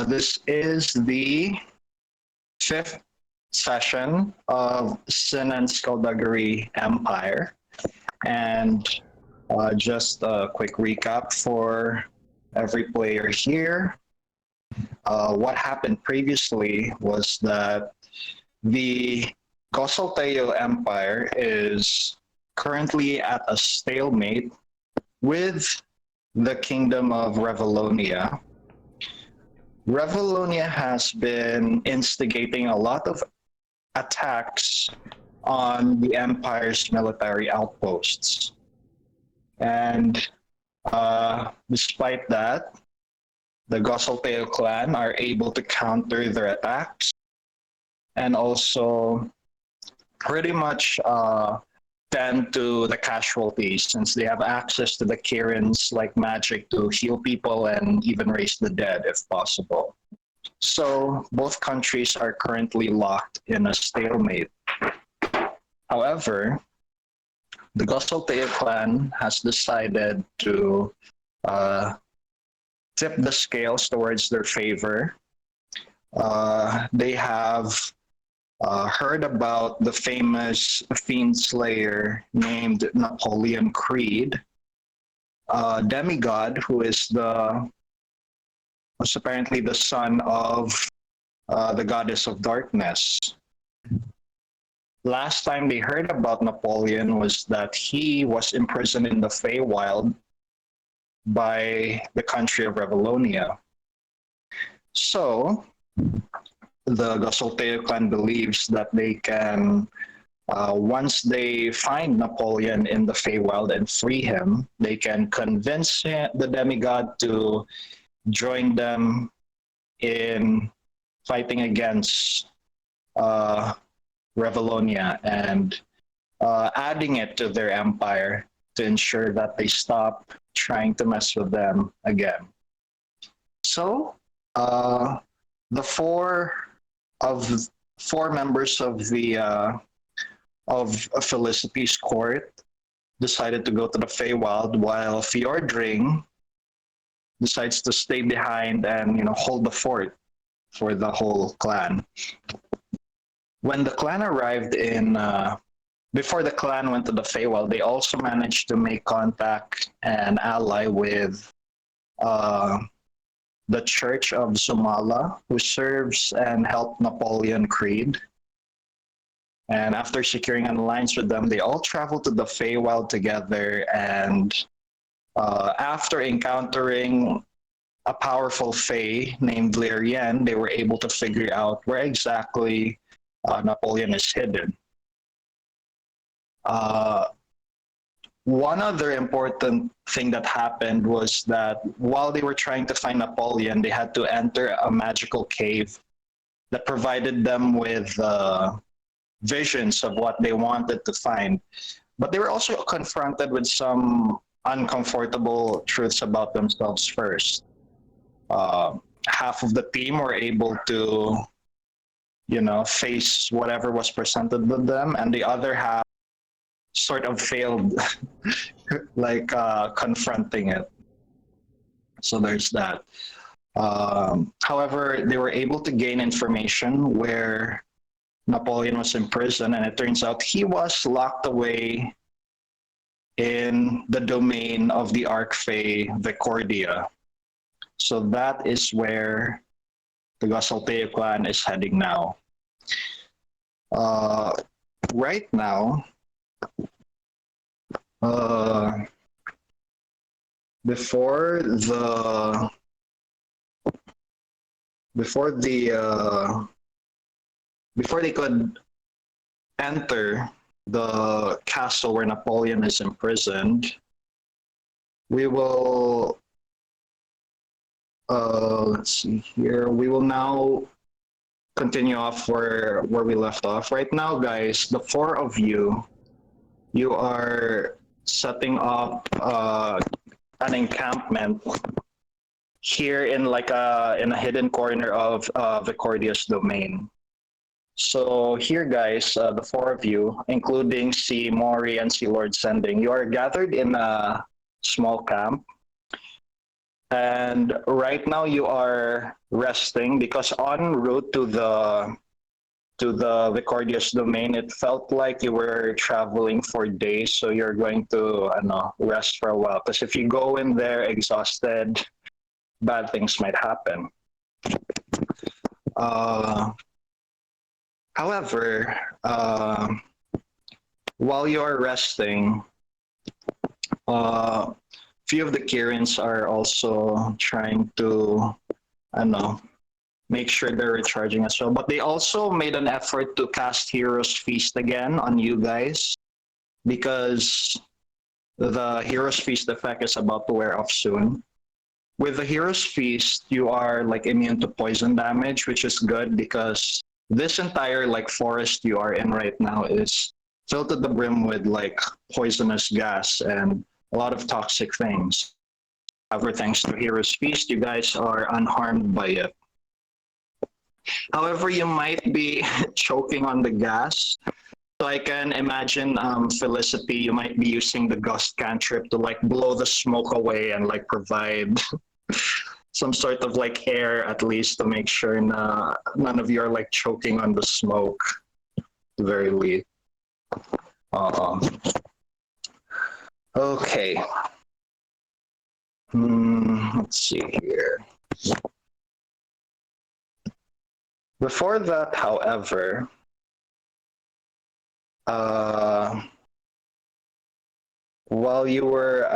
This is the fifth session of Sin and Skullduggery Empire. And just a quick recap for every player here. What happened previously was that the Kosolteo Empire is currently at a stalemate with the Kingdom of Revelonia. Revelonia has been instigating a lot of attacks on the Empire's military outposts. And despite that, the Gosalteo clan are able to counter their attacks and also pretty much tend to the casualties since they have access to the Kirins like magic to heal people and even raise the dead if possible. So both countries are currently locked in a stalemate. However, the Gosalteo clan has decided to tip the scales towards their favor. They have heard about the famous fiend slayer named Napoleon Creed, a demigod who was apparently the son of the goddess of darkness. Last time they heard about Napoleon was that he was imprisoned in the Feywild by the country of Revelonia. So, the Gosalteo clan believes that they can, once they find Napoleon in the Feywild and free him, they can convince the demigod to join them in fighting against Revelonia and adding it to their empire to ensure that they stop trying to mess with them again. So, the four members of the of Felicity's court decided to go to the Feywild, while Fjordring decides to stay behind and hold the fort for the whole clan. When the clan arrived before the clan went to the Feywild, they also managed to make contact and ally with the Church of Zumala, who serves and helped Napoleon Creed. And after securing an alliance with them, they all traveled to the Feywild together, and after encountering a powerful Fey named Valerian, they were able to figure out where exactly Napoleon is hidden. One other important thing that happened was that while they were trying to find Napoleon, they had to enter a magical cave that provided them with visions of what they wanted to find. But they were also confronted with some uncomfortable truths about themselves first. Half of the team were able to face whatever was presented with them, and the other half sort of failed like confronting it. So there's that. However, they were able to gain information where Napoleon was imprisoned, and it turns out he was locked away in the domain of the Archfey Vicordia. So that is where the Gosalteo clan is heading now. Right now, before they could enter the castle where Napoleon is imprisoned, we will let's see here. We will now continue off where we left off. Right now, guys, the four of you are setting up an encampment here in a hidden corner of Vicordia's domain. So here, guys, the four of you, including C. Mori and C. Lord Sending, you are gathered in a small camp. And right now you are resting because en route to the Vicordius domain, it felt like you were traveling for days. So you're going to rest for a while. Because if you go in there exhausted, bad things might happen. Uh, However, while you are resting, few of the Kirins are also trying to, I don't know, make sure they're recharging as well. But they also made an effort to cast Hero's Feast again on you guys because the Hero's Feast effect is about to wear off soon. With the Hero's Feast, you are like immune to poison damage, which is good because this entire like forest you are in right now is filled to the brim with like poisonous gas and a lot of toxic things. However, thanks to Hero's Feast, you guys are unharmed by it. However, you might be choking on the gas. So I can imagine, Felicity, you might be using the gust cantrip to like blow the smoke away and like provide some sort of like air at least to make sure none of you are like choking on the smoke. At the very least. Okay. Let's see here. Before that, however, while you were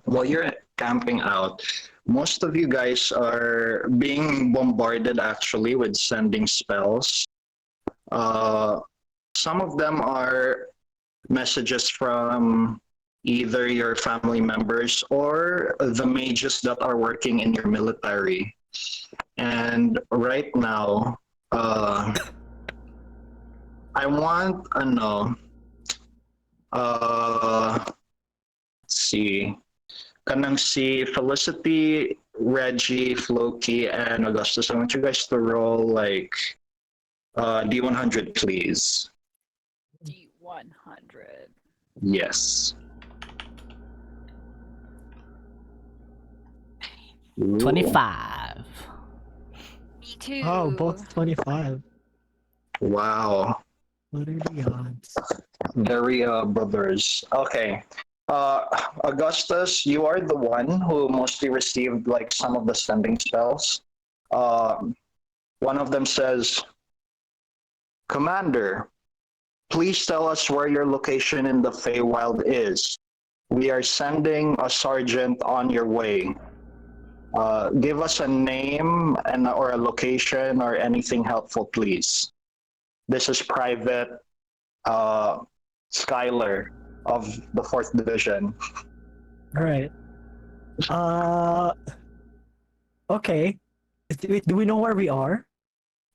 while you're camping out, most of you guys are being bombarded actually with sending spells. Some of them are messages from either your family members or the mages that are working in your military. And right now, I want let's see. Kanang si Felicity, Reggie, Floki, and Augustus. I want you guys to roll like D100, please. D100. Yes. Ooh. 25. Me too. Oh, both 25. Wow. What are the odds? Very brothers. Okay. Augustus, you are the one who mostly received like some of the sending spells. One of them says, "Commander, please tell us where your location in the Feywild is. We are sending a sergeant on your way. Give us a name or a location or anything helpful, please. This is Private Skylar of the 4th Division." All right. Okay. Do we know where we are?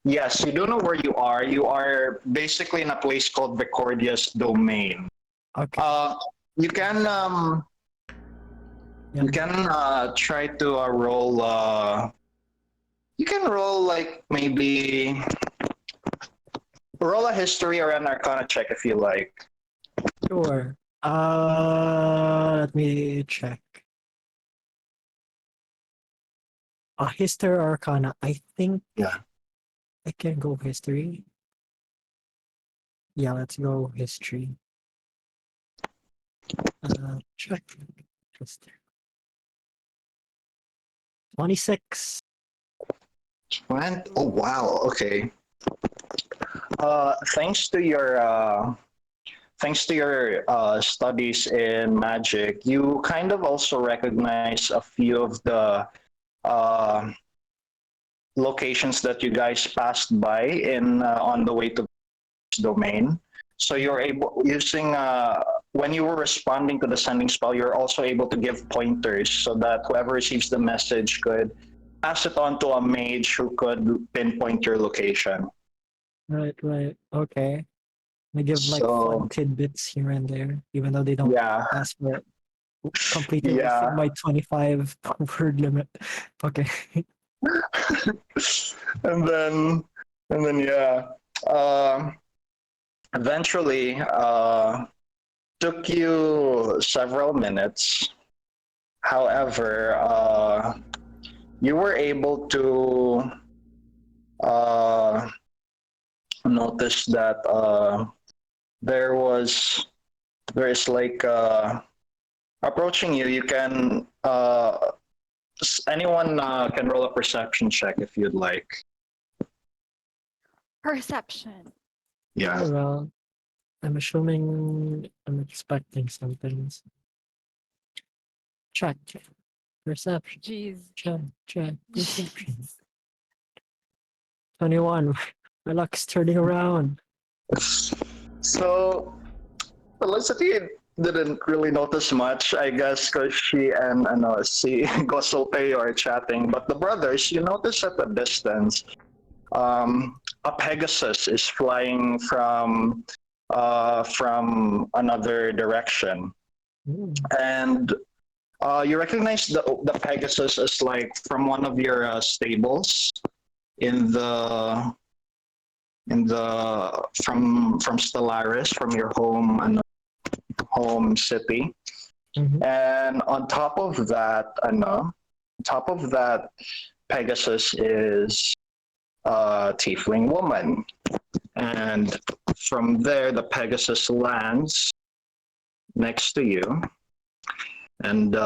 Yes, you do know where you are. You are basically in a place called Vicordius Domain. Okay. You can try to roll. You can roll like maybe roll a history or an arcana check if you like. Sure. Let me check. History or Arcana. I think. Yeah. I can go history. Yeah, let's go history. Check. History. 26. Oh wow. Okay. Thanks to your studies in magic, you kind of also recognize a few of the locations that you guys passed by in on the way to this domain. So you're able using when you were responding to the sending spell, you're also able to give pointers so that whoever receives the message could pass it on to a mage who could pinpoint your location. Right. Okay. They give like So- fun tidbits here and there, even though they don't Yeah. ask for it. Completed Yeah. within my 25 word limit. Okay. and then yeah. Eventually, took you several minutes. However, you were able to uh, notice that there was there is like approaching you. You can anyone can roll a perception check if you'd like. Perception. Yeah. Oh, well, I'm assuming I'm expecting something. Check. Perception. Jeez. Check. Perception. 21. My luck's turning around. So Felicity didn't really notice much, I guess, because she and si Gosote are chatting. But the brothers, you notice at a distance, a Pegasus is flying from another direction, and you recognize the Pegasus as like from one of your stables in the from Stellaris, from your home city. Mhm. And on top of that, Pegasus is a tiefling woman. And from there, the Pegasus lands next to you. And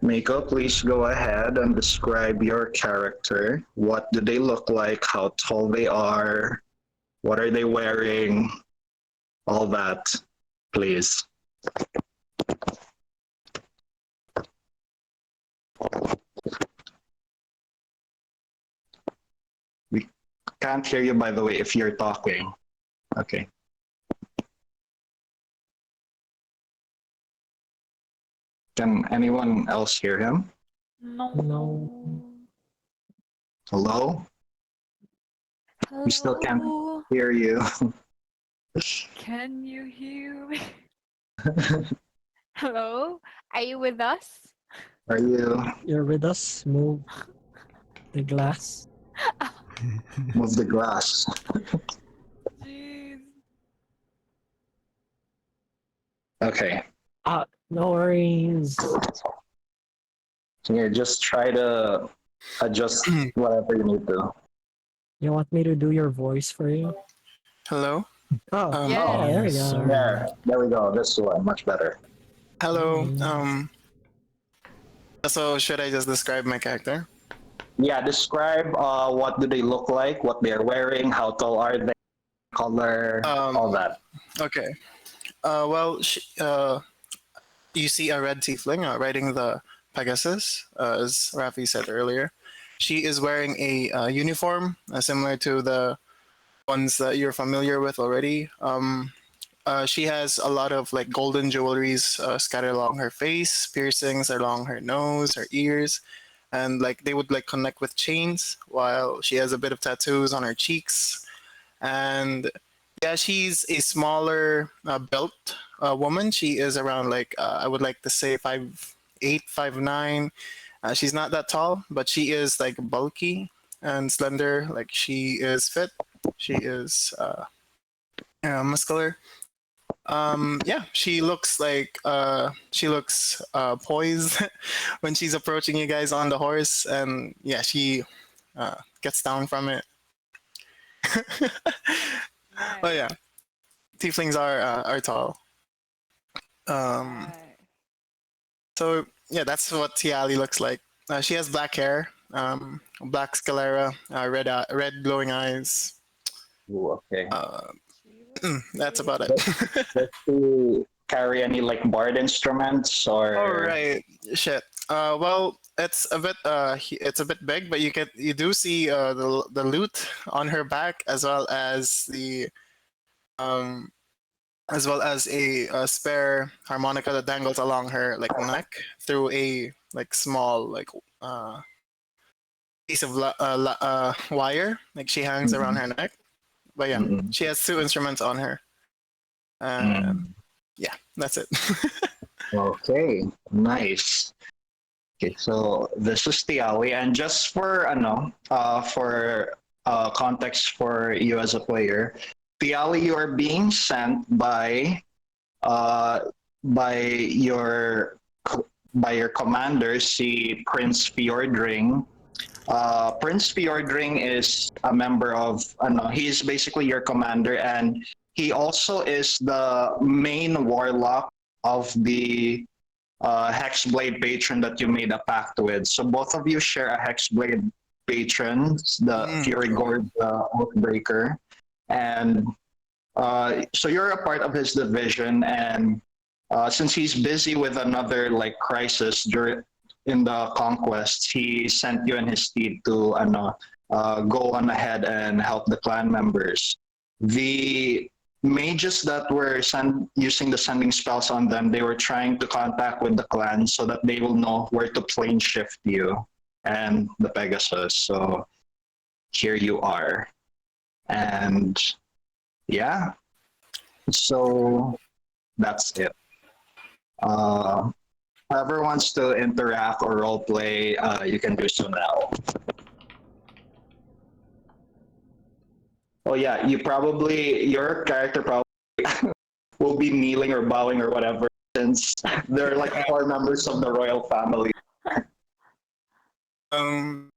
Mica, please go ahead and describe your character. What do they look like? How tall they are? What are they wearing? All that, please. We can't hear you, by the way, if you're talking. Okay. Can anyone else hear him? No. No. Hello? Hello. We still can't hear you. Can you hear me? Hello? Are you with us? Are you? You're with us. Move the glass. Move the glass. Jeez. Okay. No worries. Here, just try to adjust whatever you need to. You want me to do your voice for you? Hello. Oh, Yeah. there we Yes, go. sir. There we go. This one, much better. Hello. Mm. So should I just describe my character? Yeah, describe what do they look like, what they're wearing, how tall are they, color, all that. Okay. You see a red tiefling riding the Pegasus, as Raffe said earlier. She is wearing a uniform similar to the ones that you're familiar with already. She has a lot of like golden jewelries scattered along her face, piercings along her nose, her ears, and like they would like connect with chains. While she has a bit of tattoos on her cheeks, and yeah, she's a smaller built woman. She is around like I would like to say 5'8", 5'9". She's not that tall, but she is like bulky and slender. Like she is fit. She is muscular. Yeah, she looks poised when she's approaching you guys on the horse, and yeah, she gets down from it. Oh Nice. yeah, tieflings are tall. Nice. So yeah, that's what Tiali looks like. She has black hair, black sclera, red glowing eyes. Ooh, okay. That's about it. Does she carry any like bard instruments or? Oh right, shit. Well, it's a bit big, but you do see the lute on her back um as well as a spare harmonica that dangles along her like neck through a like small like piece of wire like she hangs around her neck. But yeah, Mm-mm. she has two instruments on her. Yeah, that's it. Okay, nice. Okay, so this is Tiawi, and just for context for you as a player, Tiawi, you are being sent by your by your commander, si Prince Fjordring. Prince Fjordring is a member of, he's basically your commander, and he also is the main warlock of the Hexblade patron that you made a pact with. So both of you share a Hexblade patron, the Fury Gorge Oathbreaker, and so you're a part of his division. And since he's busy with another like crisis during in the conquest, he sent you and his team to go on ahead and help the clan members. The mages that were using the sending spells on them, they were trying to contact with the clan so that they will know where to plane shift you and the Pegasus. So here you are. And yeah, so that's it. Whoever wants to interact or role play, you can do so now. Oh yeah, your character probably will be kneeling or bowing or whatever, since they're like 4 members of the royal family. The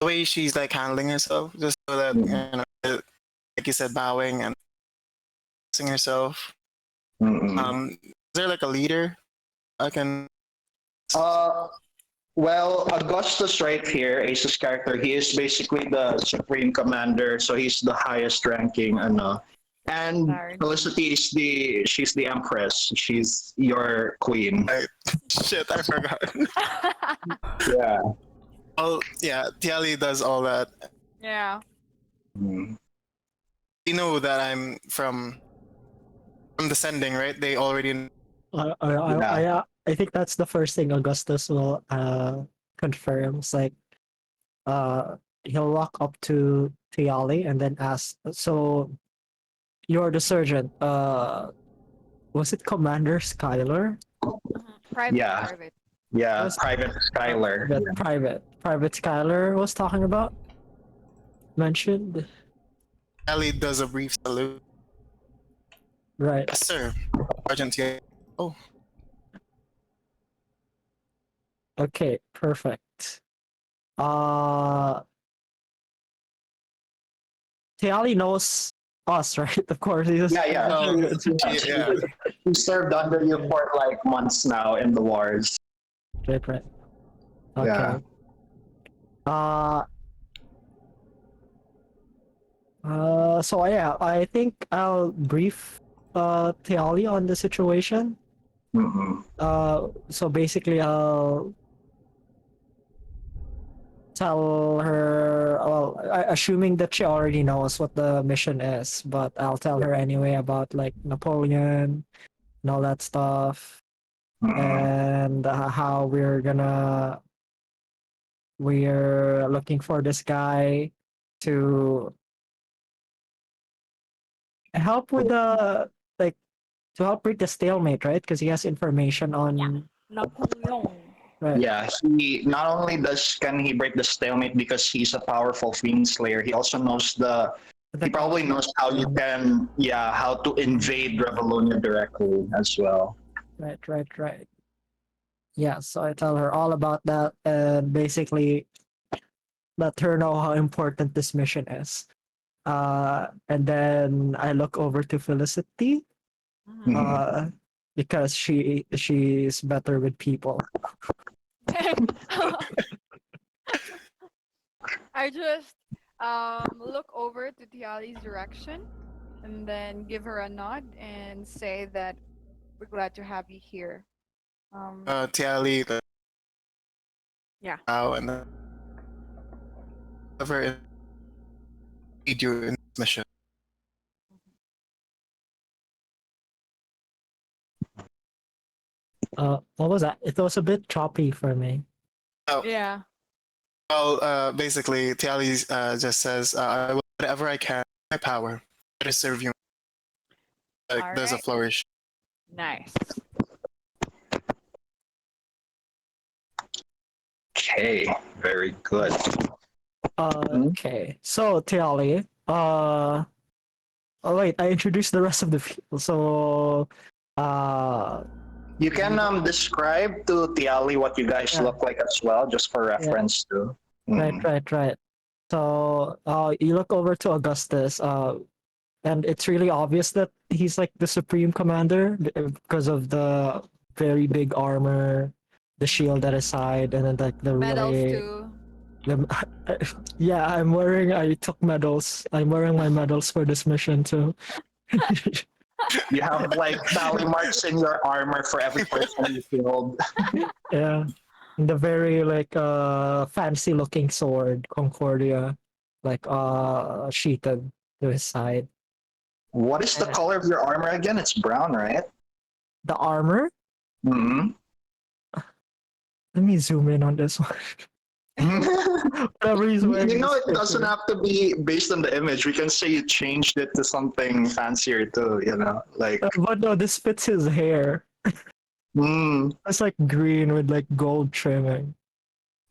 way she's like handling herself, just so that like you said, bowing and sing herself. Is there like a leader I can? Well, Augustus right here, Ace's character, he is basically the supreme commander, so he's the highest ranking, and Sorry. Felicity is she's the empress. She's your queen. Shit, I forgot. Yeah. Oh yeah, Tiali does all that. Yeah. Mm. You know that I'm from the sending, right? They already. I think that's the first thing Augustus will confirm. It's like he'll walk up to Tiali and then ask, so you're the surgeon. Was it Commander Skylar? Private. Yeah. Private. Yeah, Private Skylar. Private Skylar was talking about? Mentioned? Tiali does a brief salute. Right. Yes, sir. Sergeant Tiali. Oh, Okay, perfect. Tiali knows us, right? Of course. Yeah. Oh, yeah. He served under you for like months now in the wars. Right. Okay. Yeah. So yeah, I think I'll brief Tiali on the situation. So basically I'll tell her, well, assuming that she already knows what the mission is, but I'll tell her anyway about like Napoleon and all that stuff, and how we're looking for this guy to help with the to help break the stalemate, right? Because he has information on Napoleon. right. Yeah, he not only can he break the stalemate because he's a powerful fiend slayer, he also knows he probably knows how to invade Revolunia directly as well. Right. Yeah, so I tell her all about that and basically let her know how important this mission is. And then I look over to Felicity, because she's better with people. I just look over to Tiali's direction and then give her a nod and say that we're glad to have you here. Tiali. Yeah. And whoever need you in this mission. What was that? It was a bit choppy for me. Oh, Yeah. well, basically, Tiali just says, I will do whatever I can, my power, to serve you. There's a Alright. flourish. Nice. Okay, very good. Okay, so Tiali, oh wait, I introduced the rest of the people. So, You can describe to Tiali what you guys Yeah. look like as well, just for reference too. Right, right. So you look over to Augustus, and it's really obvious that he's like the supreme commander because of the very big armor, the shield at his side, and then like the Medals really too. the, yeah, I took medals. I'm wearing my medals for this mission too. You have like tally marks in your armor for every person you killed. Yeah. The very like fancy looking sword, Concordia, like sheathed to his side. What is the color of your armor again? It's brown, right? The armor? Mm-hmm. Let me zoom in on this one. Whatever he's wearing. You know, is it doesn't different. have to be based on the image. We can say you changed it to something fancier too, you know? Like, But no, this fits his hair. mm, It's like green with like gold trimming.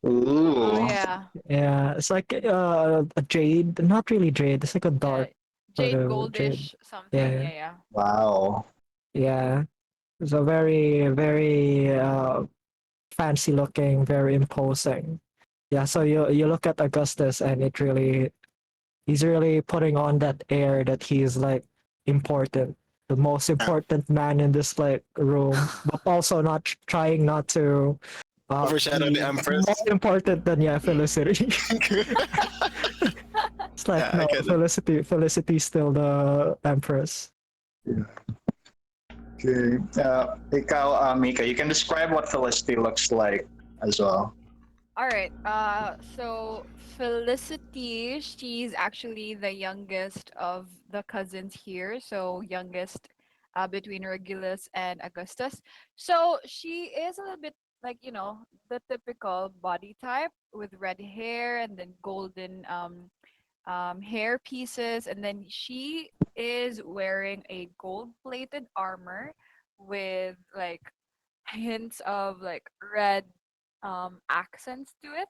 ooh. Oh yeah. Yeah, it's like a jade, not really jade. It's like a dark Jade sort of goldish jade. something. Yeah. Yeah. Wow. Yeah, it's a very fancy looking, very imposing. Yeah, so you look at Augustus and he's really putting on that air that he's like important, the most important man in this like room, but also not trying not to Overshadow be the Empress. more important than Felicity. It's like Yeah, I no, get it. Felicity's still the empress. Okay. Ikaw, Mika, you can describe what Felicity looks like as well. All right. So Felicity, she's actually the youngest of the cousins here. So youngest, between Regulus and Augustus. So she is a little bit like the typical body type with red hair and then golden hair pieces, and then she is wearing a gold-plated armor with like hints of like red accents to it.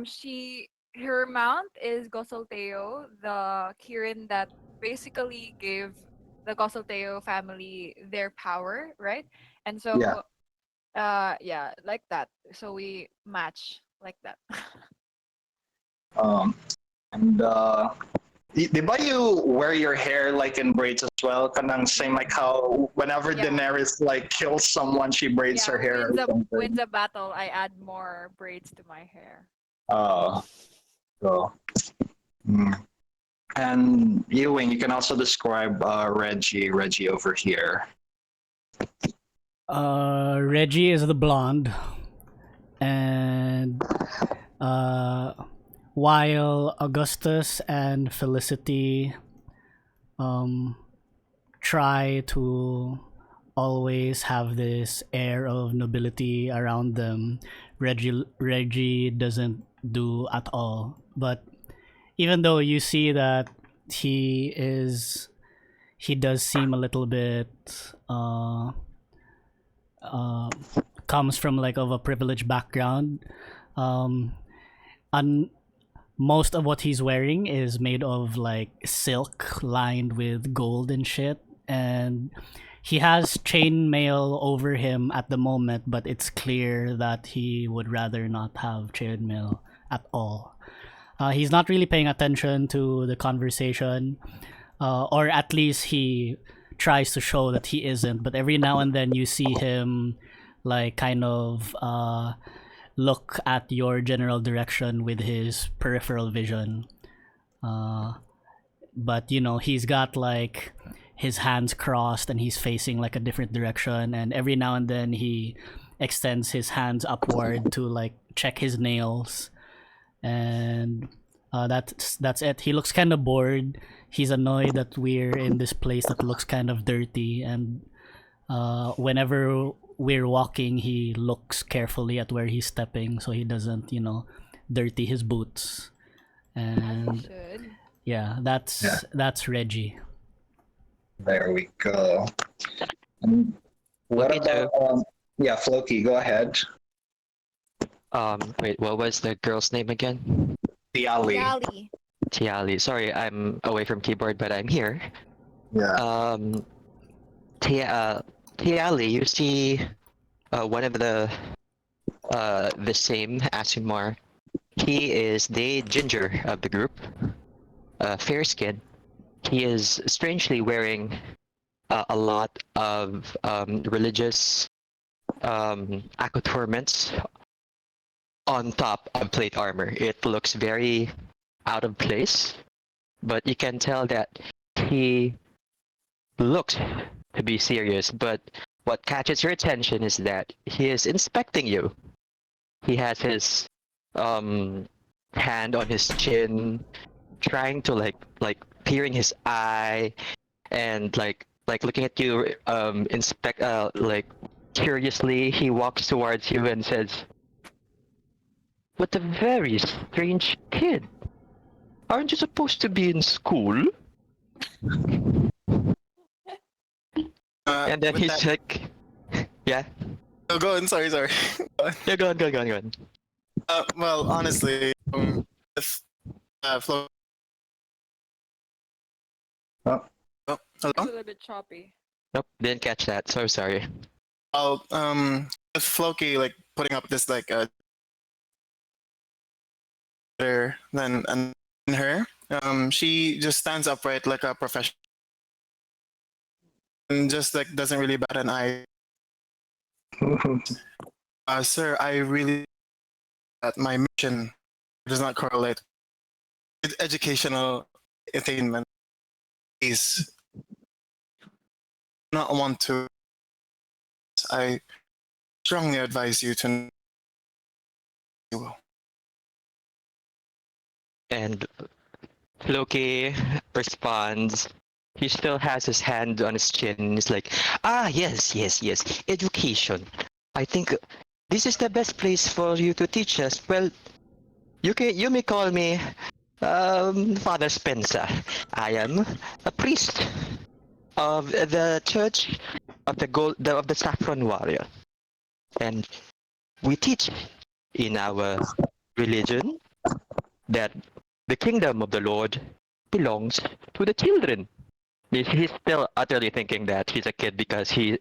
She Her mount is Gosolteo, the Kirin that basically gave the Gosolteo family their power, right? And Yeah. so, yeah, like that. So we match like that. Um, and di ba you wear your hair like in braids as well? Kanang same like how whenever Yeah. Daenerys like kills someone, she braids her hair or Wins something. a battle, I add more braids to my hair. So, mm. And Ewing, you can also describe Reggie over here. Reggie is the blonde, and while Augustus and Felicity try to always have this air of nobility around them, Reggie doesn't do at all. But even though you see that he does seem a little bit comes from like of a privileged background. And most of what he's wearing is made of like silk lined with gold and shit, and he has chainmail over him at the moment, but it's clear that he would rather not have chainmail at all. He's not really paying attention to the conversation, or at least he tries to show that he isn't. But every now and then you see him like kind of look at your general direction with his peripheral vision. But he's got like his hands crossed and he's facing like a different direction, and every now and then he extends his hands upward to like check his nails, and that's it. He looks kind of bored. He's annoyed that we're in this place that looks kind of dirty, and whenever we're walking, he looks carefully at where he's stepping so he doesn't, dirty his boots. And Should. yeah, that's Reggie. There we go. And what Floki too. about yeah, Floki, go ahead. Wait, what was the girl's name again? Tiali. Yali. Tiali. Sorry, I'm away from keyboard, but I'm here. Yeah. Um, Tia, Tiali, you see one of the same Asimar. He is the ginger of the group, fair skin. He is strangely wearing a lot of religious accoutrements on top of plate armor. It looks very out of place, but you can tell that he looks to be serious. But what catches your attention is that he is inspecting you. He has his hand on his chin, trying to like peering his eye, and like looking at you. Inspect like curiously. He walks towards you and says, "What a very strange kid. Aren't you supposed to be in school?" And then with he's that- like, "Yeah, Oh, go on. Sorry. yeah, go on. Well, honestly, if Flo. Oh. Oh, It's a hello. little bit choppy. Nope, didn't catch that. So sorry." Well, if Floki like putting up this like better than her, she just stands upright like a professional, and just like doesn't really bat an eye. Sir, I really that my mission does not correlate with educational attainment. Is not want to. I strongly advise you to. You will. And Floki responds. He still has his hand on his chin. He's like, "Ah, yes. Education. I think this is the best place for you to teach us. Well, you may call me Father Spencer. I am a priest of the Church of the Saffron Warrior, and we teach in our religion that the kingdom of the Lord belongs to the children." He's still utterly thinking that he's a kid because he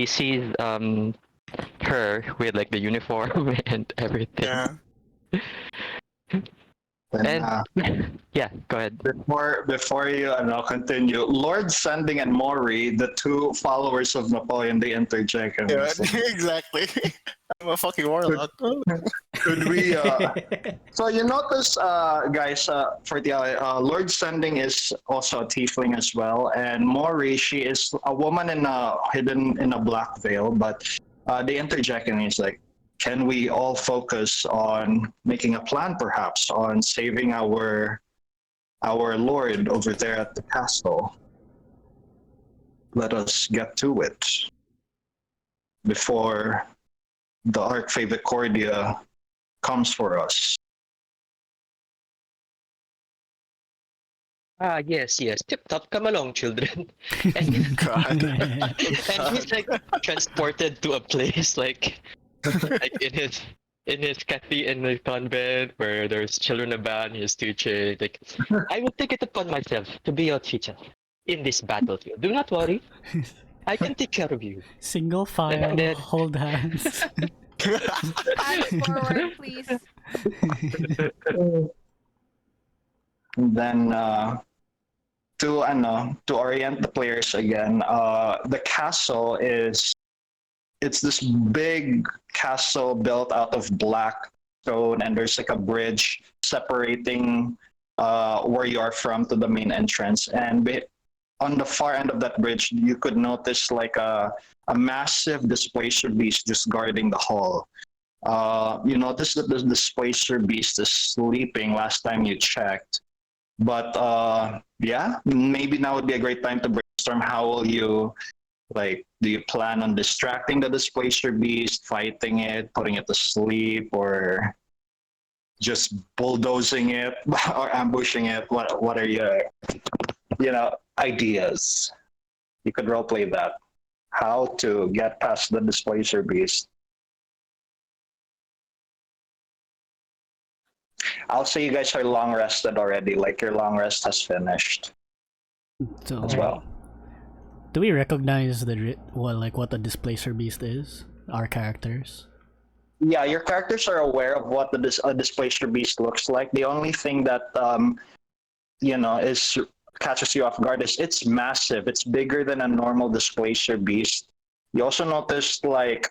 sees her with like the uniform and everything. Yeah. Then, And yeah, go ahead. before you continue, Lord Sending and Maury, the two followers of Napoleon, they interject. And Yeah. it's like, Exactly. I'm a fucking warlock. could we? So you notice, guys, for the Lord Sending is also a tiefling as well, and Maury, she is a woman hidden in a black veil, but they interject and he's like, can we all focus on making a plan, perhaps, on saving our Lord over there at the castle? Let us get to it before the Archfavocordia comes for us. Ah, yes. Tip top, come along, children. And, God. and he's like transported to a place like in his convent where there's children about. He's teaching like, "I will take it upon myself to be your teacher in this battlefield. Do not worry. I can take care of you." Single file, And then- hold hands. Fast forward, please. And then to orient the players again, the castle it's this big castle built out of black stone, and there's like a bridge separating where you are from to the main entrance. And on the far end of that bridge, you could notice like a massive displacer beast just guarding the hall. You notice that the displacer beast is sleeping last time you checked. But yeah, maybe now would be a great time to brainstorm. How will you, like, do you plan on distracting the displacer beast, fighting it, putting it to sleep, or just bulldozing it or ambushing it? What are your, ideas? You could roleplay that. How to get past the displacer beast. I'll say you guys are long rested already, like your long rest has finished So as well. Do we recognize what the displacer beast is? Our characters. Yeah, your characters are aware of what a displacer beast looks like. The only thing that is catches you off guard is it's massive. It's bigger than a normal displacer beast. You also notice like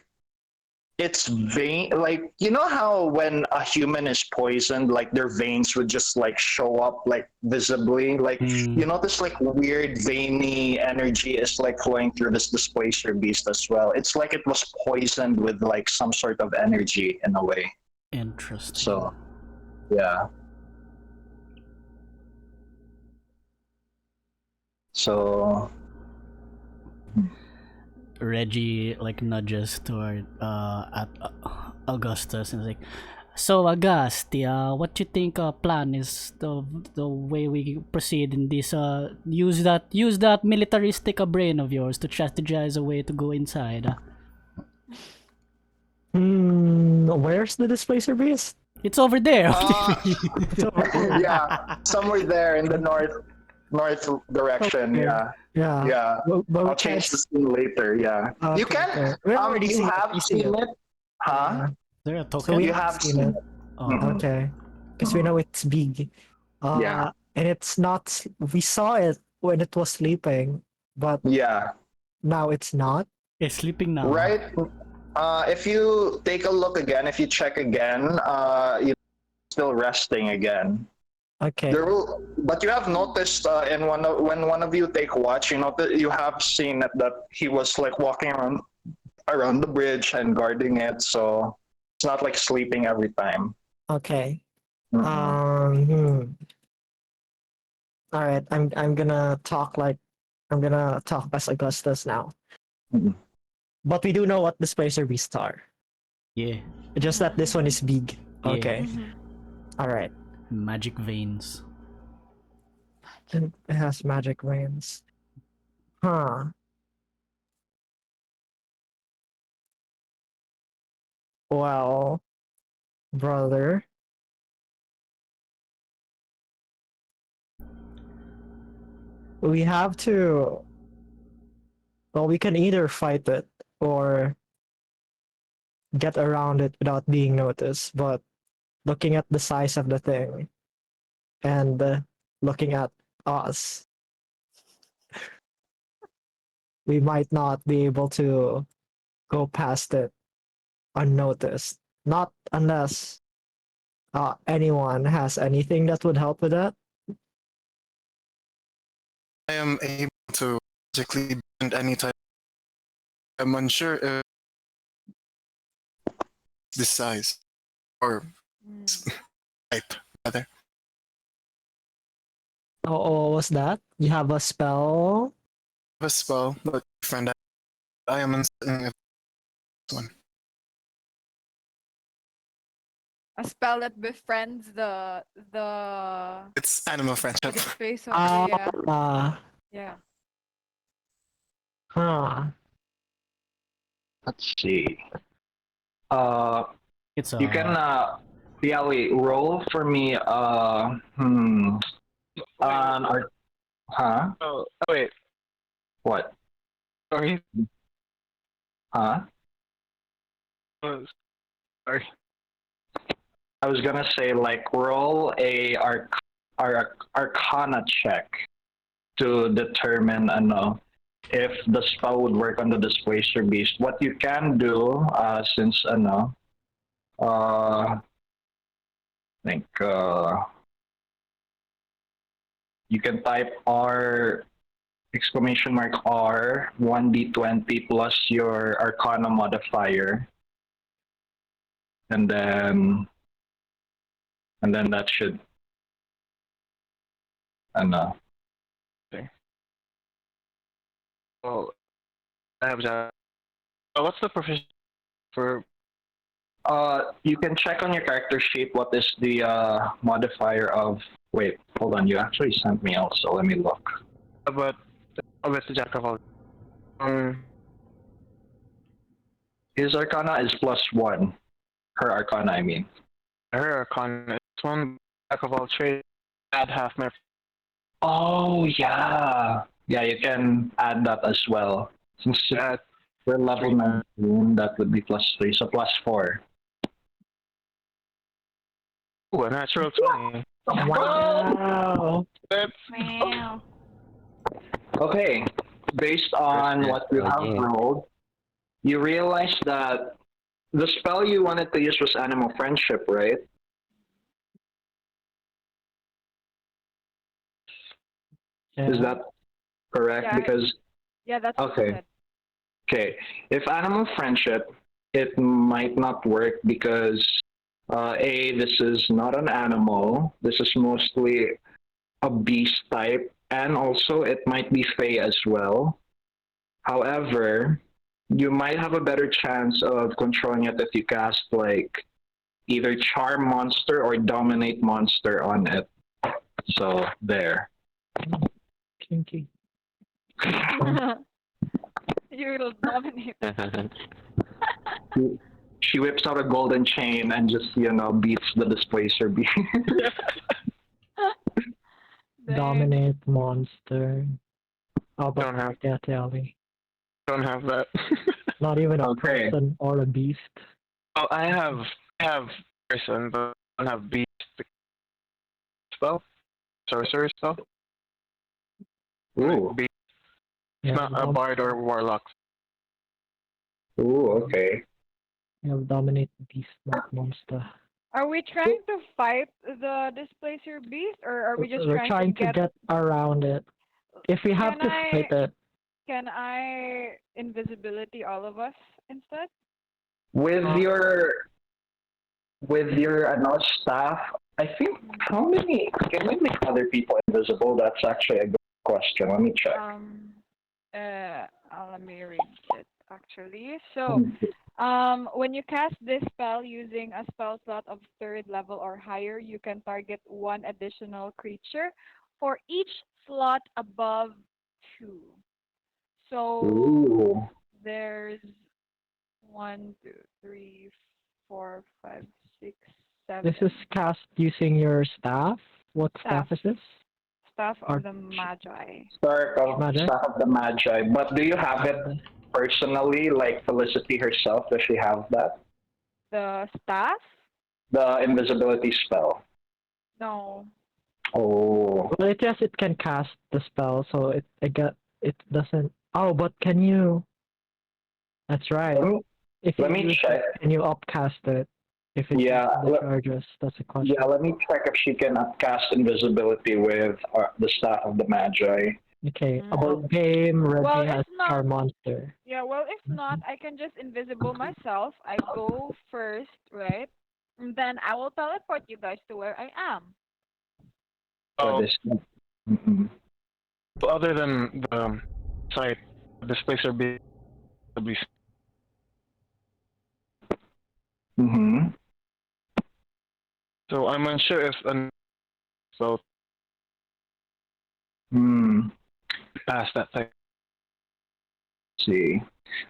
it's vein, like you know how when a human is poisoned, like their veins would just like show up like visibly. Like you notice like weird veiny energy is like flowing through this displacer beast as well. It's like it was poisoned with like some sort of energy in a way. Interesting. So yeah. So Reggie like nudges toward at Augustus and is like, so August, what you think plan is the way we proceed in this? Use that militaristic brain of yours to strategize a way to go inside. Where's the displacer beast? It's over there. yeah, somewhere there in the north direction. Okay. Yeah. Yeah. But I'll change the scene later. Yeah. Okay, You can. okay. We already You have seen it, huh? There a So token? we You have seen seen it. it. Oh. Okay. Because we know it's big. Yeah. And it's not. We saw it when it was sleeping, but Yeah. now it's not. It's sleeping now. Right. If you take a look again, if you check again, you're still resting again. Okay. But you have noticed when one of you take watch, you have seen that he was like walking around the bridge and guarding it, so it's not like sleeping every time. Okay. Mhm. All right. I'm gonna talk as Augustus now. Mhm. But we do know what the displacer beasts are. Yeah. Just that this one is big. Yeah. Okay. Mhm. All right. Magic veins. It has magic veins. Huh. Well, brother. We have to. Well, we can either fight it or get around it without being noticed. But looking at the size of the thing and looking at us, we might not be able to go past it unnoticed. Not unless anyone has anything that would help with that. I am able to magically bend any type. I'm unsure if this size or type rather. Oh, what was that? You have a spell? I have a spell, but friend, I am uncertain if this one. A spell that befriends the It's animal friendship. space of yeah. Huh. Let's see. It's You can Piali, roll for me. Huh? Oh wait. What? Sorry. Huh? Sorry. I was gonna say like roll a Arcana check to determine if the spell would work on the displacer beast. What you can do, since I think you can type R exclamation mark R 1d20 plus your Arcana modifier, and then that should Oh, I have that. Oh, what's the proficiency for? you can check on your character sheet what is the modifier of. Wait, hold on. You actually sent me also. Let me look. About the jack of all. His Arcana is +1. Her Arcana, I mean. Her Arcana is one jack of all trades. Add half my. Oh yeah. Yeah, you can add that as well. Since That we're level 19, that would be +3, so +4. ooh, a natural 20. Wow. That's Wow. Okay, based on what you have rolled, you realize that the spell you wanted to use was Animal Friendship, right? Is Yeah. that correct? Yeah. Because, Yeah, that's what okay. she said. Okay, if Animal Friendship, it might not work because this is not an animal. This is mostly a beast type, and also it might be fey as well. However, you might have a better chance of controlling it if you cast like either Charm Monster or Dominate Monster on it. So there. Kinky. You will dominate. She whips out a golden chain and just beats the displacer beast. Dang. Dominate monster. Oh, but Don't have- yeah, Tally. don't have that. Not even a Okay. person or a beast. Oh, I have person, but I don't have beast spell, sorcerer spell. Ooh, Beast, You not a bard or warlock. ooh, okay. You have dominate beast, not monster. Are we trying to fight the displacer beast, or are we just We're trying to get around it. If we have Can to I- fight it, Can I invisibility all of us instead? With your staff, I think how many can we make other people invisible? That's actually a good question. Let me check. Let me read it actually. So, when you cast this spell using a spell slot of 3rd level or higher, you can target one additional creature for each slot above 2. So Ooh. there's 1, 2, 3, 4, 5, 6, 7. this is cast using your staff. What staff Staff. is this? Staff Or- of the Magi. Magi? Staff of the Magi. But do you have it personally, like Felicity herself? Does she have that? The staff? The invisibility spell. No. Oh. Well, it can cast the spell, so it doesn't. Oh, but can you? That's right. If you Let me use check. it, can you upcast it? If it Yeah, the charges, that's a question. Yeah, let me check if she can cast invisibility with the staff of the Magi. Okay, Mm. about game, Reggie Well, has it's not- Charm Monster. Yeah, well, if not, I can just invisible myself. I go first, right? And then I will teleport you guys to where I am. For Oh, this. Mhm. other than the site, displacer beast. Mhm. So I'm unsure if so Hmm. past that thing. See.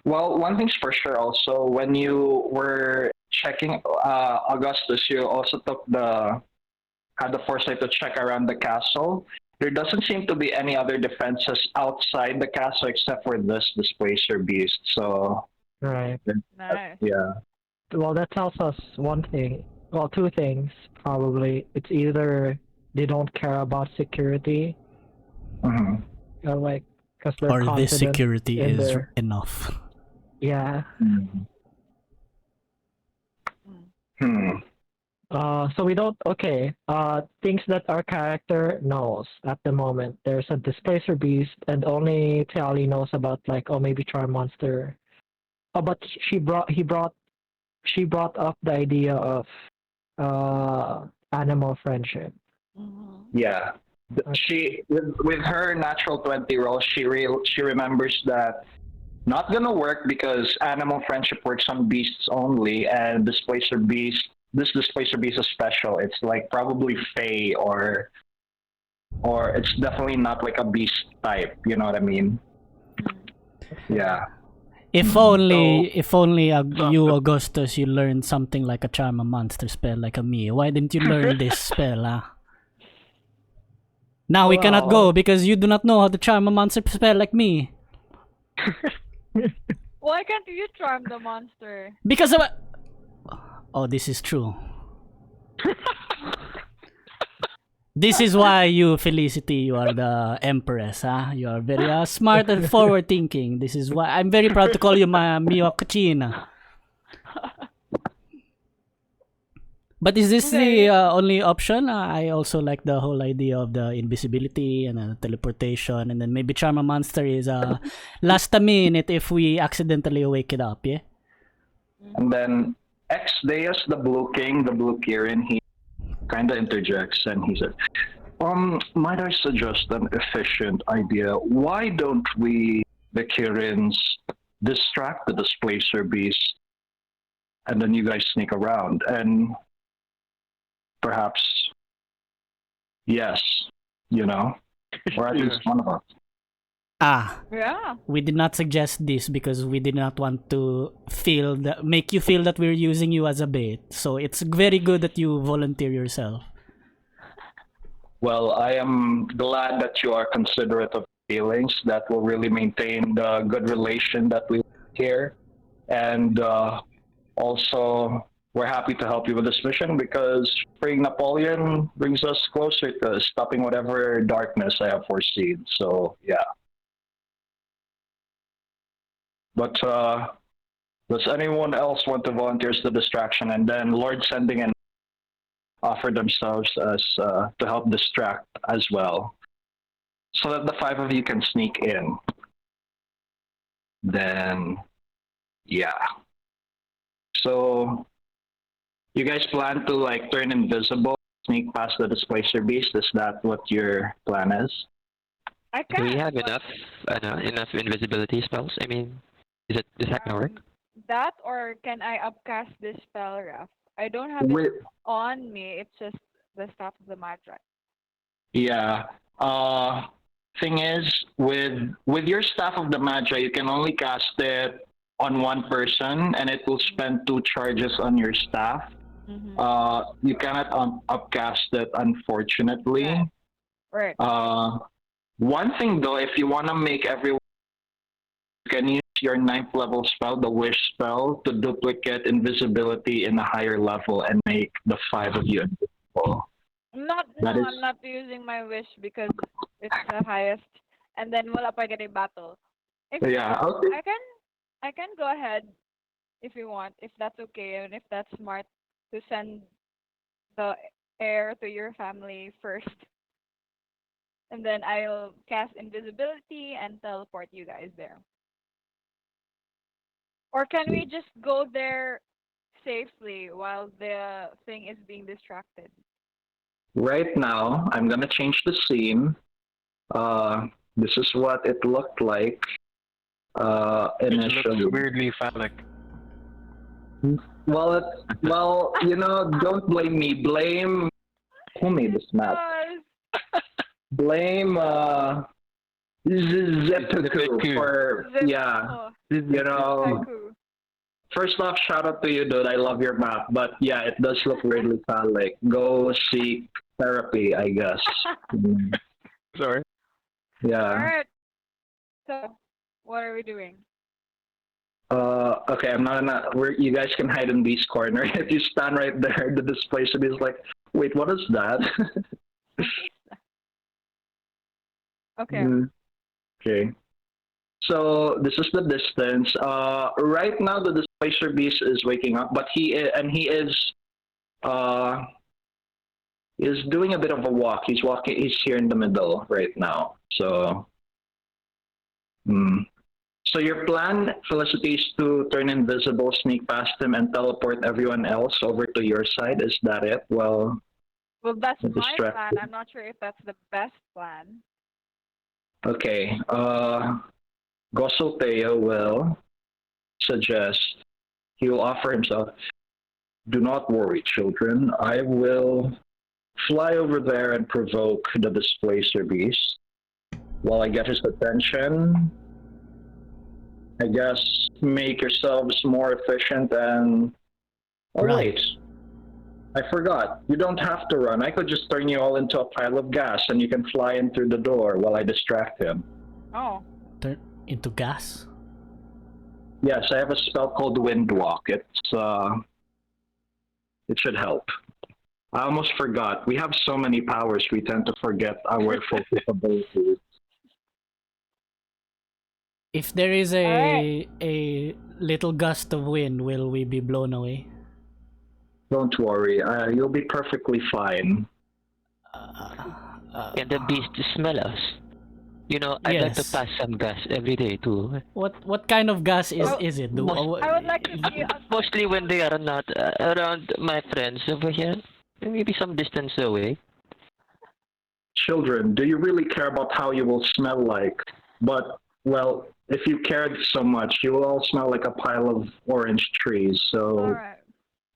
Well, one thing's for sure. Also, when you were checking Augustus, you also had the foresight to check around the castle. There doesn't seem to be any other defenses outside the castle except for this displacer beast. So Right. Nice. yeah. Well, that tells us one thing. Well, two things probably. It's either they don't care about security, Mhm. or like because they're Or this confident security in is their- enough. Yeah. Mhm. Hmm. So we don't. Okay. Things that our character knows at the moment. There's a displacer beast, and only Tiali knows about like maybe Charm Monster. Oh, but she brought up the idea of animal friendship. Yeah. She with her natural 20 roll, she remembers that not gonna work because animal friendship works on beasts only, and this displacer beast is special. It's like probably fey or it's definitely not like a beast type. You know what I mean? Yeah. If only you, Augustus, you learned something like a charm a monster spell like a me. Why didn't you learn this spell, huh? Now we cannot Well. go because you do not know how to charm a monster spell like me. Why can't you charm the monster? Because of Oh, this is true. This is why you, Felicity, you are the empress, huh? You are very smart and forward thinking. This is why I'm very proud to call you my mio cucina. But is this the only option? I also like the whole idea of the invisibility and teleportation, and then maybe charm a monster is last a minute if we accidentally wake it up, yeah? And then Deus, the Blue King, the Blue Kirin, he kind of interjects and he said, might I suggest an efficient idea? Why don't we, the Kirins, distract the displacer beast and then you guys sneak around and perhaps, yes, you know, or at least one of us. Yeah. We did not suggest this because we did not want to make you feel that we're using you as a bait. So it's very good that you volunteer yourself. Well, I am glad that you are considerate of feelings. That will really maintain the good relation that we have here. And also, we're happy to help you with this mission because freeing Napoleon brings us closer to stopping whatever darkness I have foreseen. So, yeah. But does anyone else want to volunteer as the distraction? And then Lord Sending and offer themselves as to help distract as well, so that the 5 of you can sneak in. Then, yeah. So, you guys plan to like turn invisible, sneak past the displacer beast? Is that what your plan is? I Do can't. we have but, enough invisibility spells? I mean, is that gonna work? That or can I upcast this spell, Raf? I don't have With, it on me. It's just the staff of the Magi. yeah. Thing is, with your staff of the Magi, you can only cast it on one person, and it will spend 2 charges on your staff. You cannot upcast it, unfortunately. Right. One thing though, if you want to make everyone, you can use your 9th level spell, the Wish spell, to duplicate invisibility in a higher level and make the 5 of you invisible. I'm is- not using my wish because it's the highest. And then wala pa get a battle. If Yeah, okay. I can go ahead if you want, if that's okay and if that's smart to send the heir to your family first. And then I'll cast invisibility and teleport you guys there. Or can we just go there safely while the thing is being distracted? Right now, I'm gonna change the scene. This is what it looked like It initially. looks weirdly phallic. Well, you know, don't blame me. Blame who made this map. Blame Zepuku for you know. First off, shout out to you, dude. I love your map, but yeah, it does look weirdly phallic. Go seek therapy, I guess. Sorry. Yeah. Alright. So, what are we doing? Okay, I'm not gonna. You guys can hide in these corner. If you stand right there, the displacement is like, wait, what is that? Okay. Okay. So this is the distance. Right now the displacer beast is waking up, but he is doing a bit of a walk. He's walking. He's here in the middle right now. So, so your plan, Felicity, is to turn invisible, sneak past him, and teleport everyone else over to your side. Is that it? Well, that's my distracted. plan. I'm not sure if that's the best plan. Okay. Gosulteo will suggest, he will offer himself, do not worry, children. I will fly over there and provoke the displacer beast. While I get his attention, I guess make yourselves more efficient and... Oh, Right. wait. I forgot. You don't have to run. I could just turn you all into a pile of gas and you can fly in through the door while I distract him. Oh. Turn into gas. Yes, I have a spell called Wind Walk. It should help. I almost forgot. We have so many powers, we tend to forget our focus abilities. If there is Alright. a little gust of wind, will we be blown away? Don't worry, you'll be perfectly fine. Can the beast smell us? You know, I'd like to Yes. pass some gas every day too. What kind of gas Oh, is it? I would like to see us. Mostly when they are not around my friends over here. Maybe some distance away. Children, do you really care about how you will smell like? But, well, if you cared so much, you will all smell like a pile of orange trees, so, Alright.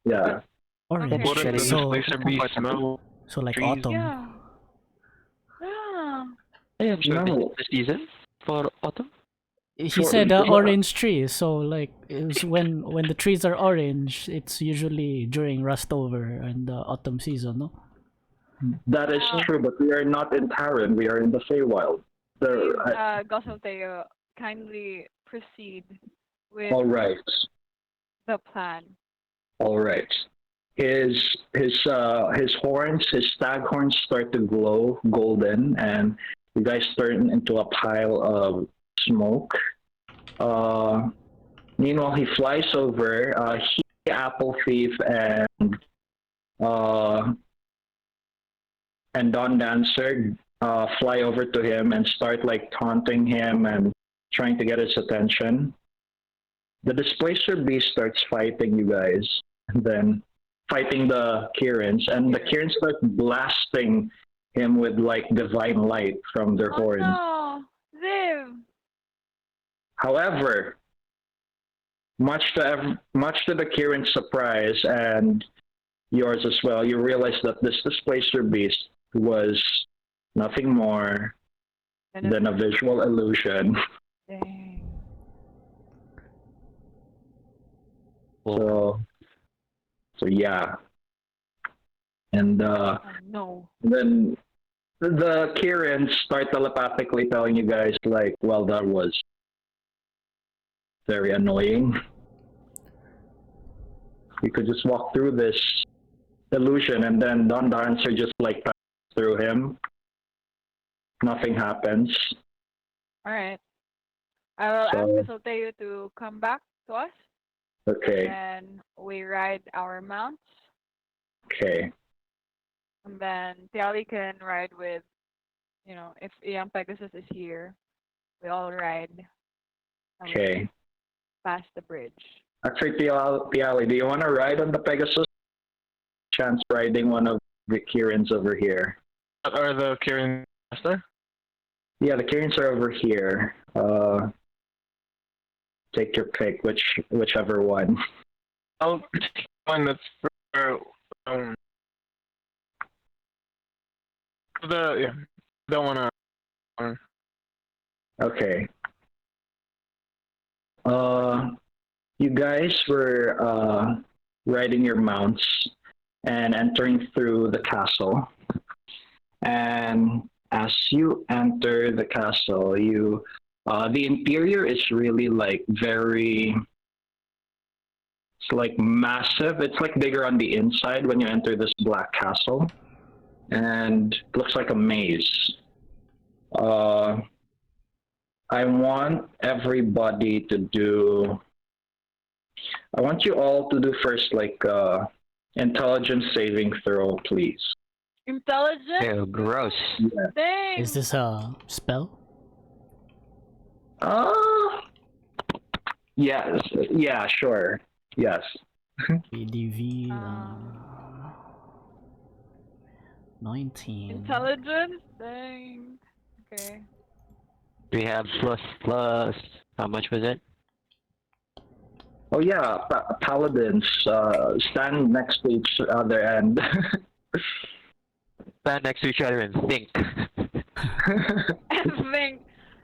yeah. orange? Okay. What if So this place be smell? so like trees? autumn. Yeah. Yeah. I am sure this No. is the season for autumn. He Sure, said yeah. orange trees, so like it's when the trees are orange, it's usually during rust over and the autumn season, no? That is true, but we are not in Taran, we are in the Feywild. Please, The, Gosoteo, kindly proceed with all right. the plan. All right. His horns, his stag horns start to glow golden, and you guys turn into a pile of smoke. Meanwhile, he flies over. He, Apple Thief, and Don Dancer fly over to him and start like taunting him and trying to get his attention. The Displacer Beast starts fighting you guys, and then fighting the Kirins, and the Kirins start blasting him with like divine light from their horns. No, Ziv. However, much to the Kirin's surprise and yours as well, you realize that this Displacer Beast was nothing more than a visual illusion. Dang. So yeah. And Oh, no. then the Kirins start telepathically telling you guys like, well, that was very annoying. You could just walk through this illusion and then Don Dancer just like passes through him. Nothing happens. Alright. I will So- ask Gosoteo to come back to us. Okay. And we ride our mounts. Okay. And then Tiali can ride with, if Young Pegasus is here, we all ride. And we Okay. pass the bridge. Actually, Tiali, do you want to ride on the Pegasus? Chance riding one of the Kirins over here. What are the Kirin master? Yeah, the Kirins are over here. Take your pick, whichever one. I'll take one that's for don't wanna. Okay. You guys were riding your mounts and entering through the castle. And as you enter the castle, the interior is really like it's like massive. It's like bigger on the inside when you enter this black castle, and it looks like a maze. I want you all to do first like intelligence saving throw, please. Intelligent? Ew, gross. Yeah. Dang. Is this a spell? Yes. Yeah, sure. Yes. BDV Uh, 19. Intelligence? Dang. Okay. We have plus. How much was it? Oh yeah, paladins stand next to each other and Stand next to each other and think. I think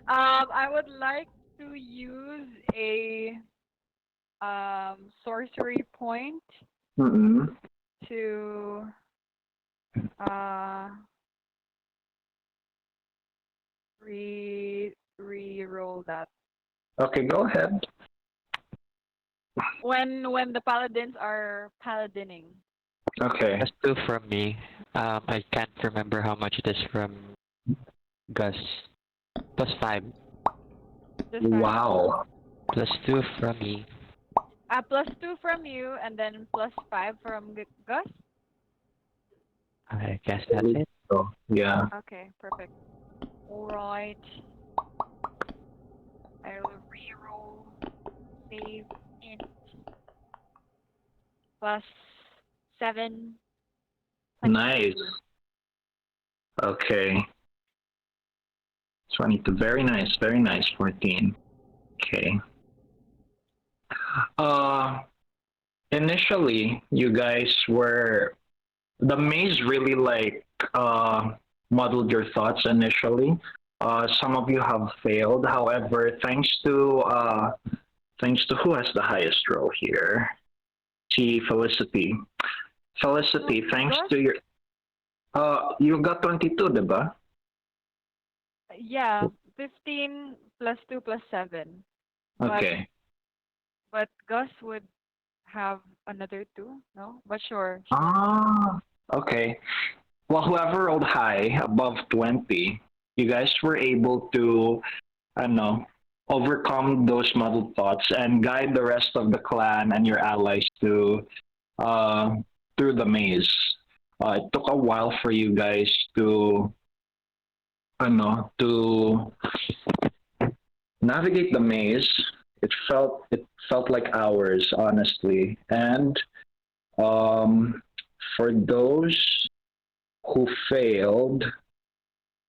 I would like to use a sorcery point Mm-mm. to uh re-roll that. Okay, go ahead. When the paladins are paladining. Okay. Plus 2 from me. I can't remember how much it is from Gus. Plus 5. Just five. Wow. Plus 2 from me. Plus 2 from you, and then plus 5 from Gus. I guess that's it. So, yeah. Okay, perfect. Alright. I'll reroll. Save int. Plus 7. Nice. Okay. 22. Very nice. Very nice. 14. Okay. Initially, you guys were the maze really like muddled your thoughts initially. Some of you have failed. However, thanks to who has the highest roll here? Felicity. Felicity, thanks Gus? to your you got 22, diba? Yeah, 15 plus 2 plus 7. But, Okay. but Gus would have another 2, no? But sure. Okay. Well, whoever rolled high, above 20, you guys were able to, I don't know, overcome those muddled thoughts and guide the rest of the clan and your allies to through the maze. It took a while for you guys to, I don't know, to navigate the maze. It felt like hours, honestly. And for those who failed,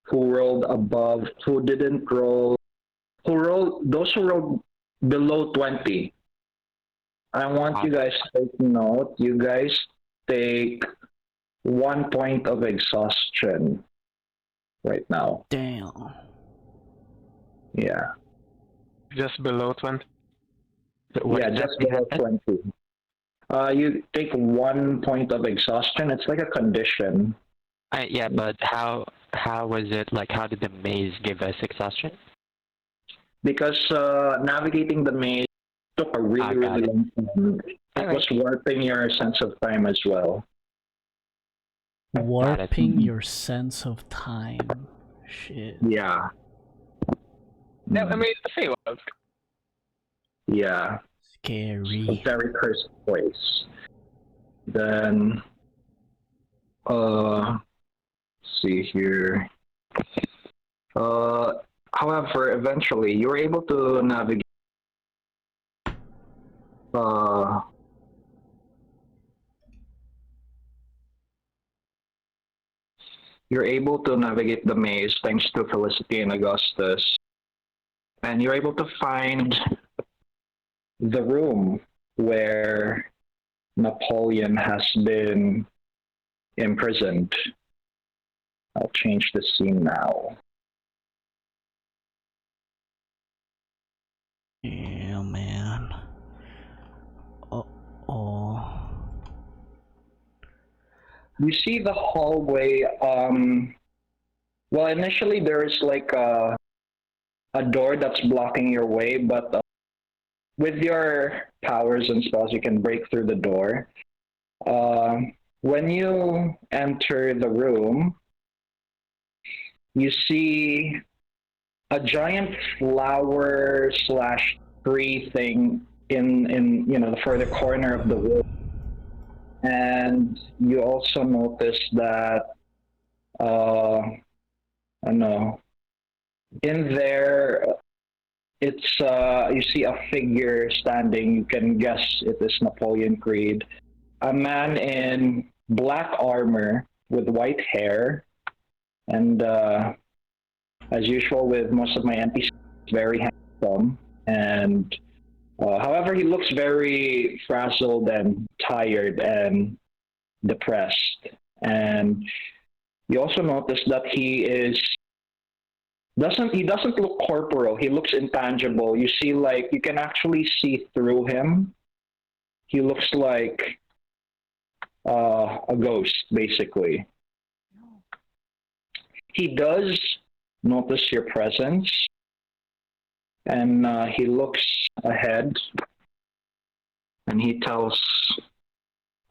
who rolled above, who didn't roll, those who rolled below 20, I want you guys to take note. You guys take 1 point of exhaustion right now. Damn. Yeah. Just below 20. Yeah, just below 20. You take 1 point of exhaustion. It's like a condition. Yeah, but how was it like? How did the maze give us exhaustion? Because navigating the maze took a really long time. It was warping your sense of time as well. Warping your sense of time. Shit. Yeah. Yeah, I mean, say what? Yeah. Scary. A very cursed place. Then, see here. However, eventually, you were able to navigate. You're able to navigate the maze thanks to Felicity and Augustus, and you're able to find the room where Napoleon has been imprisoned. I'll change the scene now. Yeah, man. Oh. You see the hallway. Well, initially there's like a door that's blocking your way, but with your powers and spells, you can break through the door. When you enter the room, you see a giant flower / tree thing in the further corner of the room. And you also notice that I don't know, in there it's you see a figure standing. You can guess it is Napoleon Creed, a man in black armor with white hair, and as usual with most of my NPCs, very handsome. And however, he looks very frazzled and tired and depressed. And you also notice that he doesn't look corporal. He looks intangible. You see, like, you can actually see through him. He looks like a ghost, basically. He does notice your presence, and he looks ahead, and he tells,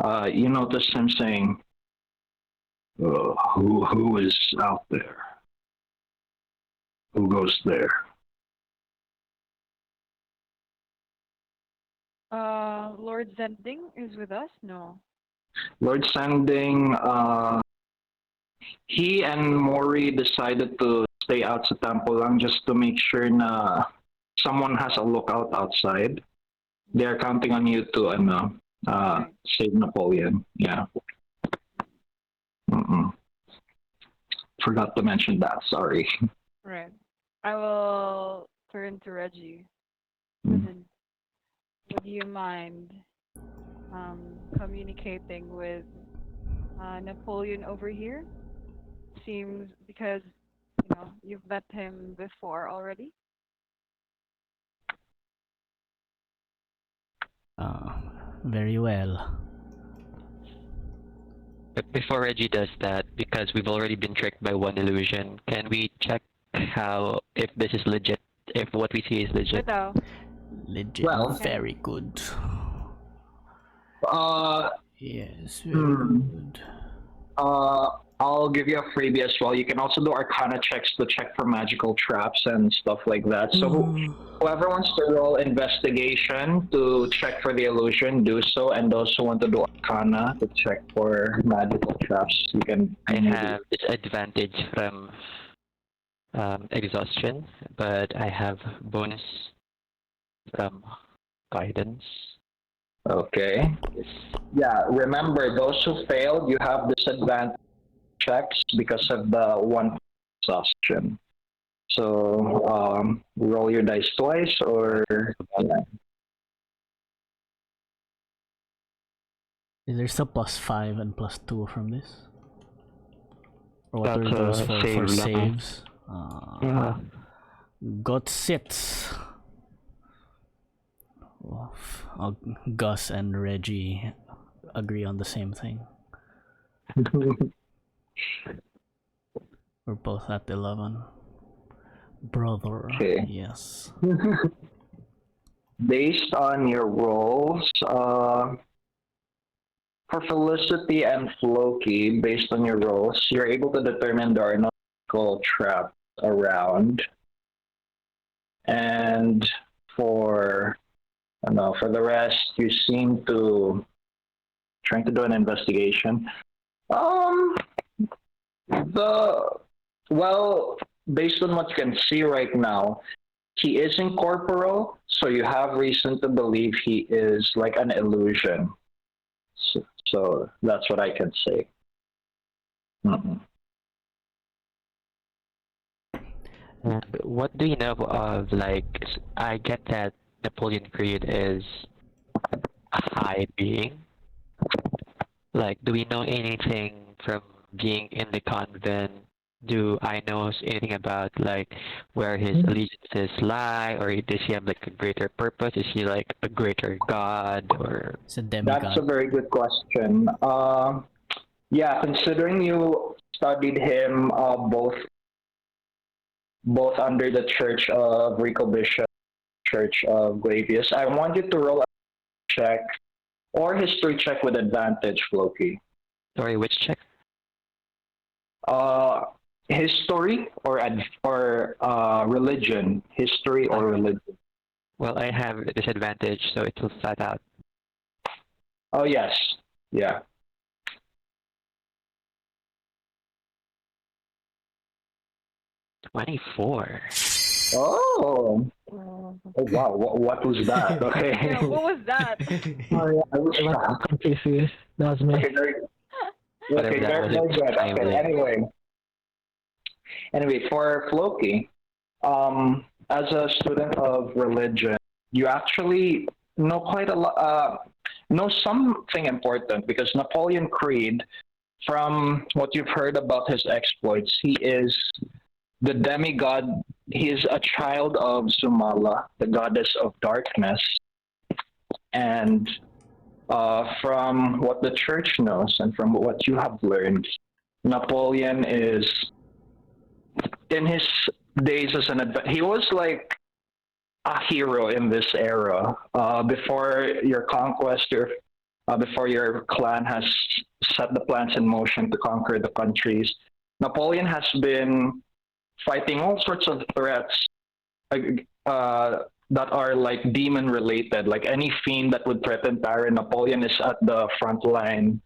you notice him saying, who is out there? Who goes there? Lord Zending is with us? No. Lord Sending, he and Mori decided to stay out sa temple lang just to make sure na someone has a lookout outside. They're counting on you to save Napoleon. Yeah. Forgot to mention that. Sorry. Right. I will turn to Reggie. Listen, would you mind communicating with Napoleon over here? Seems because you've met him before already. Very well. But before Reggie does that, because we've already been tricked by one illusion, can we check if this is legit, if what we see is legit? Ito. Legit. Well- Very good. Uh, Yes, very good. I'll give you a freebie as well. You can also do Arcana checks to check for magical traps and stuff like that. So whoever wants to roll investigation to check for the illusion, do so. And those who want to do Arcana to check for magical traps, you can. I have disadvantage from exhaustion, but I have bonus from guidance. Okay. Yeah, remember, those who failed, you have disadvantage checks because of the one exhaustion. So roll your dice twice, or Is there still +5 and +2 from this? Or what That's were those a for save level. saves? Got sits. Gus and Reggie agree on the same thing. We're both at 11. Brother. Okay. Yes. based on your rolls, for Felicity and Floki, based on your rolls, you're able to determine there are no magical traps around. And for the rest, you seem to trying to do an investigation. Based on what you can see right now, he is incorporeal, so you have reason to believe he is like an illusion. So that's what I can say. What do you know of, like, I get that Napoleon Creed is a high being. Like, do we know anything from being in the convent? Do I know anything about, like, where his allegiances lie, or does he have, like, a greater purpose? Is he, like, a greater god, or... It's a demigod. That's a very good question. Yeah, considering you studied him both under the Church of Rico Bishop, Church of Glavius, I want you to roll a check or history check with advantage, Floki. Sorry, which check? History or religion. History or religion. Well, I have a disadvantage, so it will flat out. Oh, yes. Yeah. $24. Oh. Oh, wow. What was that? Okay. Yeah, what was that? Oh, yeah, I was confused. That was me. Okay, very Whatever that very was, good. I Okay, will. anyway, for Floki, as a student of religion, you actually know quite a lot, know something important, because Napoleon Creed, from what you've heard about his exploits, he is the demigod. He is a child of Sumala, the goddess of darkness. And from what the church knows and from what you have learned, Napoleon is in his days as he was like a hero in this era. Before your conquest, before your clan has set the plans in motion to conquer the countries, Napoleon has been fighting all sorts of threats that are like demon related, like any fiend that would threaten Tyrann. Napoleon is at the front line,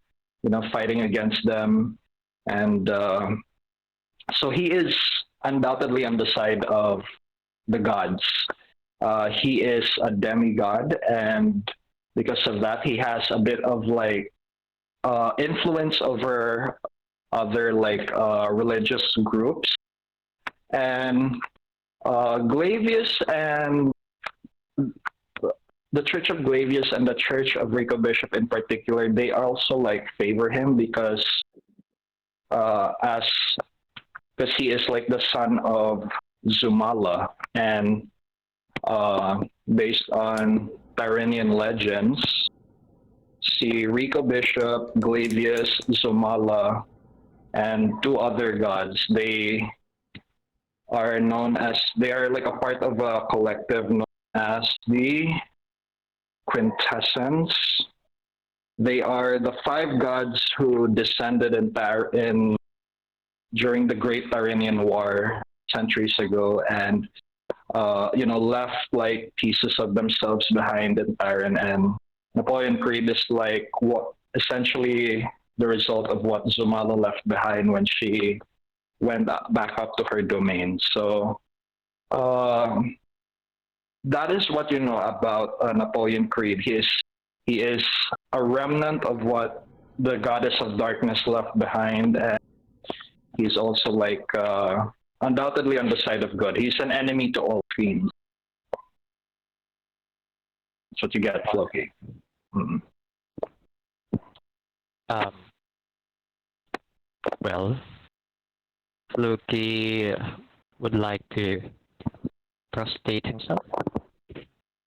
fighting against them. And so he is undoubtedly on the side of the gods. He is a demigod, and because of that, he has a bit of like influence over other like religious groups. And Glavius and the Church of Glavius and the Church of Rico Bishop in particular, they also like favor him because he is like the son of Zumala, and based on Tyrrhenian legends, see Rico Bishop, Glavius, Zumala, and two other gods. They are like a part of a collective known as the Quintessence. They are the five gods who descended during the Great Tyrrhenian War centuries ago, and left like pieces of themselves behind in Tyrann. And Napoleon Creed is like what essentially the result of what Zumala left behind when she went back up to her domain. So that is what you know about Napoleon Creed. He is a remnant of what the goddess of darkness left behind, and he's also like undoubtedly on the side of good. He's an enemy to all fiends. That's what you get, Floki. Mm-hmm. Well, Floki would like to prostrate himself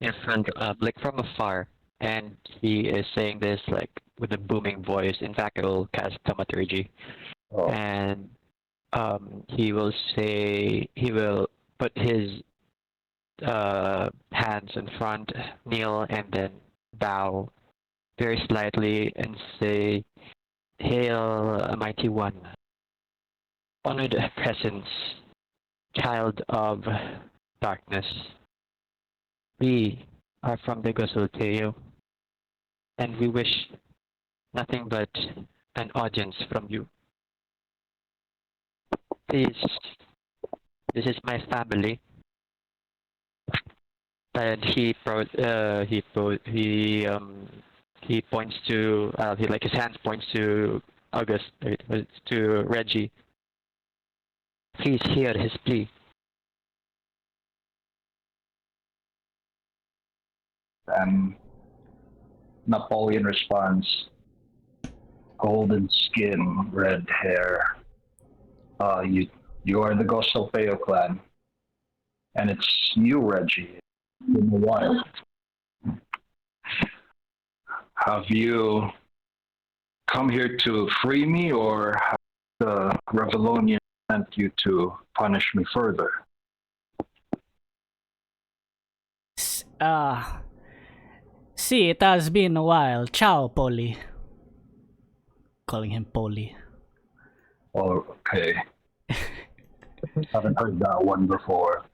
in front of, like from afar, and he is saying this like with a booming voice. In fact, it will cast thaumaturgy, and he will put his hands in front, kneel, and then bow very slightly and say, "Hail, Mighty One, honored presence, child of darkness. We are from the Gosulteo, and we wish nothing but an audience from you. Please, this is my family." And he points to his hands points to to Reggie. Please hear his plea. And Napoleon responds, "Golden skin, red hair. You are the Gosulteo clan, and it's you, Reggie. In the wild. Have you come here to free me, or have the Revelonian sent you to punish me further?" See, it has been a while. Ciao, Polly. Calling him Polly. Oh, okay. Haven't heard that one before.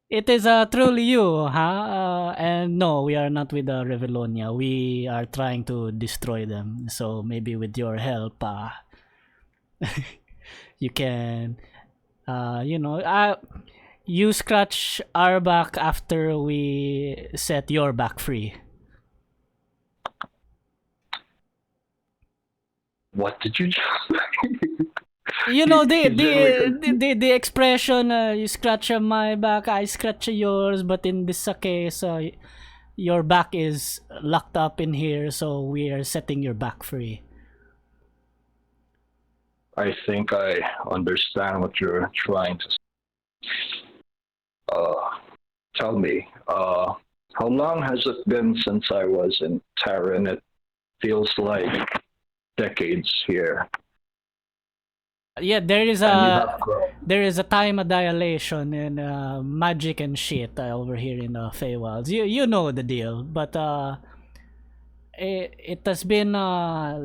It is truly you, huh? And no, we are not with the Revelonia. We are trying to destroy them. So maybe with your help, you can, you scratch our back after we set your back free. What did you You know the expression, you scratch my back, I scratch yours, but in this case, your back is locked up in here, so we are setting your back free. I think I understand what you're trying to say. Tell me, How long has it been since I was in Terran? It feels like decades here. Yeah, there is And you a have grown. time dilation and magic and shit over here in the Feywilds. You know the deal, but it has been while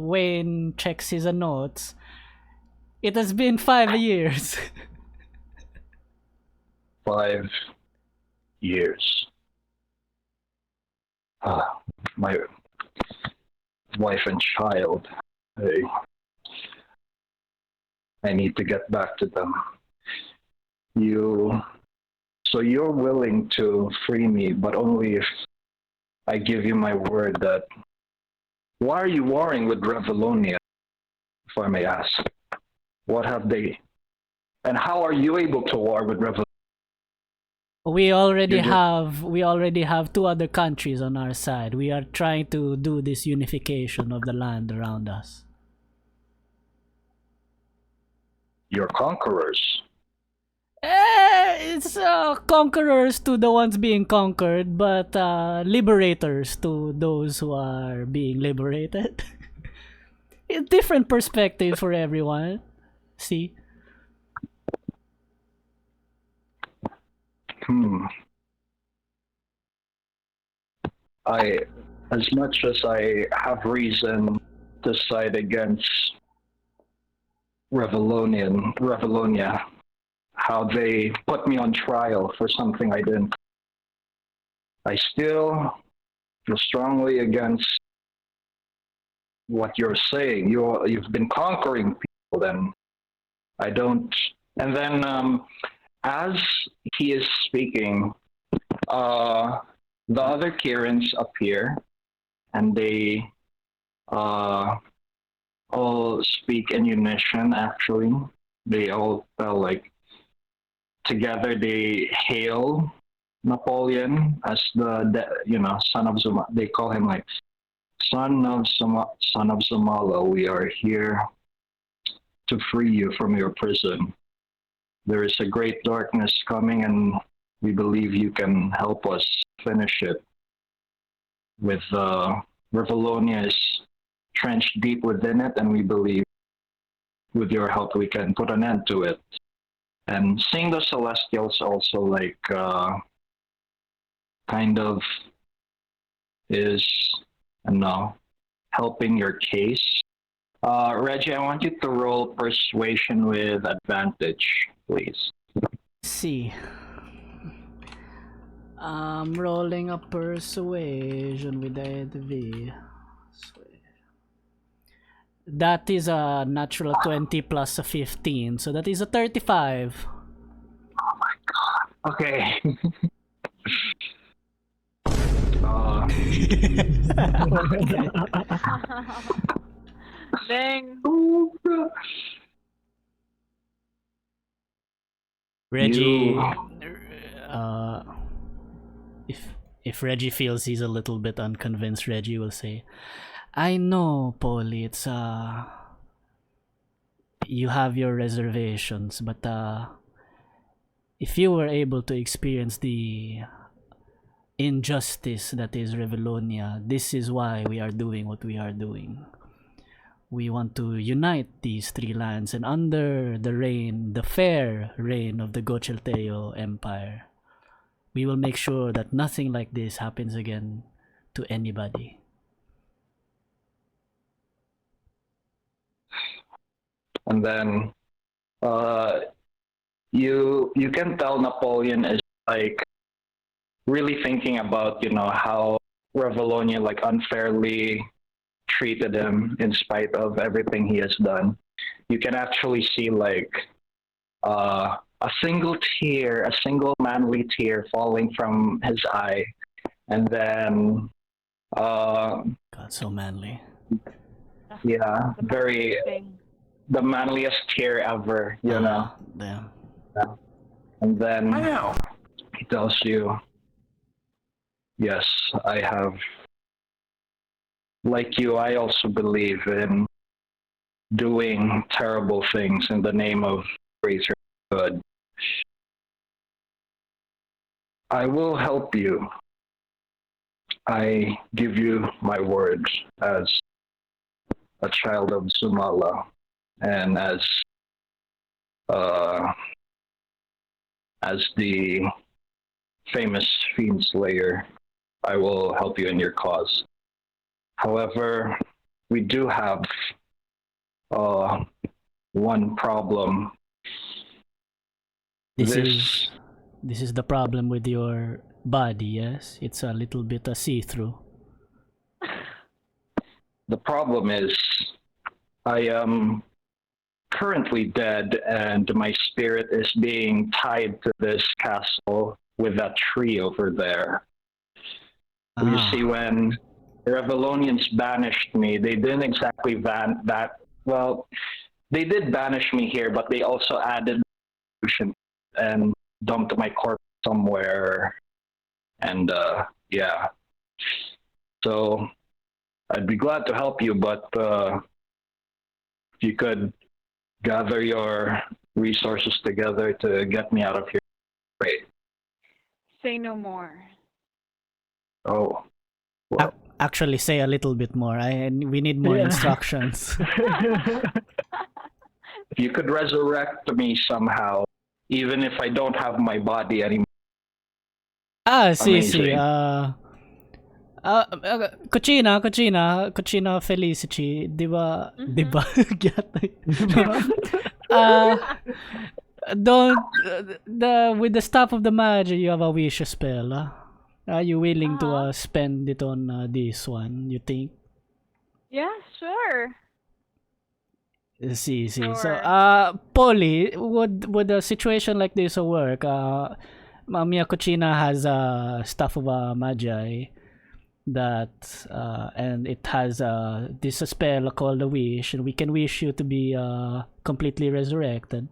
Wayne checks his notes. It has been 5 years. 5 years. My wife and child. I need to get back to them. So you're willing to free me, but only if I give you my word that. Why are you warring with Revalonia, if I may ask? What have they, and how are you able to war with Revalonia? We already have 2 other countries on our side. We are trying to do this unification of the land around us. You're conquerors. It's conquerors to the ones being conquered, but liberators to those who are being liberated. A different perspective for everyone. See? As much as I have reason to side against Revalonia, how they put me on trial for something I didn't. I still feel strongly against what you're saying. You've been conquering people, then I don't. And then as he is speaking, the other Kirans appear, and they all speak in unison. Actually, they all like together. They hail Napoleon as the son of Zuma. They call him like son of Zamala. We are here to free you from your prison. There is a great darkness coming, and we believe you can help us finish it. With Revalonia is trenched deep within it, and we believe with your help we can put an end to it. And seeing the Celestials also like kind of is helping your case. Reggie, I want you to roll persuasion with advantage, please. See. I'm rolling a persuasion with the That is a natural 20 plus a 15, so that is a 35. Oh my god. Okay. Dang. Reggie, if Reggie feels he's a little bit unconvinced, Reggie will say, "I know, Polly, it's you have your reservations, but if you were able to experience the injustice that is Revalonia, this is why we are doing what we are doing. We want to unite these 3 lands, and under the fair reign of the Gochilteo Empire, we will make sure that nothing like this happens again to anybody." And then you can tell Napoleon is like really thinking about how Revalonia like unfairly treated him in spite of everything he has done. You can actually see like a single manly tear falling from his eye, and then God, so manly. Yeah, very the manliest tear ever, Damn. And then he tells you, "Yes, I have. Like you, I also believe in doing terrible things in the name of greater good. I will help you. I give you my word as a child of Sumala and as the famous fiend slayer, I will help you in your cause. However, we do have one problem. This is the problem with your body, yes? It's a little bit see-through. The problem is I am currently dead and my spirit is being tied to this castle with that tree over there. You see, when the Revelonians banished me, they didn't exactly they did banish me here, but they also added and dumped my corpse somewhere. And yeah. So I'd be glad to help you, but if you could gather your resources together to get me out of here, great. Say no more. Oh. Well. Actually, say a little bit more. We need more instructions. If you could resurrect me somehow, even if I don't have my body anymore. See. Cucina Felicity, di ba? Mm-hmm. Di ba? Don't with the staff of the mage, you have a wish spell. Are you willing to spend it on this one? You think? Yeah, sure. See. Sure. So, Polly, would a situation like this work? Mia Cucina has a staff of a magi that and it has this spell called a wish, and we can wish you to be completely resurrected.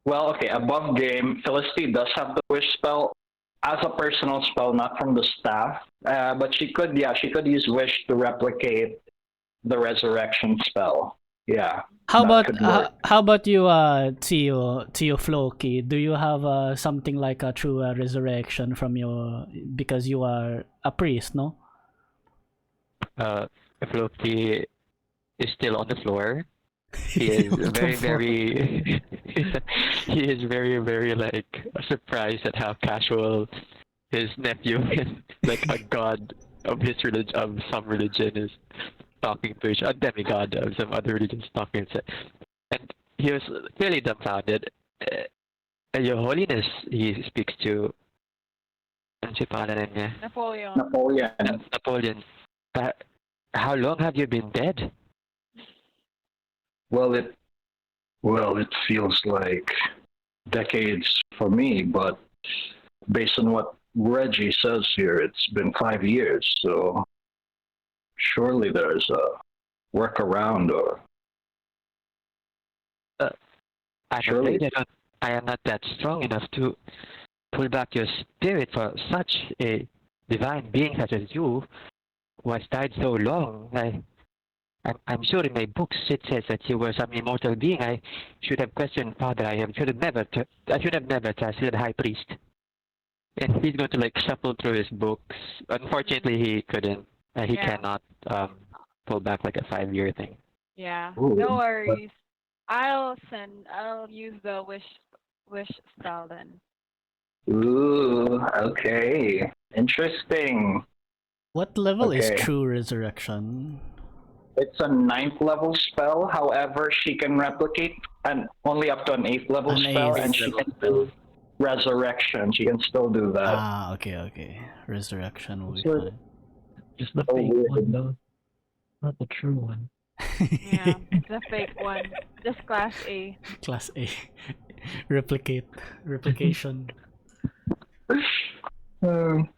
Well, okay, above game, Felicity does have the wish spell as a personal spell, not from the staff. But she could use wish to replicate the resurrection spell. Yeah. How about you, Tio Floki? Do you have something like a true resurrection from because you are a priest, no? Floki is still on the floor. He is very he is very like surprised at how casual his nephew is, like a god of some religion is talking to a demigod of some other religions talking to, and he was clearly dumbfounded. Your Holiness, he speaks to. Ano si pangalan niya? Napoleon. How long have you been dead? Well, it feels like decades for me, but based on what Reggie says here, it's been 5 years, so surely there's a workaround or... I am not that strong enough to pull back your spirit for such a divine being such as you, who has died so long. I'm sure in my books it says that you were some immortal being. I should have questioned Father. I should have never trusted the High Priest. And he's going to shuffle through his books. Unfortunately, he couldn't. He cannot pull back like a 5-year thing. Yeah. Ooh. No worries. I'll use the wish spell then. Ooh, okay. Interesting. What level is Okay. true resurrection? It's a 9th level spell. However, she can replicate and only up to an 8th level An spell, 8th and she can do resurrection. She can still do that. Okay. Resurrection will be So- fine. Just the Oh, fake weird. one, though. Not the true one. Yeah, it's a fake one. Just class A. Class A. Replication.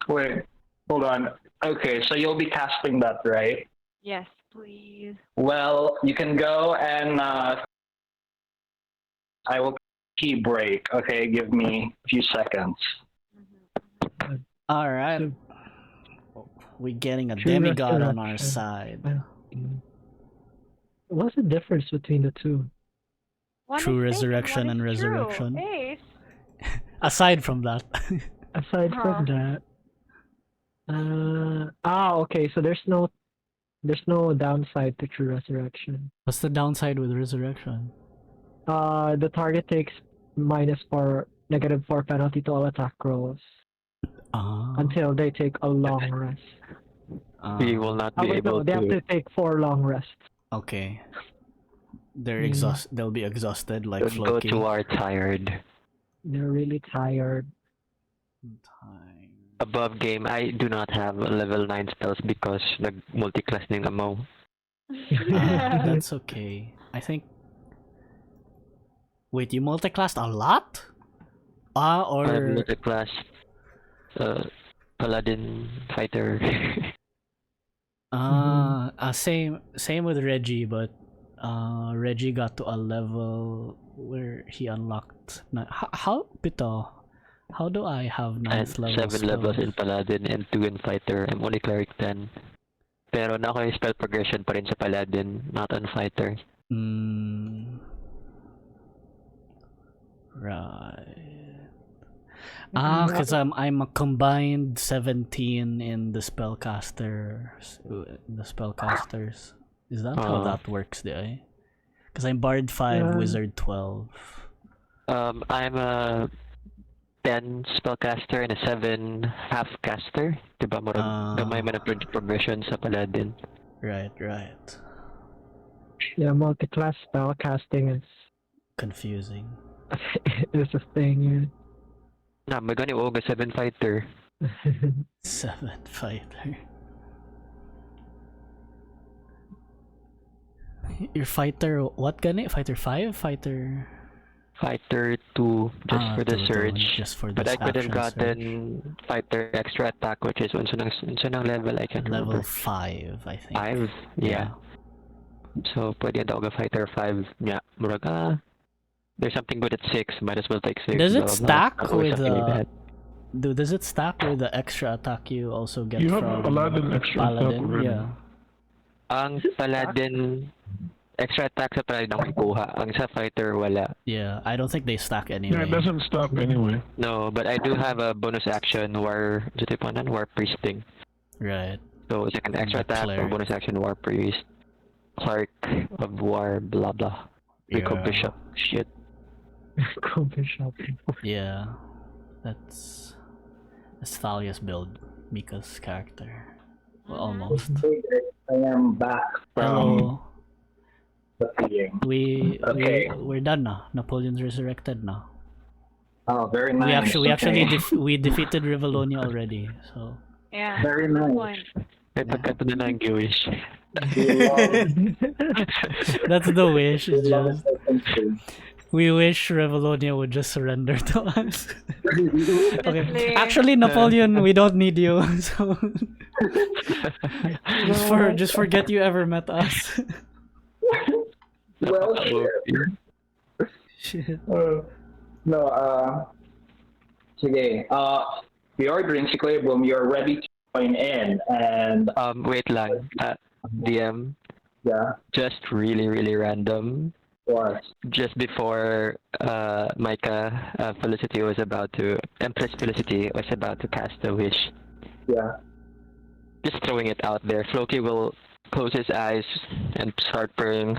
Wait, hold on. Okay, so you'll be casting that, right? Yes, please. Well, you can go and I will key break. Okay, give me a few seconds. All right. So- We're getting a True demigod on our resurrection. side. What's the difference between the two? One True is fake resurrection one and is true. resurrection. Ace. Aside from that. Aside from that, okay. So there's no downside to true resurrection. What's the downside with resurrection? The target takes -4, -4 penalty to all attack rolls until they take a long rest. We will not be Wait, no, able they have to take 4 long rests. Okay. They're Mm. They'll be exhausted like go Floki. to our tired. They're really tired. Above game, I do not have level 9 spells because nag-multiclass din amaw. That's okay. I think. Wait, you multiclassed a lot? I have Or multiclass paladin fighter. same with Reggie, but Reggie got to a level where he unlocked. How do I have and 9th level 7 levels in spells? paladin and 2 in fighter. I'm only cleric 10. Pero na ako yung spell progression pa rin sa paladin, not on fighter. Right. Because I'm a combined 17 in the spellcasters. Is that how that works, di? Because I'm Bard 5, Wizard 12. I'm a 10 spellcaster and a 7 half caster. Diba murag gamay man ang progression sa paladin. Right. Yeah, multi-class spell casting is Confusing. is a thing. Na magani og 7 fighter. 7 fighter. Your fighter, what gani? Fighter 5? Fighter 2 just for the 2, surge. just for But this I could have action gotten surge. fighter extra attack, which is unsa nang level I can't Level remember. 5, I think. 5? Yeah. So pwede daw ga fighter 5 nya. Murag there's something good at 6, might as well take 6. Does it blah, blah, blah. stack Or with something like that. does it stack with the extra attack you also get You from have Paladin extra attack Paladin? already. Yeah. Ang paladin extra attack sa paladin ang kuha. Ang sa fighter wala. Yeah, I don't think they stack Yeah, anyway. it doesn't stop anyway. No, but I do have a bonus action war priesting. Right. So it's like an extra The attack or cleric. bonus action war priest. Clerk of war blah blah. Rico Yeah. Bishop. Shit. Go Bishop. Yeah. That's Thalia's build, Mica's character. Well, almost. I am back from Hello. the meeting. We're done now. Napoleon's resurrected now. Oh, very nice. We actually okay. we defeated Revalonia already. So Yeah. Very Good nice. one. Ito na lang Jewish. that's the wish. It's Love just it. we wish Revalonia would just surrender to us. Okay. Honestly. Actually, Napoleon, we don't need you. So just forget you ever met us. Well, shit. Shit. No, sige. Fjordring, si Kuya Boom, you're ready to join in, and Wait lang. DM. yeah, Just really random. what? Just before Mica, Felicity was about to, Empress Felicity was about to cast a wish. Yeah. Just throwing it out there. Floki will close his eyes and start praying.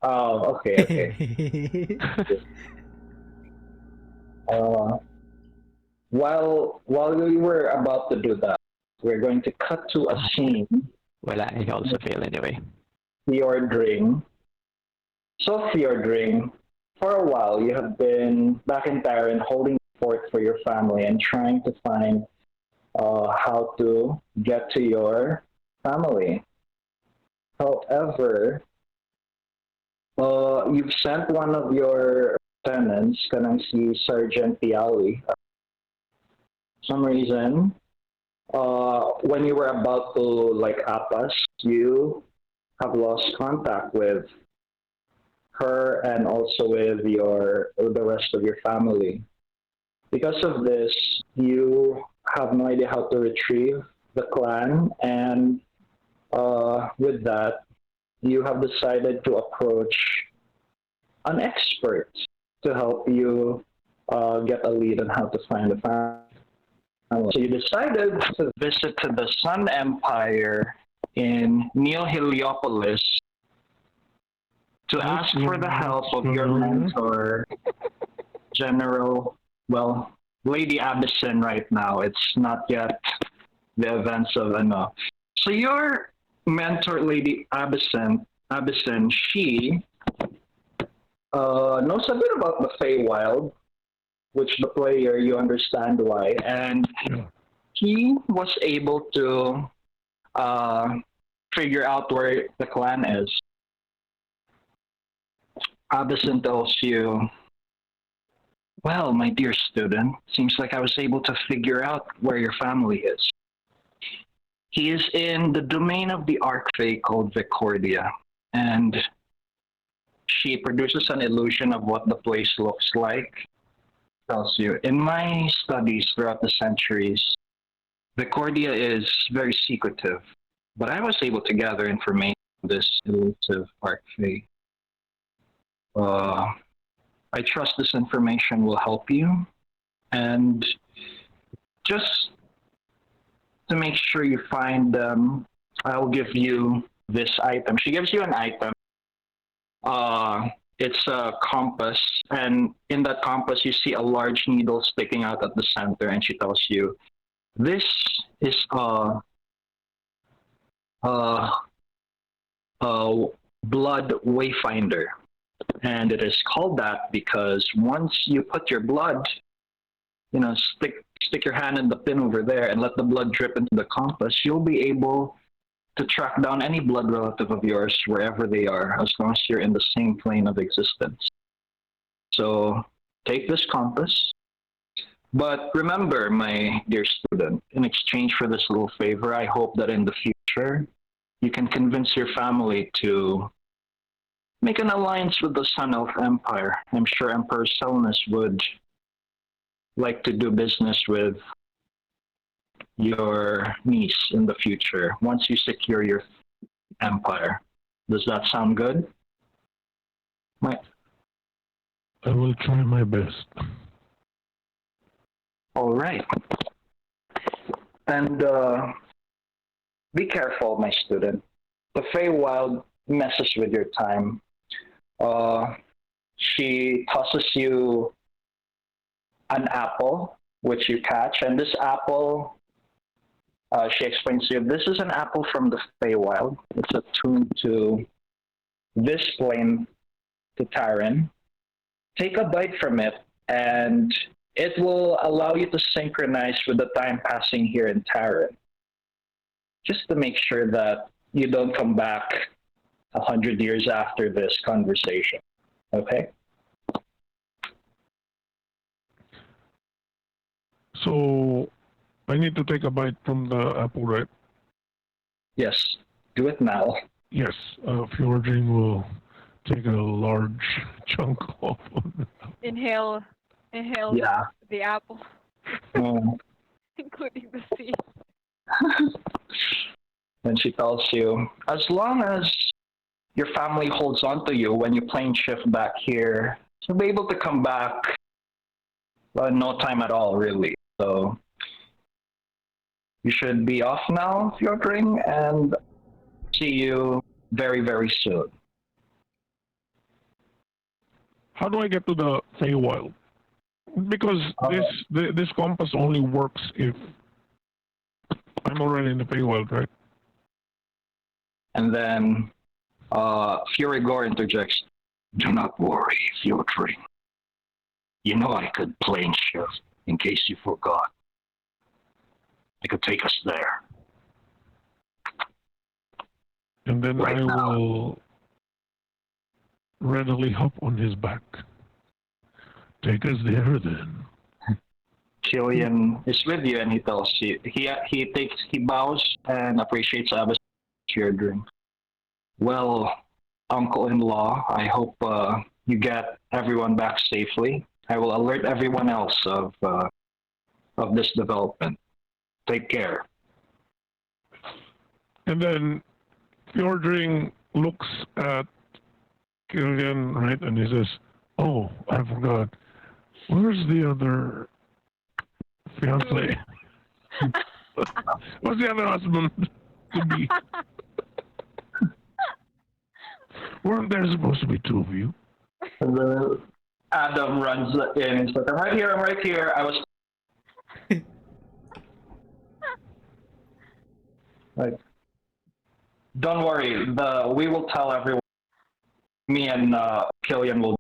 Oh, okay. While we were about to do that, we're going to cut to a scene. Wala, I also fail anyway. Fjordring. So Fjordring, for a while you have been back in Taran holding the fort for your family and trying to find how to get to your family. However, you've sent one of your lieutenants, kanang si Sergeant Piali. For some reason, when you were about to apas, you have lost contact with her and also with the rest of your family. Because of this, you have no idea how to retrieve the clan, and with that, you have decided to approach an expert to help you get a lead on how to find the family. So you decided to visit to the Sun Empire in Neo Heliopolis to ask for the help of your mentor, General, well, Lady Abyssin right now. It's not yet the events of Ano. So your mentor, Lady Abyssin, she knows a bit about the Feywild, which the player, you understand why, and he was able to figure out where the clan is. Abyssin tells you, well, my dear student, seems like I was able to figure out where your family is. He is in the domain of the Archfey called Vicordia, and she produces an illusion of what the place looks like. Tells you, in my studies throughout the centuries, Vicordia is very secretive, but I was able to gather information on this elusive Archfey. I trust this information will help you, and just to make sure you find them, I'll give you this item. She gives you an item. It's a compass, and in that compass you see a large needle sticking out at the center, and she tells you, this is a blood wayfinder. And it is called that because once you put your blood, stick your hand in the pin over there and let the blood drip into the compass, you'll be able to track down any blood relative of yours wherever they are, as long as you're in the same plane of existence. So take this compass. But remember, my dear student, in exchange for this little favor, I hope that in the future you can convince your family to make an alliance with the Sun Elf Empire. I'm sure Emperor Selnus would like to do business with your niece in the future once you secure your empire. Does that sound good? I will try my best. All right. And be careful, my student. The Feywild messes with your time. She tosses you an apple, which you catch, and this apple, she explains to you, this is an apple from the Feywild. It's attuned to this plane, to Taran. Take a bite from it, and it will allow you to synchronize with the time passing here in Taran. Just to make sure that you don't come back 100 years after this conversation. Okay? So I need to take a bite from the apple, right? Yes. Do it now. Yes. Fjordring will take a large chunk off of it. Inhale Yeah. the apple, Mm. including the seed. And she tells you, as long as your family holds on to you when you plane shift back here, you'll be able to come back in no time at all, really. So you should be off now, Fjordring, and see you very, very soon. How do I get to the Feywild? Because this compass only works if I'm already in the Feywild, right? And then Furigor interjects, do not worry, Fjordring. You know I could plane shift in case you forgot. I could take us there. And then Right I now. will readily hop on his back. Take us there then. Killian is with you, and he tells you he bows and appreciates Abbas Fjordring. Well, uncle-in-law, I hope you get everyone back safely. I will alert everyone else of this development. Take care. And then Fjordring looks at Killian, right, and he says, oh, I forgot. Where's the other fiance? What's the other husband to be? Weren't there supposed to be two of you? And then Adam runs in and says, I'm right here, I'm right here. I was like, don't worry, we will tell everyone. Me and Killian will.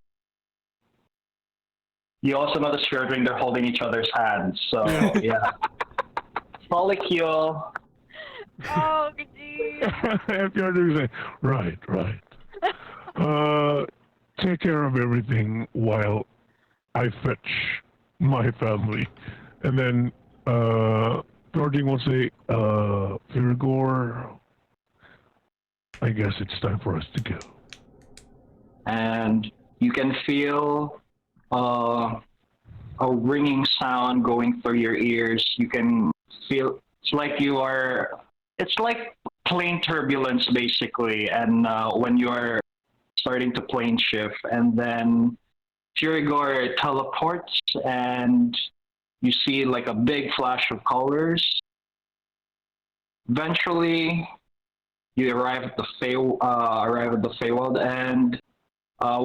You also know the Fjordring, they're holding each other's hands, so yeah. Molecule. Oh, geez. If you're doing say, right. Take care of everything while I fetch my family. And then Fjordring will say, Virgor, I guess it's time for us to go. And you can feel a ringing sound going through your ears. You can feel it's like plane turbulence basically, and when you are starting to plane shift, and then Fjordring teleports, and you see like a big flash of colors. Eventually, you arrive at the Feywild, and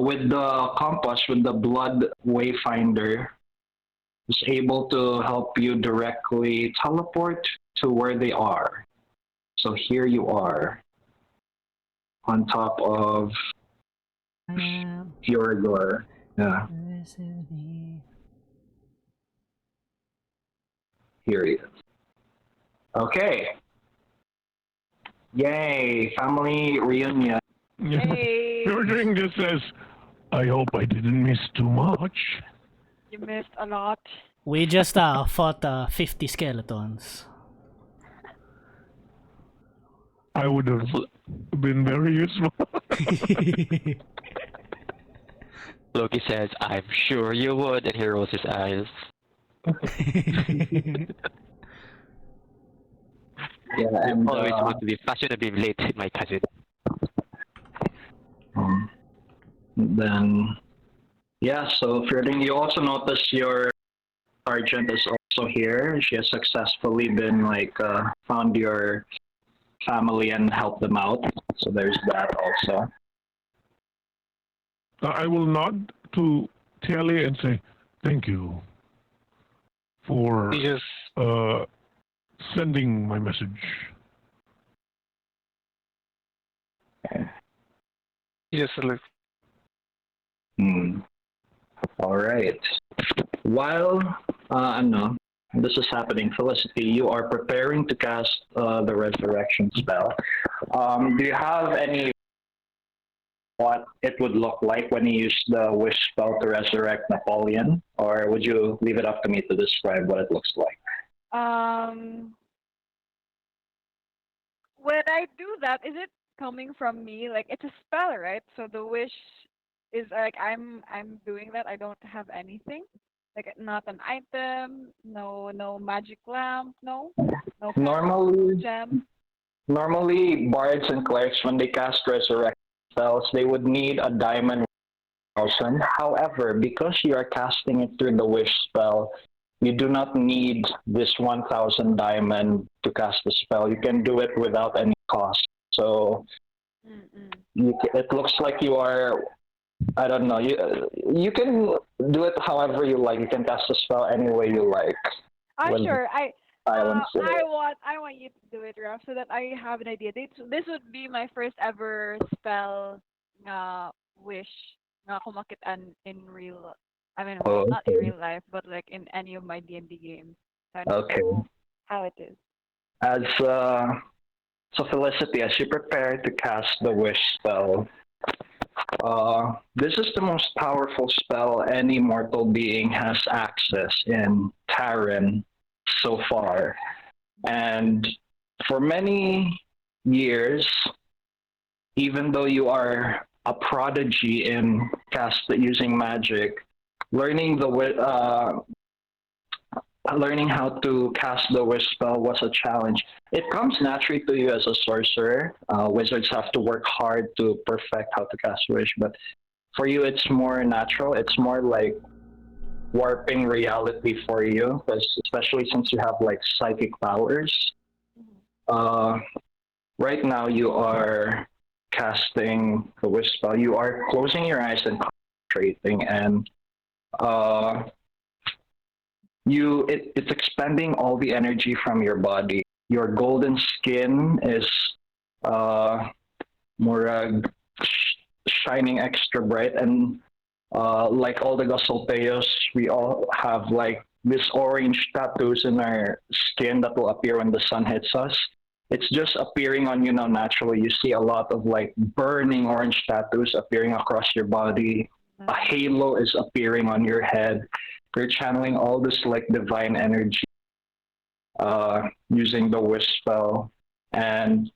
with the compass, with the blood wayfinder, is able to help you directly teleport to where they are. So here you are, on top of Fjordring. Yeah. This is me. Here he is. Okay. Yay, family reunion. Hey, Fjordring just says, I hope I didn't miss too much. you missed a lot. We just fought 50 skeletons. I would have been very useful. Floki says, I'm sure you would, and he rolls his eyes. Yeah, and Always want to be fashionably late with my cousin. then yeah, so Fjordring, you also notice your sergeant is also here. She has successfully been found your family and helped them out. So there's that also. I will nod to Telly and say, thank you for He just sending my message. looks. All right. While this is happening, Felicity, you are preparing to cast the resurrection spell. Do you have any what it would look like when you use the wish spell to resurrect Napoleon, or would you leave it up to me to describe what it looks like? When I do that, is it coming from me? Like, it's a spell, right? So the wish is like I'm doing that. I don't have anything. Like, not an item, no magic lamp, no gem. Normally, bards and clerics, when they cast resurrection spells, they would need a diamond 1,000. However, because you are casting it through the wish spell, you do not need this 1,000 diamond to cast the spell. You can do it without any cost. So it looks like you are. I don't know. You can do it however you like. You can cast the spell any way you like. Sure. I Silence it. I want you to do it, Raf, so that I have an idea. This would be my first ever spell wish na kumakitan in real. I mean, well, not in real life, but like in any of my D&D games. So I don't know how it is. As so Felicity, as you prepare to cast the wish spell, this is the most powerful spell any mortal being has access in Terran so far. And for many years, even though you are a prodigy in using magic, learning how to cast the wish spell was a challenge. It comes naturally to you as a sorcerer. Wizards have to work hard to perfect how to cast wish, but for you it's more natural. It's more like warping reality for you, because especially since you have like psychic powers. Uh, right now you are casting the wish spell. You are closing your eyes and concentrating, and uh, it's expending all the energy from your body. Your golden skin is more shining extra bright, and like all the Gasolteos, we all have like this orange tattoos in our skin that will appear when the sun hits us. It's just appearing on you now naturally. You see a lot of like burning orange tattoos appearing across your body. A halo is appearing on your head. You're channeling all this like divine energy using the wish spell, and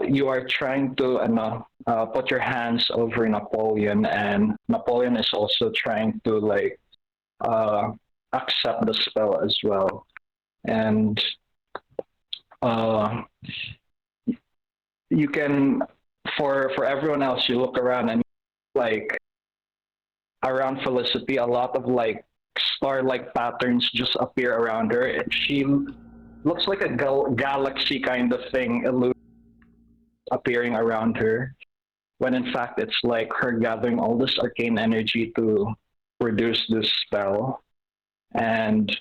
you are trying to put your hands over Napoleon, and Napoleon is also trying to like accept the spell as well. And you can, for everyone else, you look around and like around Felicity, a lot of like star-like patterns just appear around her. She looks like a galaxy kind of thing appearing around her, when in fact it's like her gathering all this arcane energy to produce this spell. And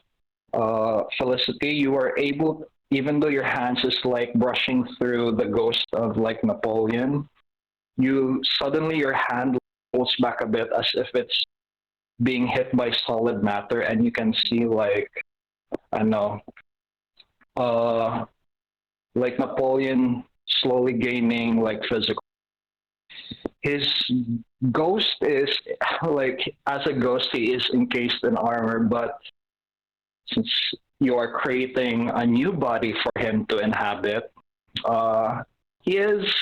Felicity, you are able, even though your hands is like brushing through the ghost of like Napoleon, you suddenly your hand pulls back a bit as if it's being hit by solid matter, and you can see like I know like Napoleon slowly gaining like physical. His ghost is like, as a ghost he is encased in armor, but since you are creating a new body for him to inhabit, he is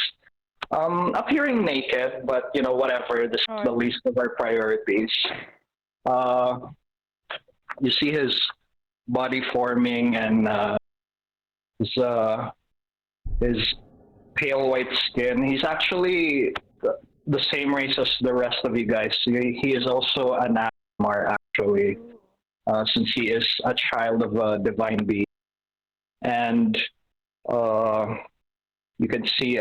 appearing naked, but you know, whatever, this is the least of our priorities. You see his body forming, and his pale white skin. He's actually the same race as the rest of you guys. He is also an Akmar, actually, since he is a child of a divine being. And you can see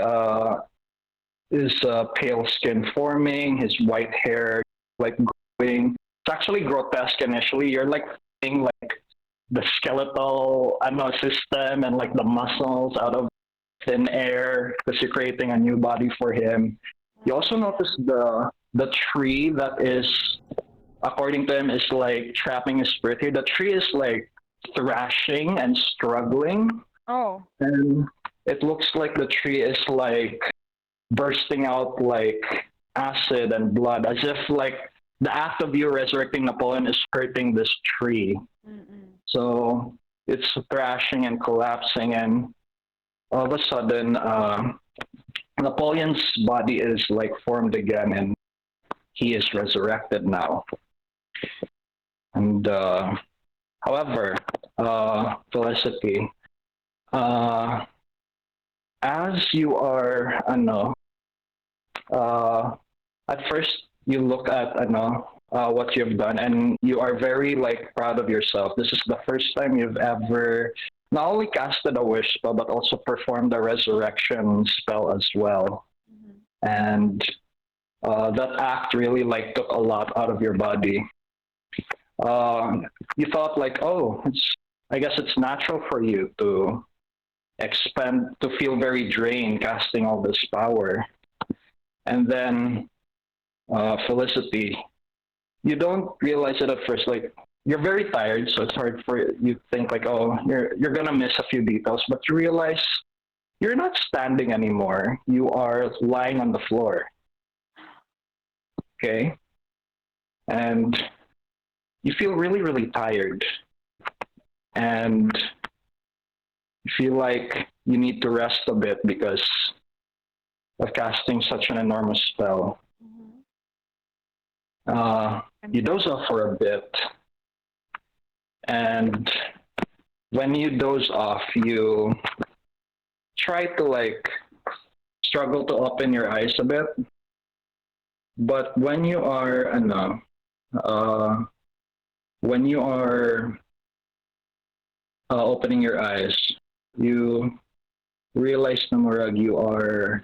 his pale skin forming, his white hair like growing. It's actually grotesque initially. You're like seeing like the skeletal, I don't know, system and like the muscles out of thin air, because you're creating a new body for him. You also notice the tree that is, according to him, is like trapping his spirit here. The tree is like thrashing and struggling. Oh. And it looks like the tree is like bursting out like acid and blood, as if like the act of you resurrecting Napoleon is hurting this tree. So it's thrashing and collapsing, and all of a sudden Napoleon's body is like formed again, and he is resurrected now. And however, Felicity, as you are, at first you look at what you've done, and you are very like proud of yourself. This is the first time you've ever not only casted a wish spell, but also performed a resurrection spell as well. And that act really like took a lot out of your body. You thought like, oh, I guess it's natural for you to expend, to feel very drained casting all this power. And then Felicity, you don't realize it at first, like you're very tired, so it's hard for you to think like, oh, you're gonna miss a few details, but you realize you're not standing anymore. You are lying on the floor. Okay? And you feel really, really tired. And you feel like you need to rest a bit because of casting such an enormous spell. You doze off for a bit, and when you doze off, you try to like struggle to open your eyes a bit. But when you are when you are opening your eyes, you realize, Namurag, you are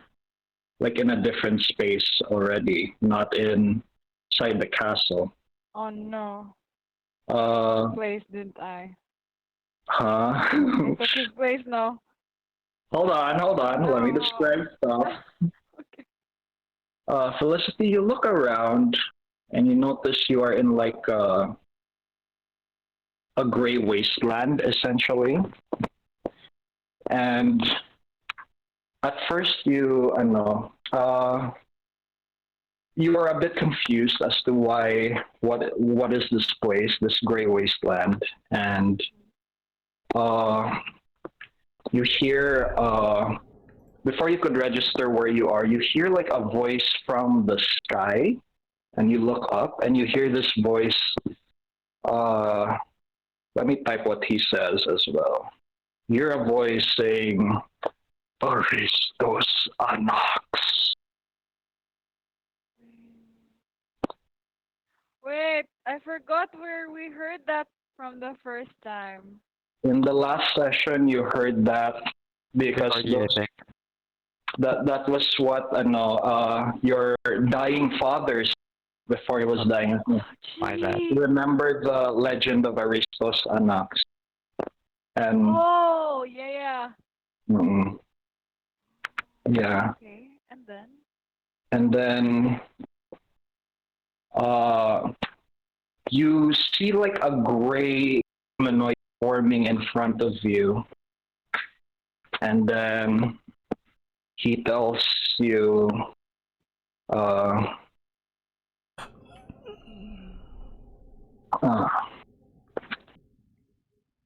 like in a different space already, not inside the castle. Oh no. Uh, Place, didn't I? huh? I took his place now. Hold on. Let me No. describe stuff. Okay. Felicity, you look around and you notice you are in like a gray wasteland, essentially. And at first, I know, you are a bit confused as to what is this place, this gray wasteland, and you hear before you could register where you are, you hear like a voice from the sky, and you look up and you hear this voice. Let me type what he says as well. You hear a voice saying, "Aristos Anax." Wait, I forgot where we heard that from the first time. In the last session, you heard that because Before I think. that was what your dying father said before he was dying. My bad. Gee. Remember the legend of Aristos Anax, and Oh, yeah. mm, yeah, Okay, and then? and then you see like a gray humanoid forming in front of you, and then he tells you,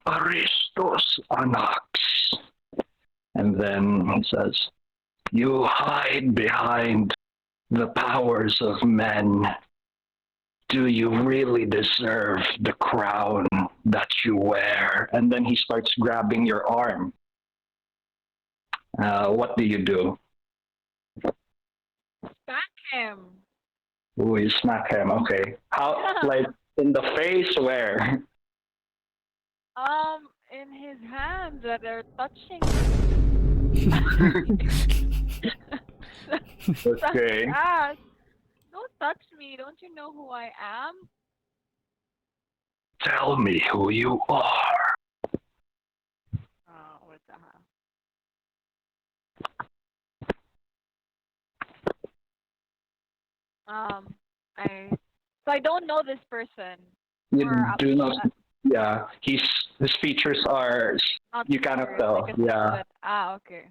Aristos Anax. And then he says, "You hide behind the powers of men. Do you really deserve the crown that you wear?" And then he starts grabbing your arm. What do you do? Smack him. Ooh, you smack him. Okay. How? Like in the face? Where? In his hands that are touching. Okay. Ass. Don't touch me. Don't you know who I am? Tell me who you are. Oh, what the hell? I don't know this person. You Or, do not. Yeah, his features are. not You cannot sure. tell. I can Yeah. feel it. Okay.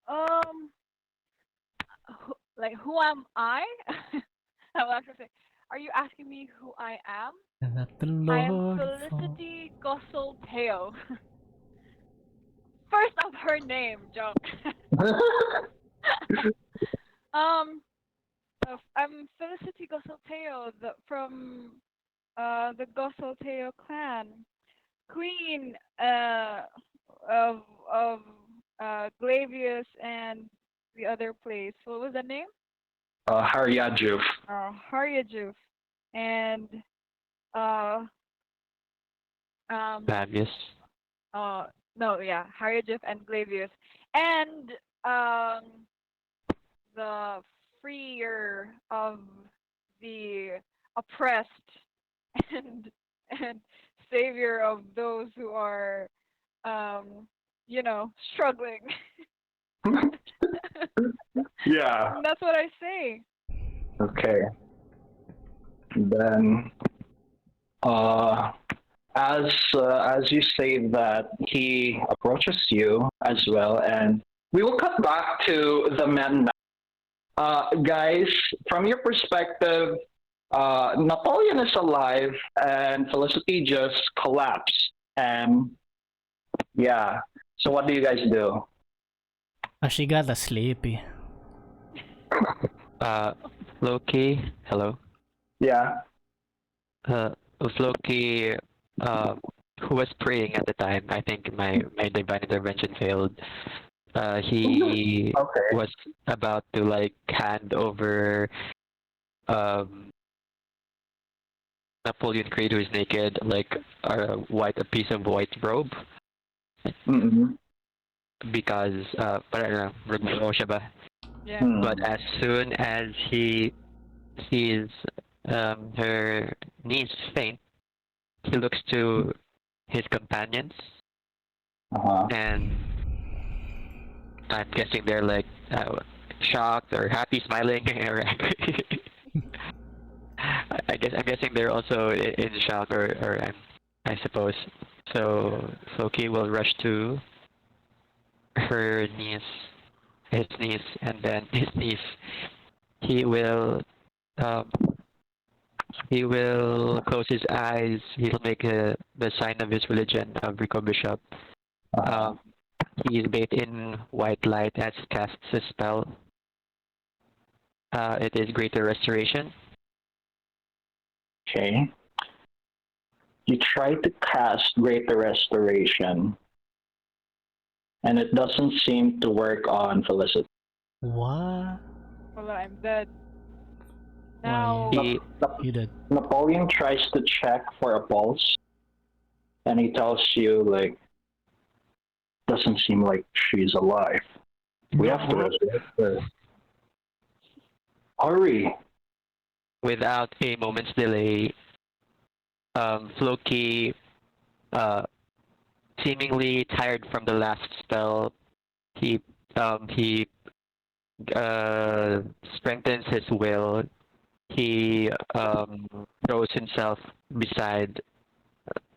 Uh, Who am I? I was actually say, are you asking me who I am? Let the I am Lord fall. Felicity Gosseltail. First of her name, joke. I'm Felicity Gosseltail from the Gosseltail clan, queen of Glavius and the other place. What was the name? Haryajuf. Haryajuf, and Fabius. no, yeah, Haryajuf and Glavius, and the freer of the oppressed and savior of those who are struggling. Yeah. And that's what I say. Okay. Then, as you say that, he approaches you as well, and we will cut back to the men now. Guys, from your perspective, Napoleon is alive, and Felicity just collapsed. And yeah, so what do you guys do? She got a sleepy. Floki. Hello. Yeah. Floki, who was praying at the time. I think my divine intervention failed. He Okay. was about to like hand over Napoleon Creed who's naked, like a piece of white robe, because parang nagmamaw siya ba? Yeah. But as soon as he sees her niece faint, he looks to his companions, and I'm guessing they're like shocked or happy, smiling, or angry. I'm guessing they're also in shock, or I suppose. So Floki will rush to her niece, his niece, and then his niece. He will close his eyes. He'll make the sign of his religion of Rico Bishop. He is bathed in white light as he casts a spell. It is Greater Restoration. Okay. You try to cast Greater Restoration, and it doesn't seem to work on Felicity. What? Well, I'm dead. Why? Now, You did. Napoleon tries to check for a pulse, and he tells you, like, doesn't seem like she's alive. We have to resurrect her. Hurry! Without a moment's delay, Floki, seemingly tired from the last spell, he strengthens his will. He throws himself beside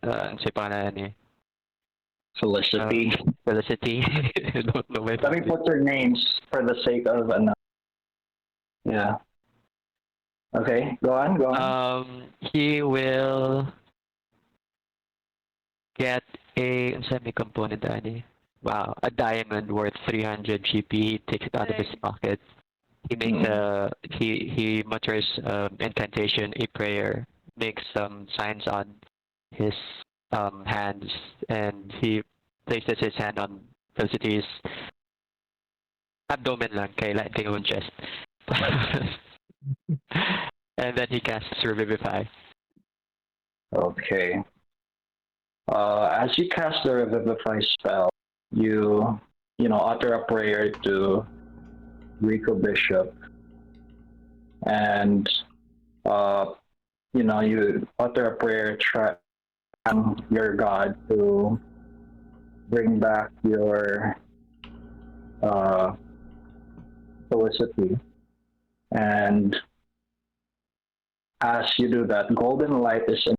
si pangalan niya? Felicity. Felicity. I don't know if Let me put their names for the sake of yeah. Okay, go on. He will get a semi component ani. Wow, a diamond worth 300 GP. He takes it out of his pocket. He makes he mutters incantation, a prayer, makes some signs on his hands, and he places his hand on Felicity's abdomen lang, kay yung chest. And then he casts Revivify. Okay. As you cast the Revivify spell, you utter a prayer to Rico Bishop, and you utter a prayer trying your God to bring back your Felicity. And as you do that, golden light is in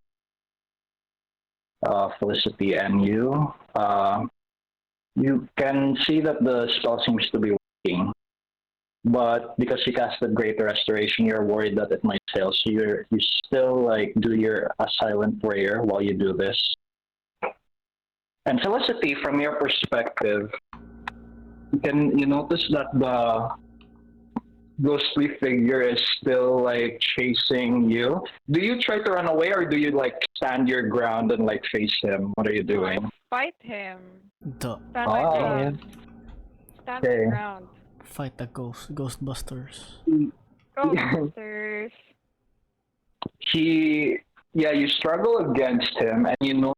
Felicity, and you can see that the spell seems to be working. But because you casted Greater Restoration, you're worried that it might fail. So you still do a silent prayer while you do this. And Felicity, from your perspective, you notice that the ghostly figure is still chasing you. Do you try to run away, or do you stand your ground and face him? What are you doing? fight him. Duh. Stand my ground. Stand my ground. Fight the Ghostbusters. Ghostbusters. You struggle against him, and you know,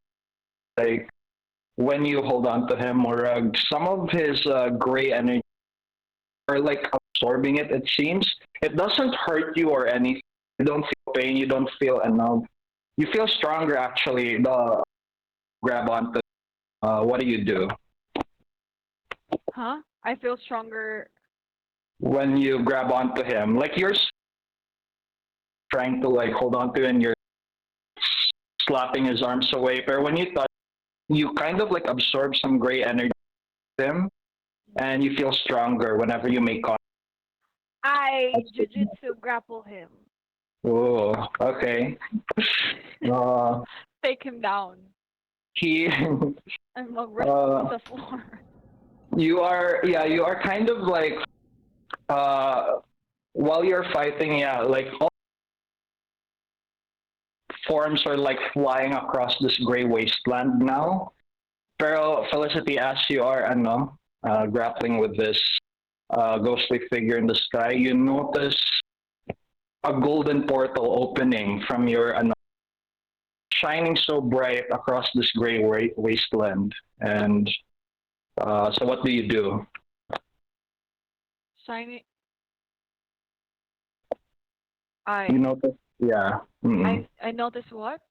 when you hold on to him, or some of his gray energy are absorbing it. It seems it doesn't hurt you or anything. You don't feel pain. You don't feel enough. You feel stronger actually. Grab onto. What do you do? Huh? I feel stronger. When you grab onto him, you're trying to hold on to, and you're slapping his arms away. But when you touch, you kind of absorb some gray energy from him, and you feel stronger whenever you make contact. I jujutsu grapple him. Oh, okay. Take him down. I'm rest on the floor. You are kind of while you're fighting, all forms are flying across this gray wasteland now. Pero Felicity, as you are grappling with this ghostly figure in the sky, you notice a golden portal opening from your shining so bright across this gray wasteland. And so what do you do? Shiny. You notice? Yeah. I noticed what?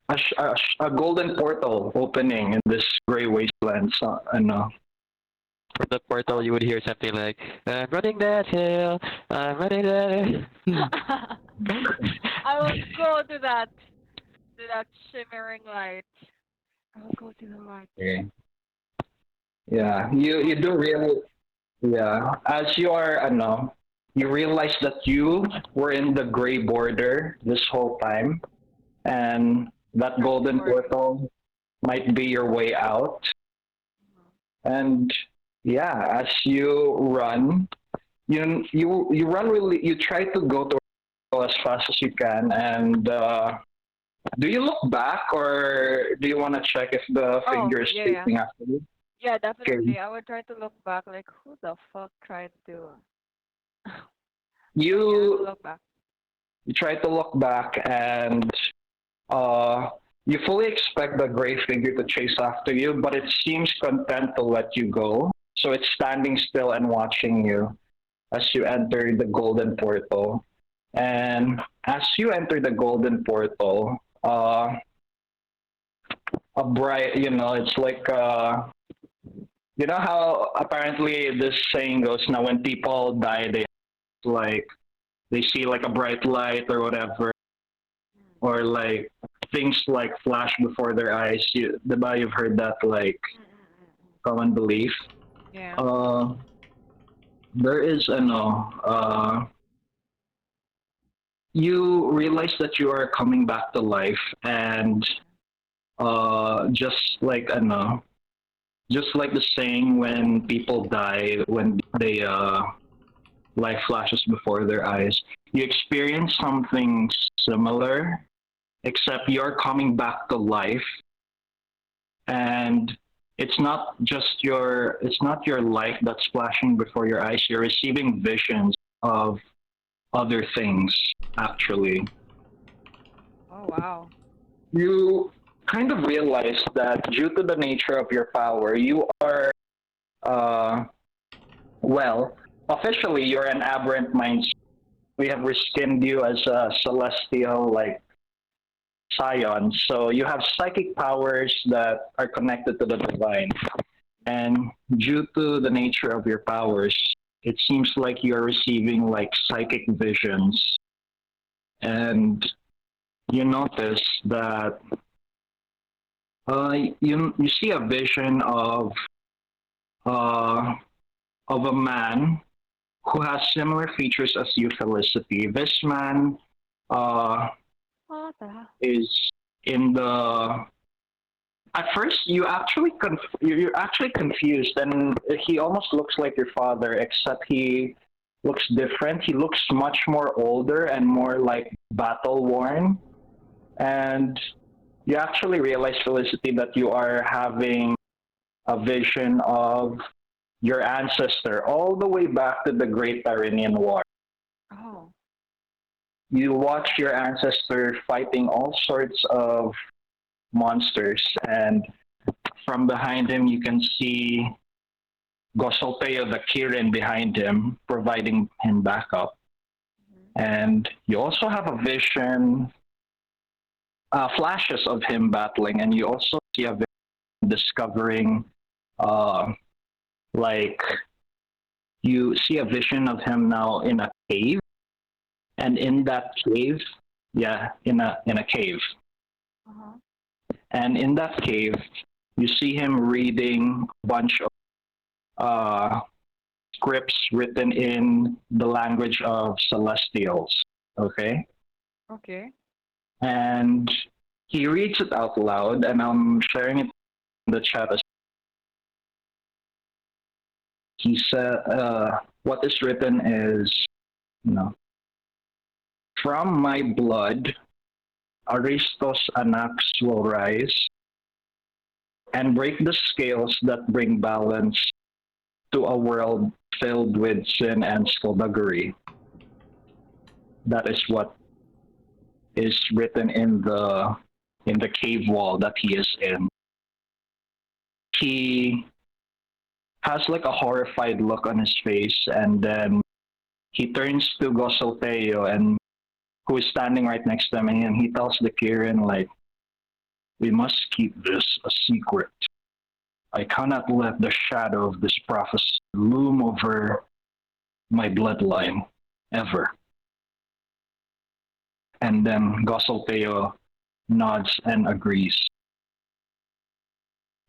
A golden portal opening in this gray wasteland. So, From the portal, you would hear something like, "I'm running that hill, I'm running that hill." I will go to that shimmering light. I will go to the light. okay. Yeah, you do really. Yeah, as you are, you realize that you were in the gray border this whole time, and that golden portal might be your way out. And yeah, as you run, you run really. You try to go to as fast as you can, and do you look back or do you want to check if the figure is yeah. chasing after you? Yeah, definitely. I would try to look back, like who the fuck tried to? You Look back. you try to look back and you fully expect the gray figure to chase after you, but it seems content to let you go. So it's standing still and watching you as you enter the golden portal. And as you enter the golden portal, a bright, it's like, you know how apparently this saying goes now when people die, they see like a bright light or whatever, or like things like flash before their eyes. You've heard that like common belief. Yeah. There is you realize that you are coming back to life, and just like just like the saying when people die, when they life flashes before their eyes, you experience something similar, except you're coming back to life, and it's not your life that's flashing before your eyes. You're receiving visions of other things, actually. Oh wow. You kind of realize that due to the nature of your power, you are, officially you're an aberrant mind. We have reskinned you as a celestial, like, scion. So you have psychic powers that are connected to the divine. And due to the nature of your powers, it seems like you're receiving like psychic visions. And you notice that you see a vision of a man who has similar features as you, Felicity. This man What the hell? is in the. At first, you're actually confused, and he almost looks like your father, except he looks different. He looks much more older and more like battle worn, and you actually realize, Felicity, that you are having a vision of your ancestor all the way back to the Great Tyrrhenian War. Oh. You watch your ancestor fighting all sorts of monsters, and from behind him you can see Gosolteo the Kirin behind him, providing him backup. And you also have a vision, flashes of him battling, and you also see a vision discovering, like, you see a vision of him now in a cave, and in that cave, in a cave. Uh-huh. And in that cave, you see him reading a bunch of scripts written in the language of Celestials. Okay? Okay. And he reads it out loud, and I'm sharing it in the chat. He said, what is written is, from my blood, Aristos Anax will rise and break the scales that bring balance to a world filled with sin and skullduggery. That is what is written in the in the cave wall that he is in. He has like a horrified look on his face, and then he turns to Gosolteo, and who is standing right next to him, and he tells the Kirin, like, we must keep this a secret. I cannot let the shadow of this prophecy loom over my bloodline, ever. And then Gosolteo nods and agrees.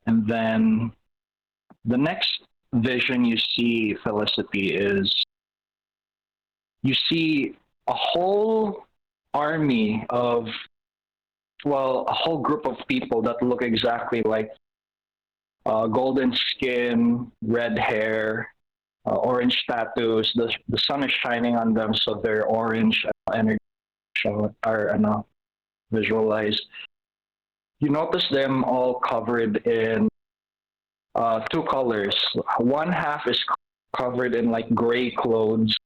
And then the next vision you see, Felicity, is you see a whole army of, well, a whole group of people that look exactly like golden skin, red hair, orange tattoos. The sun is shining on them, so they're orange energy are visualized. You notice them all covered in two colors. One half is covered in like gray clothes.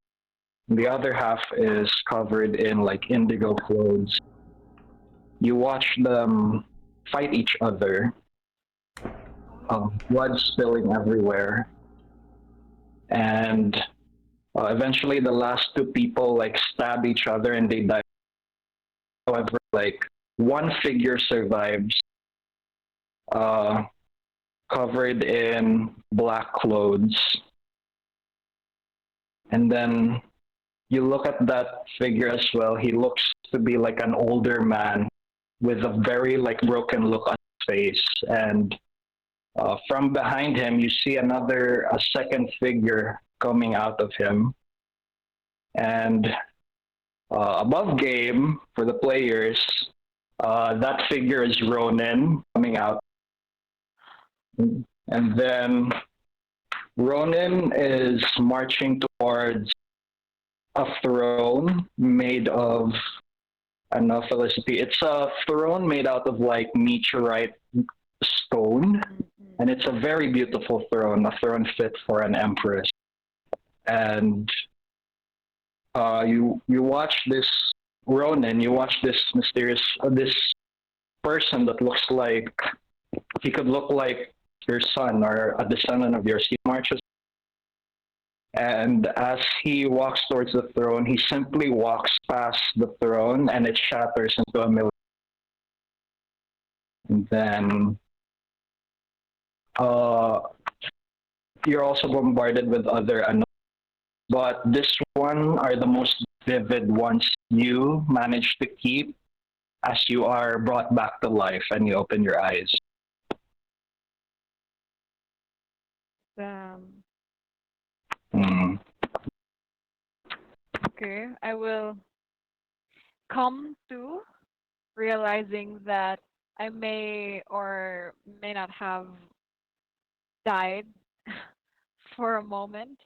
The other half is covered in like indigo clothes. You watch them fight each other. Blood spilling everywhere. And eventually the last two people like stab each other and they die. However, like one figure survives, covered in black clothes. And then you look at that figure as well. He looks to be like an older man with a very like broken look on his face. And from behind him, you see a second figure coming out of him. And above game for the players, that figure is Ronin coming out. And then Ronin is marching towards a throne made of, I don't know, Felicity. It's a throne made out of like meteorite stone. And it's a very beautiful throne, a throne fit for an empress. And you watch this Ronin, you watch this mysterious, this person that looks like, he could look like your son or a descendant of yours. He marches, and as he walks towards the throne, he simply walks past the throne and it shatters into a million. And then you're also bombarded with other, but this one are the most vivid ones you manage to keep as you are brought back to life and you open your eyes. Okay, I will come to realizing that I may or may not have died for a moment.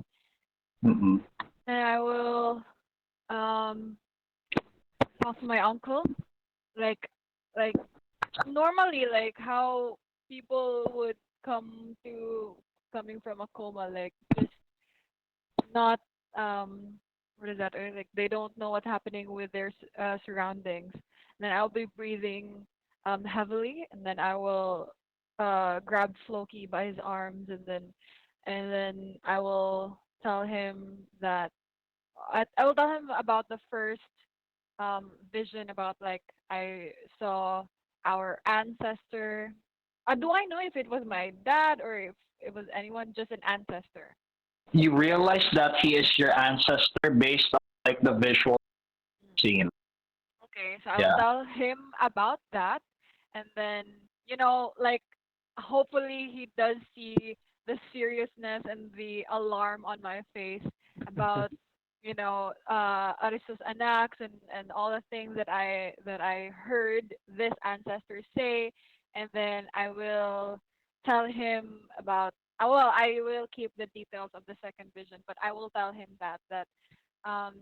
Mm-mm. And I will talk to my uncle, like normally, like how people would coming from a coma, like just not what is that? Or like they don't know what's happening with their surroundings. And then I'll be breathing heavily, and then I will grab Floki by his arms, and then I will tell him that I will tell him about the first vision about like I saw our ancestor. Do I know if it was my dad or if it was anyone, just an ancestor? You realize that he is your ancestor based on like the visual scene. Okay, so I'll Yeah. tell him about that, and then like hopefully he does see the seriousness and the alarm on my face about Aristos Anax and all the things that I heard this ancestor say, and then I will tell him about. Well, I will keep the details of the second vision, but I will tell him that um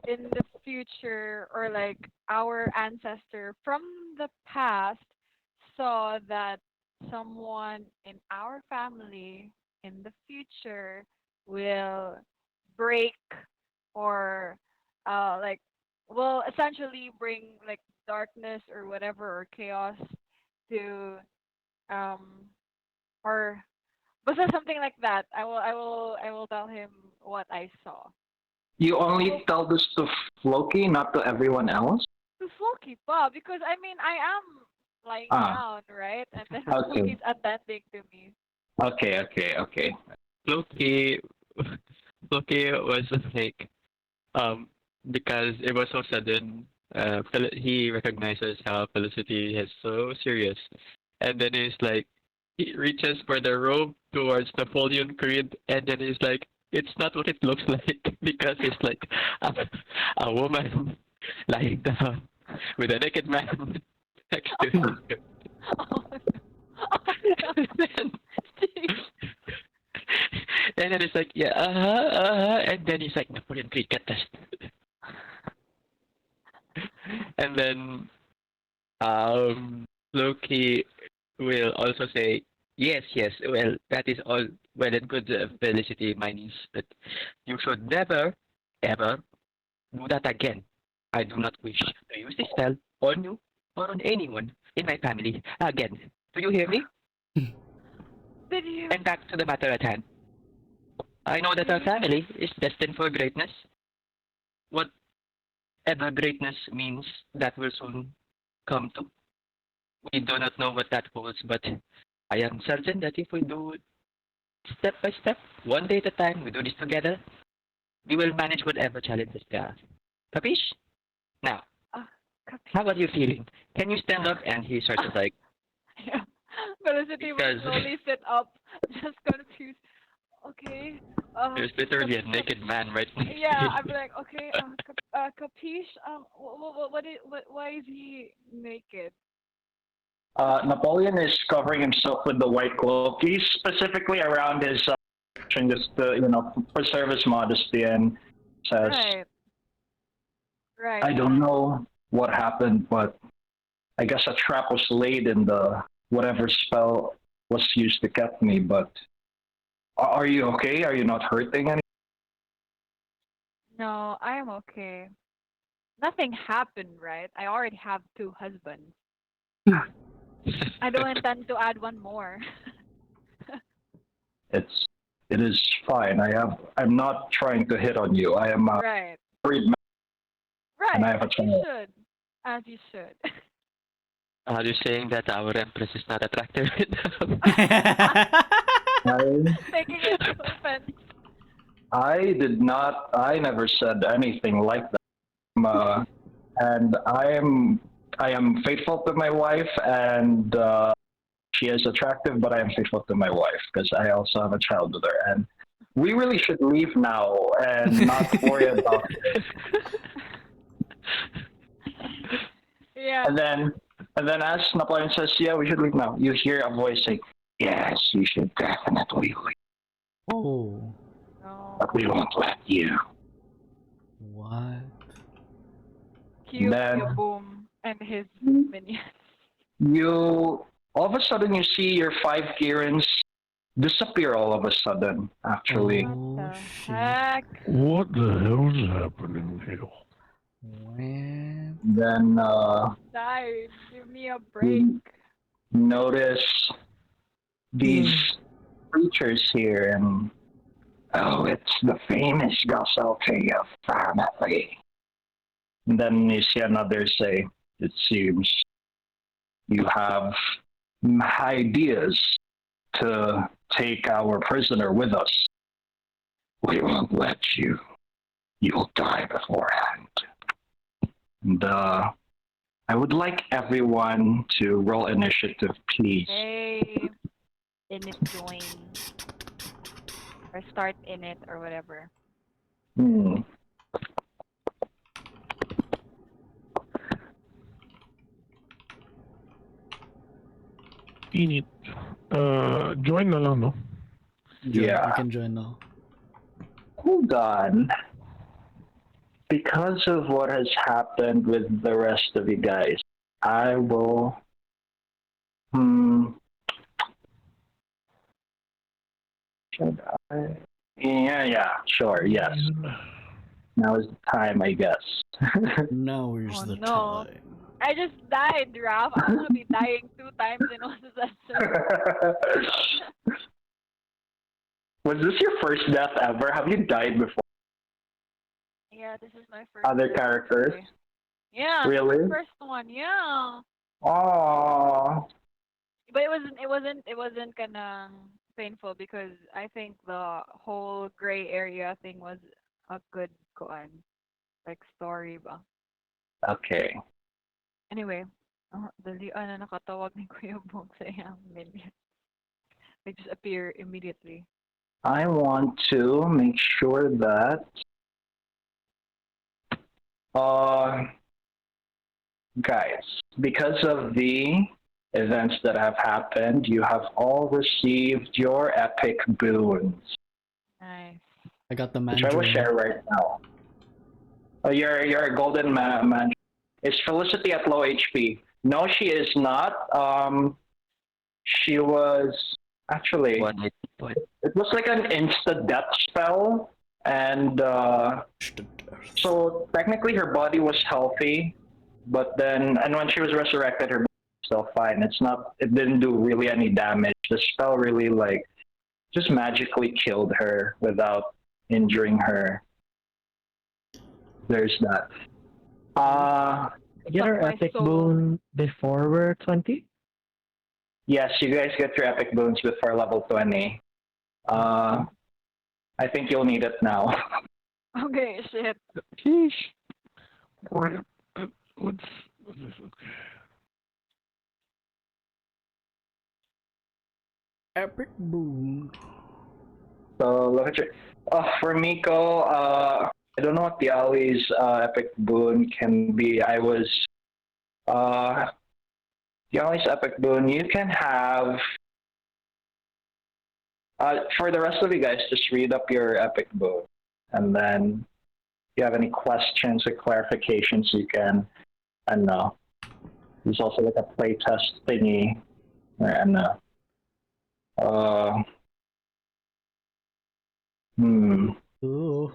in the future, or like our ancestor from the past saw that someone in our family in the future will break or like will essentially bring like darkness or whatever or chaos to or basta something like that. I will tell him what I saw. You only tell this to Floki, not to everyone else? To Floki pa, because I mean I am lying Ah. down, right? And then Okay. Floki's attending to me. Okay. Loki, Loki was like, because it was so sudden. He recognizes how Felicity is so serious, and then he's like, he reaches for the robe towards Napoleon Creed, and then he's like, it's not what it looks like because it's like a woman lying down with a naked man next to him. Oh, and then it's like, yeah, and then he's like, Napoleon Creed, get this. And then Loki will also say, yes, well, that is all well and good, Felicity, my niece, but you should never, ever do that again. I do not wish to use this spell on you or on anyone in my family again. Do you hear me? did you? And back to the matter at hand. I know that our family is destined for greatness. Whatever greatness means, that will soon come to. We do not know what that holds, but I am certain that if we do step by step, one day at a time, we do this together, we will manage whatever challenges there are. Capiche? Now, how are you feeling? Can you stand up? And he sort of like, Yeah. Felicity will Because- slowly sit up, just confused. Okay. there's literally a naked man right next to Yeah, you. I'm like, okay, capiche? Why is he naked? Napoleon is covering himself with the white cloak. He's specifically around his just to preserve his modesty, and says, Right. I don't know what happened, but I guess a trap was laid in the whatever spell was used to get me. But are you okay? Are you not hurting any? No, I am okay. Nothing happened, right? I already have 2 husbands. I don't intend to add one more. It is fine. I'm not trying to hit on you. I am a Right. married man. Right. And I have a As you child. should. As you should. Are you saying that our Empress is not attractive enough? Taking it to offense. I never said anything like that. And I am faithful to my wife, and she is attractive, but I am faithful to my wife because I also have a child with her. And we really should leave now and not worry about it. Yeah. And then as Napoleon says, yeah, we should leave now, you hear a voice saying, yes, you should definitely leave, Oh, No. but we won't let you. what? Cue Then- Boom and his minions. You all of a sudden you see your 5 Kirans disappear all of a sudden, actually. What Oh, the shit. heck? What the hell's happening here? When? Then Die. Give me a break. notice these creatures here, and oh, it's the famous Gosseltia family. And then you see another say, it seems you have ideas to take our prisoner with us. We won't let you. You'll die beforehand. And I would like everyone to roll initiative, please. Hey. Init join. Or start init or whatever. Hmm. Init. Join na lang, no? Yeah. You can join now. Hold on. Because of what has happened with the rest of you guys, I will. Should I? Yeah, sure, yes. Now is the time, I guess. Now is Oh, the no. time. I just died, Raf. I don't want to be dying 2 times in one session. Was this your first death ever? Have you died before? Yeah, this is my first. Other death, characters? actually. Yeah, Really? the first one. Yeah, Oh. but it wasn't kinda painful because I think the whole gray area thing was a good koan, like story ba. Okay. Anyway, dali na nakatawag ni Kuya Bong sa iyang minion. They just appear immediately. I want to make sure that guys, because of the events that have happened, you have all received your epic boons, Nice. I got the which I will mandarin. share right now. Your golden man. Is Felicity at low HP? No, she is not. She was actually. It was like an insta death spell, and so technically her body was healthy, but then and when she was resurrected, her body was still fine. It didn't do really any damage. The spell really like just magically killed her without injuring her. There's that. Get our my epic soul. boon before we're 20? Yes, you guys get your epic boons before level 20. I think you'll need it now. Okay, shit. Sheesh. What's this? Okay. Epic boon. So look at your. For Miko, I don't know what the Ali's epic boon can be. I was. The Ali's epic boon you can have. For the rest of you guys, just read up your epic boon, and then if you have any questions or clarifications, you can. I don't know. There's also like a playtest thingy, and Ooh.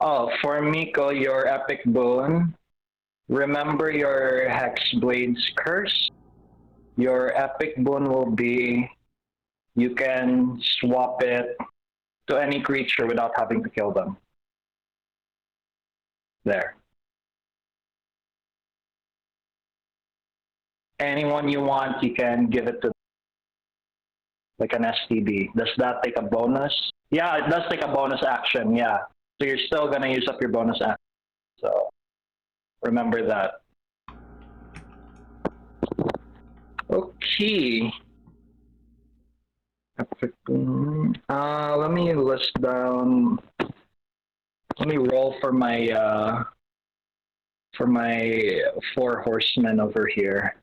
Oh, for Miko, your epic boon. Remember your Hexblade's curse. Your epic boon will be you can swap it to any creature without having to kill them. There. Anyone you want, you can give it to like an STB. Does that take a bonus? Yeah, it does take a bonus action, yeah. So you're still gonna use up your bonus action. So remember that. Okay. Let me list down. Let me roll for my 4 horsemen over here.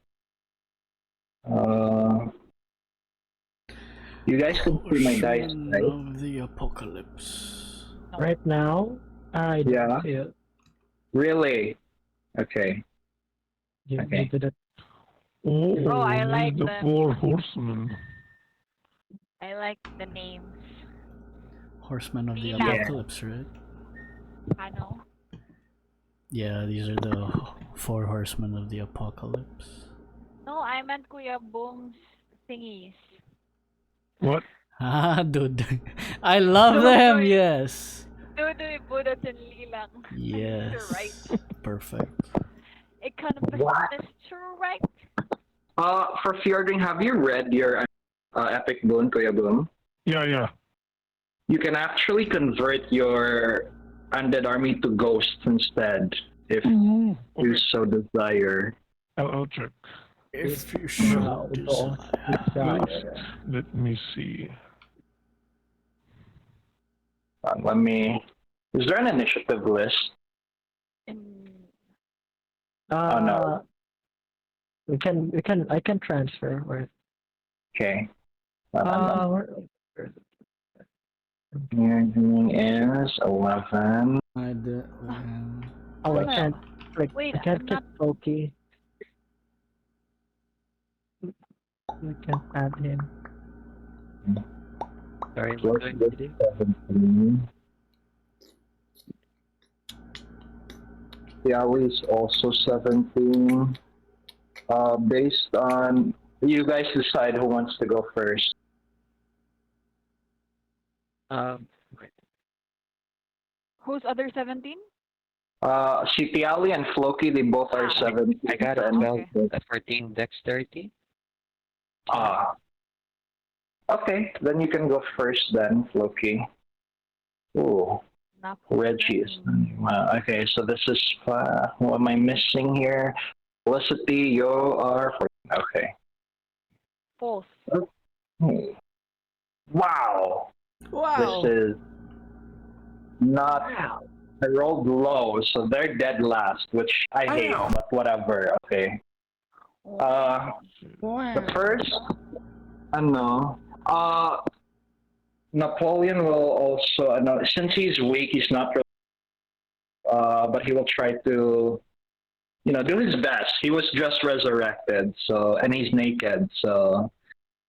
You guys can see my dice, Horsemen right? of the apocalypse. Right now, I don't Yeah. see it. Really? Okay. You Okay. did it. Oh, I like the the 4 horsemen. I like the names. Horsemen of the Yeah. apocalypse, right? I know. Yeah, these are the 4 horsemen of the apocalypse. No, I meant Kuya Bong's thingies. What? Ah, dude. I love them, Dude. yes. Dudoy, Budot, and Lilang. Yes. You're right. Perfect. What? Mr. Right. For Fjordring, have you read your epic boon, Kuya Boom? Yeah. You can actually convert your undead army to ghosts instead, if you Okay. so desire. I'll check. If you so desire. Let me see. Let me. Is there an initiative list? Oh no. I can transfer. Where Okay. where Fjordring is 11. I can't Wait, I can't I'm get not. Floki. I can't add him. Sorry, what do I need to do? 17. Yali is also 17. Based on you guys decide who wants to go first. Um, Who's other 17? Tiali and Floki, they both are Ah, 17. I got a Ah, 12, okay. a 14 dexterity. Ah. Okay, then you can go first then, Floki. Ooh, Reggie is. Okay, so this is, what am I missing here? Felicity, you are 14. Okay. False. Hmm. Wow. Wow. This is not. I rolled low, so they're dead last, which I hate, but whatever. Okay. The first, no. Napoleon will also, since he's weak, he's not really, but he will try to, do his best. He was just resurrected, so, and he's naked, so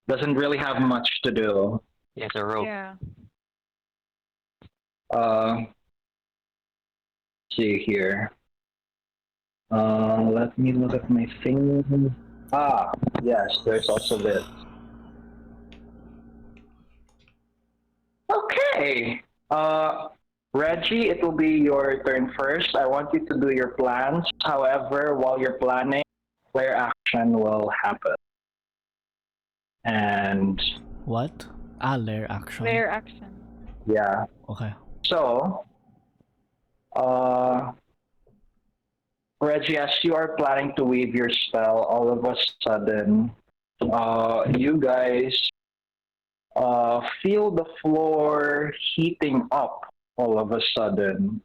doesn't really have much to do. He has a rope. Yeah. See here. Let me look at my thing. Ah, yes, there's also this. Okay. Reggie, it will be your turn first. I want you to do your plans. However, while you're planning, player action will happen. And What? Ah, lair action. Player action. yeah. Okay. So, Reggie, as you are planning to weave your spell, all of a sudden, you guys feel the floor heating up all of a sudden,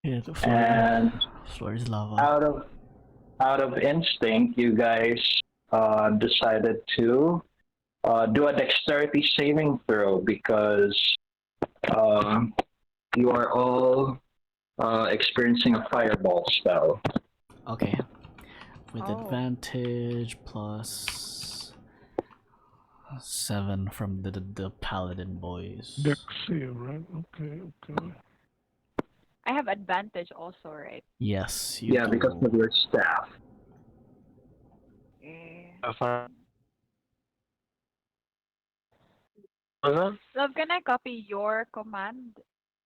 Yeah, the floor, and floor is lava. out of instinct, you guys decided to do a dexterity saving throw because you are all experiencing a fireball spell. Okay. With Oh. advantage plus 7 from the paladin boys. Dex save, right? Okay, okay. I have advantage also, right? Yes, you Yeah, do. because of your staff. Yeah. Ano? Love, can I copy your command?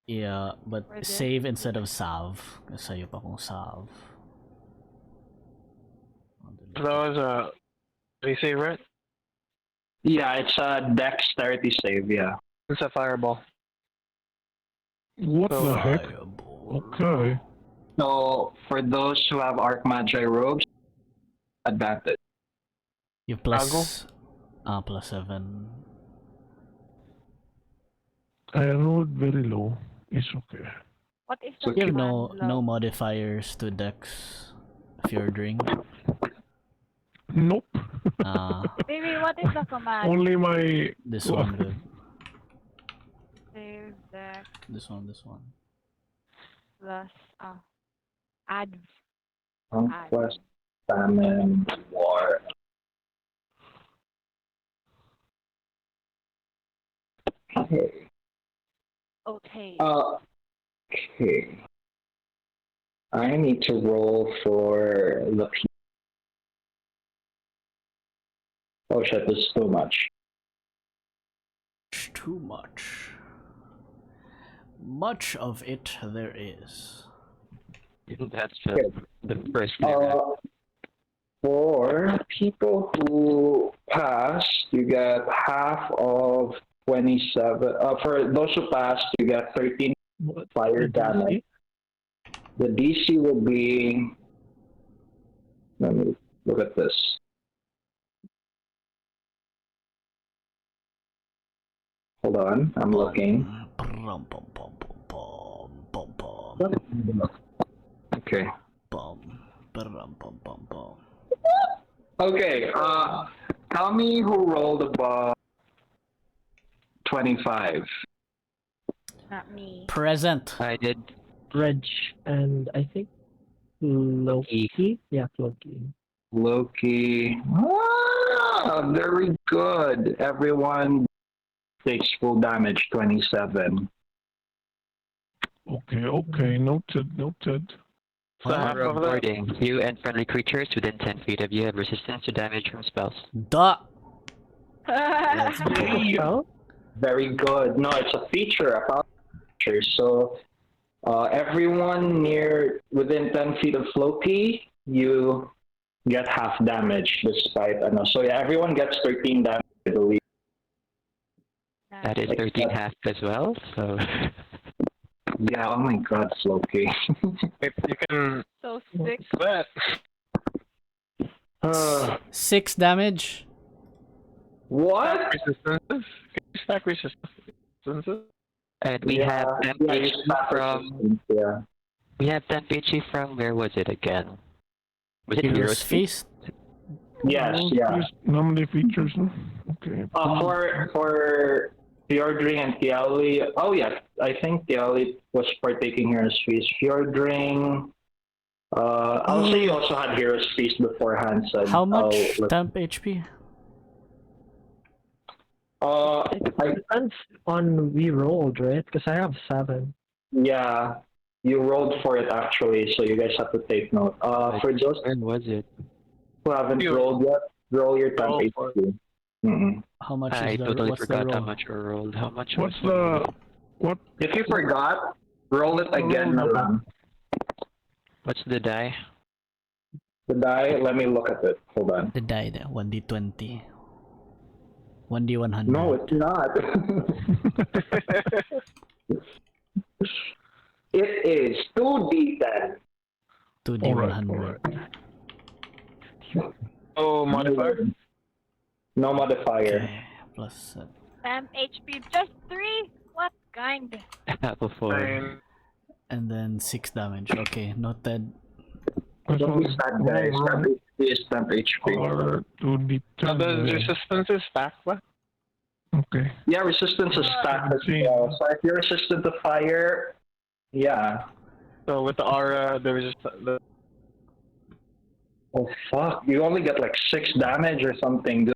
Yeah, but For this? save instead of salve. Sa'yo pa kung salve. That was a save, right? Yeah, it's a dexterity save. Yeah. It's a fireball. What the heck? Fireball. Okay. So for those who have Arc Magi robes, advantage. You plus plus 7. I rolled very low. It's okay. What is So the You have command? no Love? modifiers to dex Fjordring. Nope. Baby, what is the command? Only my. This one good. Save deck This one. plus add Conquest, famine, war. Okay. okay. Okay. I need to roll for the. Oh shit! This is too much. Too much. Much of it there is. That's the first level. For people who passed, you get half of 27. For those who passed, you get 13 fire damage. The DC will be. Let me look at this. Hold on, I'm looking. Okay. Okay. Tell me who rolled above 25. Not me. Present. I did. Reg and I think Loki. Yeah, Loki. Loki. Ah, very good. Everyone takes full damage, 27. Okay, okay. Noted, noted. So half Aura of that. warding. You and friendly creatures within 10 feet of you have resistance to damage from spells. Duh. Let's go. Well, Very good. No, it's a feature, a power feature. So everyone within 10 feet of Floki, you get half damage despite so yeah, everyone gets 13 damage, I believe. That is 13 half as well, so... Yeah, oh my god, Floki. If you can So sick. that. 6 damage. What? Resistances? Can you stack resistances? And we have temp yeah, HP it's not from... resistance, yeah. We have temp HP from... Where was it again? Was it Hero's Hero's Feast? Feast. Yes, yeah. Nominally features, no? Okay. For Fjordring and Tiali, oh yeah, I think Tiali was partaking Hero's Feast. Fjordring, I'll say you also had Hero's Feast beforehand. So How much temp HP? it depends on we rolled, right? Because I have 7. Yeah, you rolled for it actually, so you guys have to take note. For those Where was it? who haven't rolled yet, roll your temp Roll for HP. Mm-mm. How much I is the totally what's the forgot how roll? much I rolled. How much What's was the... What? If you forgot, roll it again. Naran. What's the die? The die, let me look at it. Hold on. The die there, 1d20. 1d100. No, it's not. It is 2d10. 2d100. Oh, modifier? No modifier. Okay, plus Temp HP just 3. What kind? Before. Nine. and then 6 damage. Okay, noted. Don't be sad, guys. Temp HP is temp HP. Or 2d10. So the resistances stack what? Okay. Yeah, resistance is stacked as well. So if you're resistant to fire, yeah. So with the aura, the resistance. Oh fuck! You only get like 6 damage or something.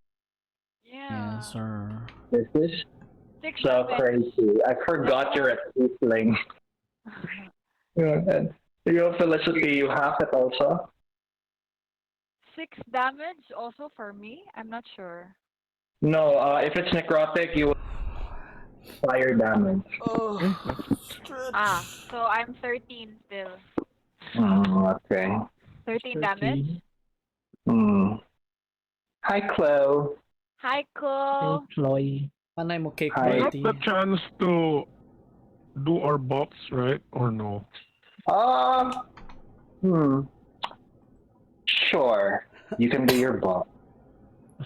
Yeah. Yes, sir. This is 6 so damage. crazy. I forgot you're a tiefling. And you, Felicity, you have it also. 6 damage also for me? I'm not sure. No, if it's necrotic, you will fire damage. So I'm 13 still. Okay. 13 damage. Hmm. Hi, Chloe. Hi, Cole. Chloe. Panay mo cake Hi. We have party. the chance to do our buffs, right? Or no? Sure. You can do your buff.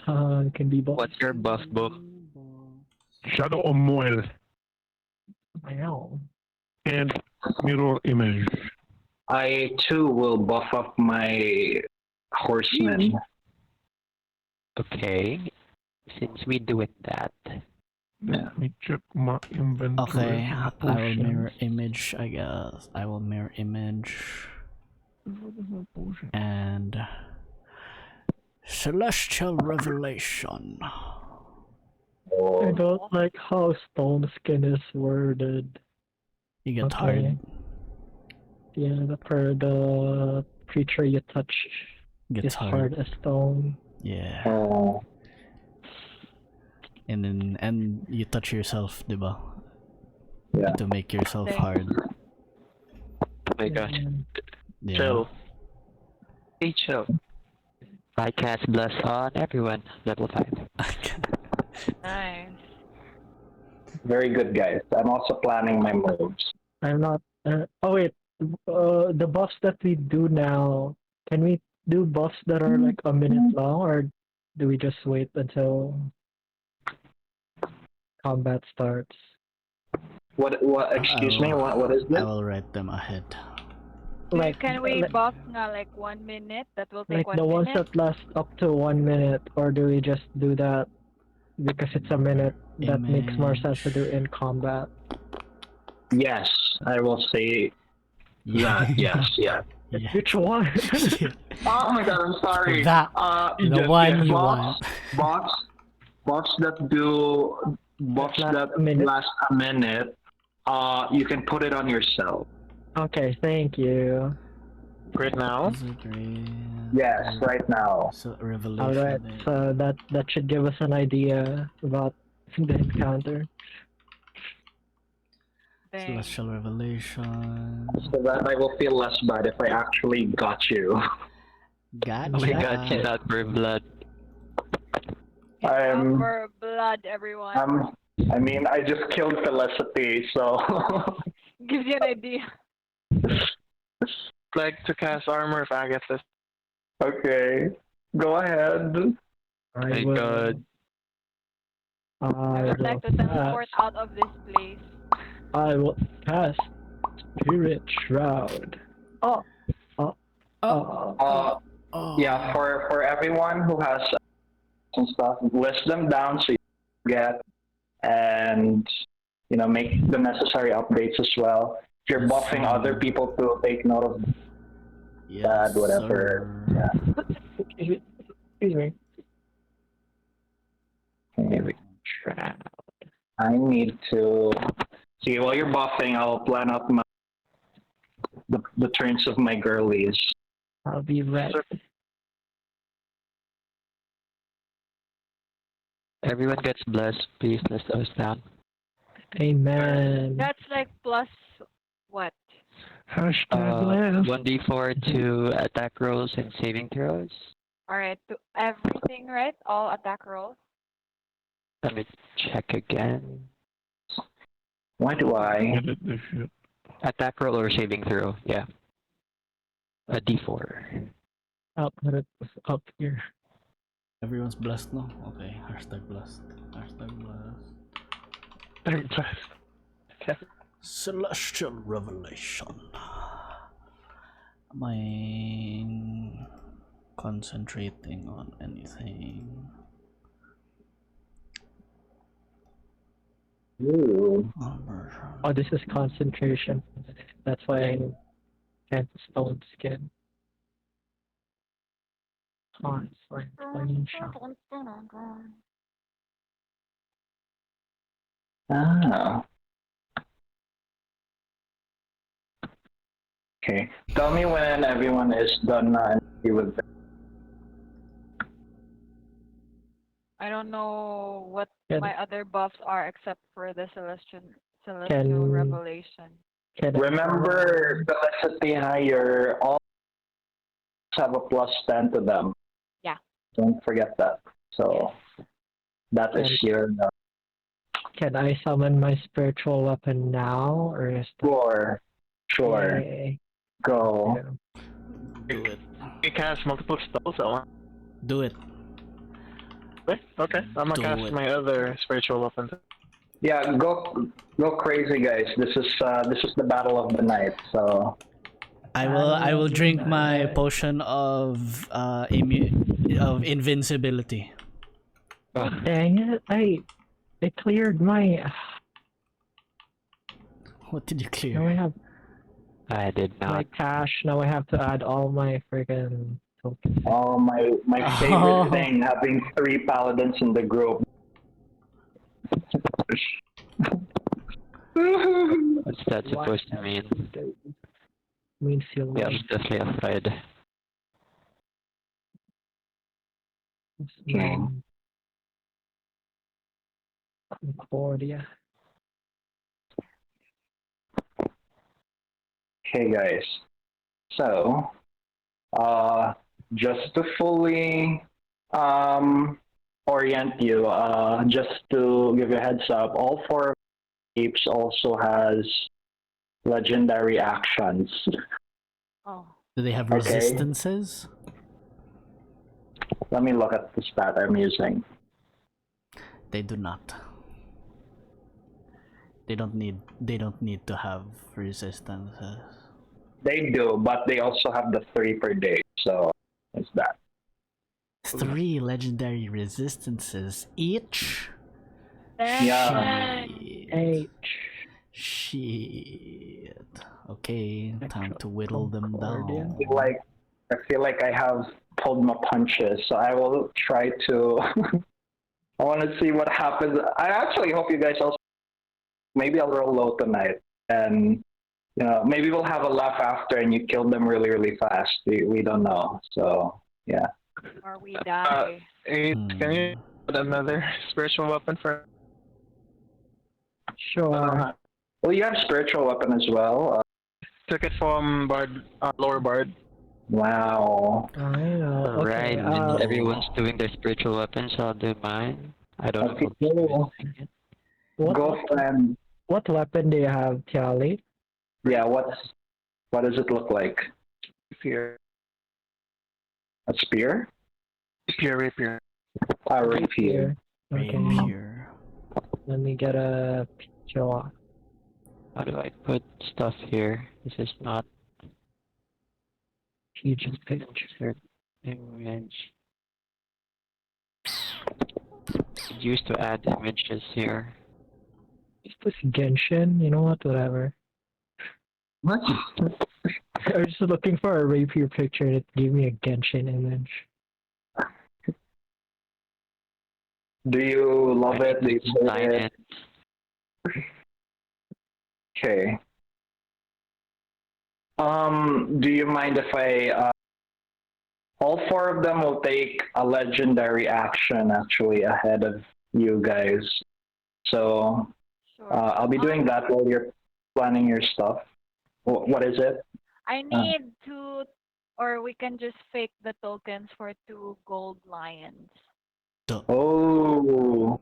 It can be both. What's your buff book? Shadow of Moel Wow. and Mirror Image. I too will buff up my horseman. Okay. Since we doing that. Let me check my inventory. Okay, I will Potions. mirror image, I guess. I will mirror image and celestial revelation. I don't like how Stone Skin is worded. You get Okay. hard. Yeah, for the creature you touch Gets is hard. hard as stone. Yeah. Oh. And you touch yourself, diba? Yeah. To make yourself Thanks. hard. Oh my gosh. Yeah. Chill. Hey, chill. I cast Bless on everyone. Level 5. Nice. Very good, guys. I'm also planning my moves. I'm not. Oh wait, the buffs that we do now, can we do buffs that are like a minute long, or do we just wait until combat starts? What? Excuse me. What is I this? will write them ahead. Like, Can we like, buff nga like 1 minute? That will take like 1 the ones minute. that last up to 1 minute, or do we just do that because it's a minute? That makes more sense to do in combat. Yes, I will say that. Yes, yeah. Yeah. Which one? Oh my god, I'm sorry. That the one you want. Buffs that do buffs Last that a minute. last a minute. You can put it on yourself. Okay, thank you. Right now? Is it real? Yes, right now. So revelation. All right, so that should give us an idea about the encounter. Dang. Celestial revelation. So that I will feel less bad if I actually got you. Gotcha. We got you not for blood. I'm, For blood, everyone. I mean, I just killed Felicity, so. Gives you an idea. Like to cast armor if I get this. Okay, go ahead. I My will, God. I I would like to will teleport out of this place. I will cast Spirit Shroud. Oh. Oh. Yeah, for everyone who has some stuff, list them down so you get, and make the necessary updates as well. If you're buffing other people to take note of that, whatever. Sir. Yeah. Excuse me. Okay. I need to see while you're buffing. I'll plan out the turns of my girlies. I'll be ready. Everyone gets blessed. Please list us down. Amen. That's like plus what? Hashtag left. 1d4 to attack rolls and saving throws. Alright, to everything, right? All attack rolls. Let me check again. Why do I? Edit this shit. Attack roll or saving throw, yeah. A d4. I'll put it up here. Everyone's blessed, no? Okay. Hashtag blessed. Hashtag blessed. Okay. Celestial revelation. Am I concentrating on anything? Ooh. Oh, this is concentration. That's why I can't stone skin. Concentration. Ah. Okay. Tell me when everyone is done with that. I don't know what Can- my other buffs are except for the celestial Can- revelation. Remember, Felicity, you're all have a +10 to them. Yeah. Don't forget that. So that is your Can I summon my spiritual weapon now, or is that... sure. Yay. Go. Yeah. Do it. You cast multiple spells at once. Do it. Okay, I'm Do gonna cast it. my other spiritual weapon. Yeah, go crazy, guys. This is the battle of the night. So I will drink my potion of of invincibility. Dang it! I cleared my. What did you Now I clear? have I did my not. cache. Now I have to add all my freaking tokens. oh my Oh. favorite thing, having 3 paladins in the group. What's that supposed to mean? Means you'll Yeah, I'm definitely afraid. Okay. Concordia. Okay, guys. So, just to fully orient you, just to give you a heads up, all 4 apes also has legendary actions. Oh. Do they have Okay. resistances? Let me look at the stat I'm using. They do not. They don't need to have resistances. They do, but they also have the 3 per day. So, it's that. 3 legendary resistances each? Yeah. Shit. Shit. Okay, time to whittle them down. I feel like I have pulled my punches, so I will try to. I want to see what happens. I actually hope you guys also. Maybe I'll roll low tonight, and maybe we'll have a laugh after and you killed them really, really fast. We don't know. So, yeah. Or we die. Can you put another spiritual weapon for? Sure. Well, you have spiritual weapon as well. Took it from Bard, lower Bard. Wow. I know. Right. Okay. Everyone's doing their spiritual weapons. I'll do mine. I don't Okay, know. go friend. What weapon do you have, Tiali? Yeah, what does it look like? Rapier. A spear? Rapier. A rapier. Okay. Rapier. Let me get a picture. How do I put stuff here? This is not Huge picture. image. It used to add images here. Is this Genshin? You know what? Whatever. What? I was just looking for a rapier picture and it gave me a Genshin image. Do you love it? Do you Sign play it? Okay. Do you mind if I all four of them will take a legendary action actually ahead of you guys. So Sure. I'll be doing that while you're planning your stuff. What is it? I need two, or we can just fake the tokens for 2 gold lions. Oh,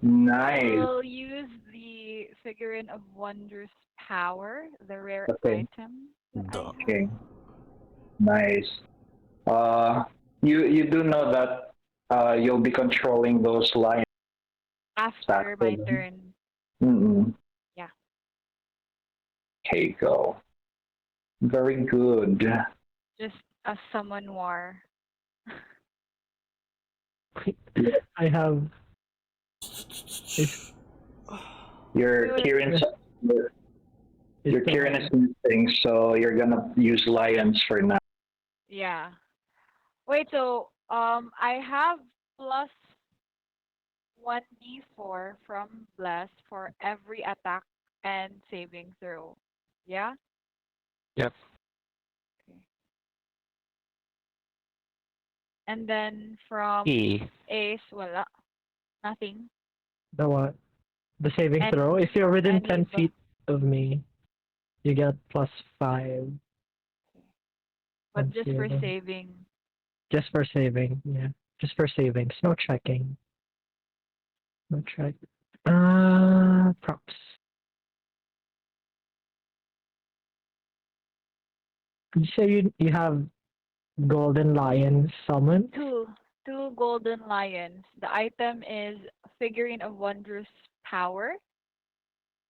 nice. We'll use the figurine of wondrous power, the rare Okay. item. that I have. Okay. Nice. You do know that you'll be controlling those lions. After my Exactly. turn. Mm-mm. Yeah. Okay, go. Very good. Just a summon war. I have. Your Wait, Kieran's your Kieran is missing, so you're gonna use lions for now. Yeah. Wait, so I have plus 1d4 from Bless for every attack and saving throw. Yeah? Yep. Okay. And then from E. Ace, wala. Nothing. The what? The saving And throw? If you're within any 10 bu- feet of me, you get +5. But on just for saving. saving. Just for saving, yeah. Just for savings. No checking. No check. Props. Did you say you have golden lion summoned? Two golden lions. The item is figurine of wondrous power.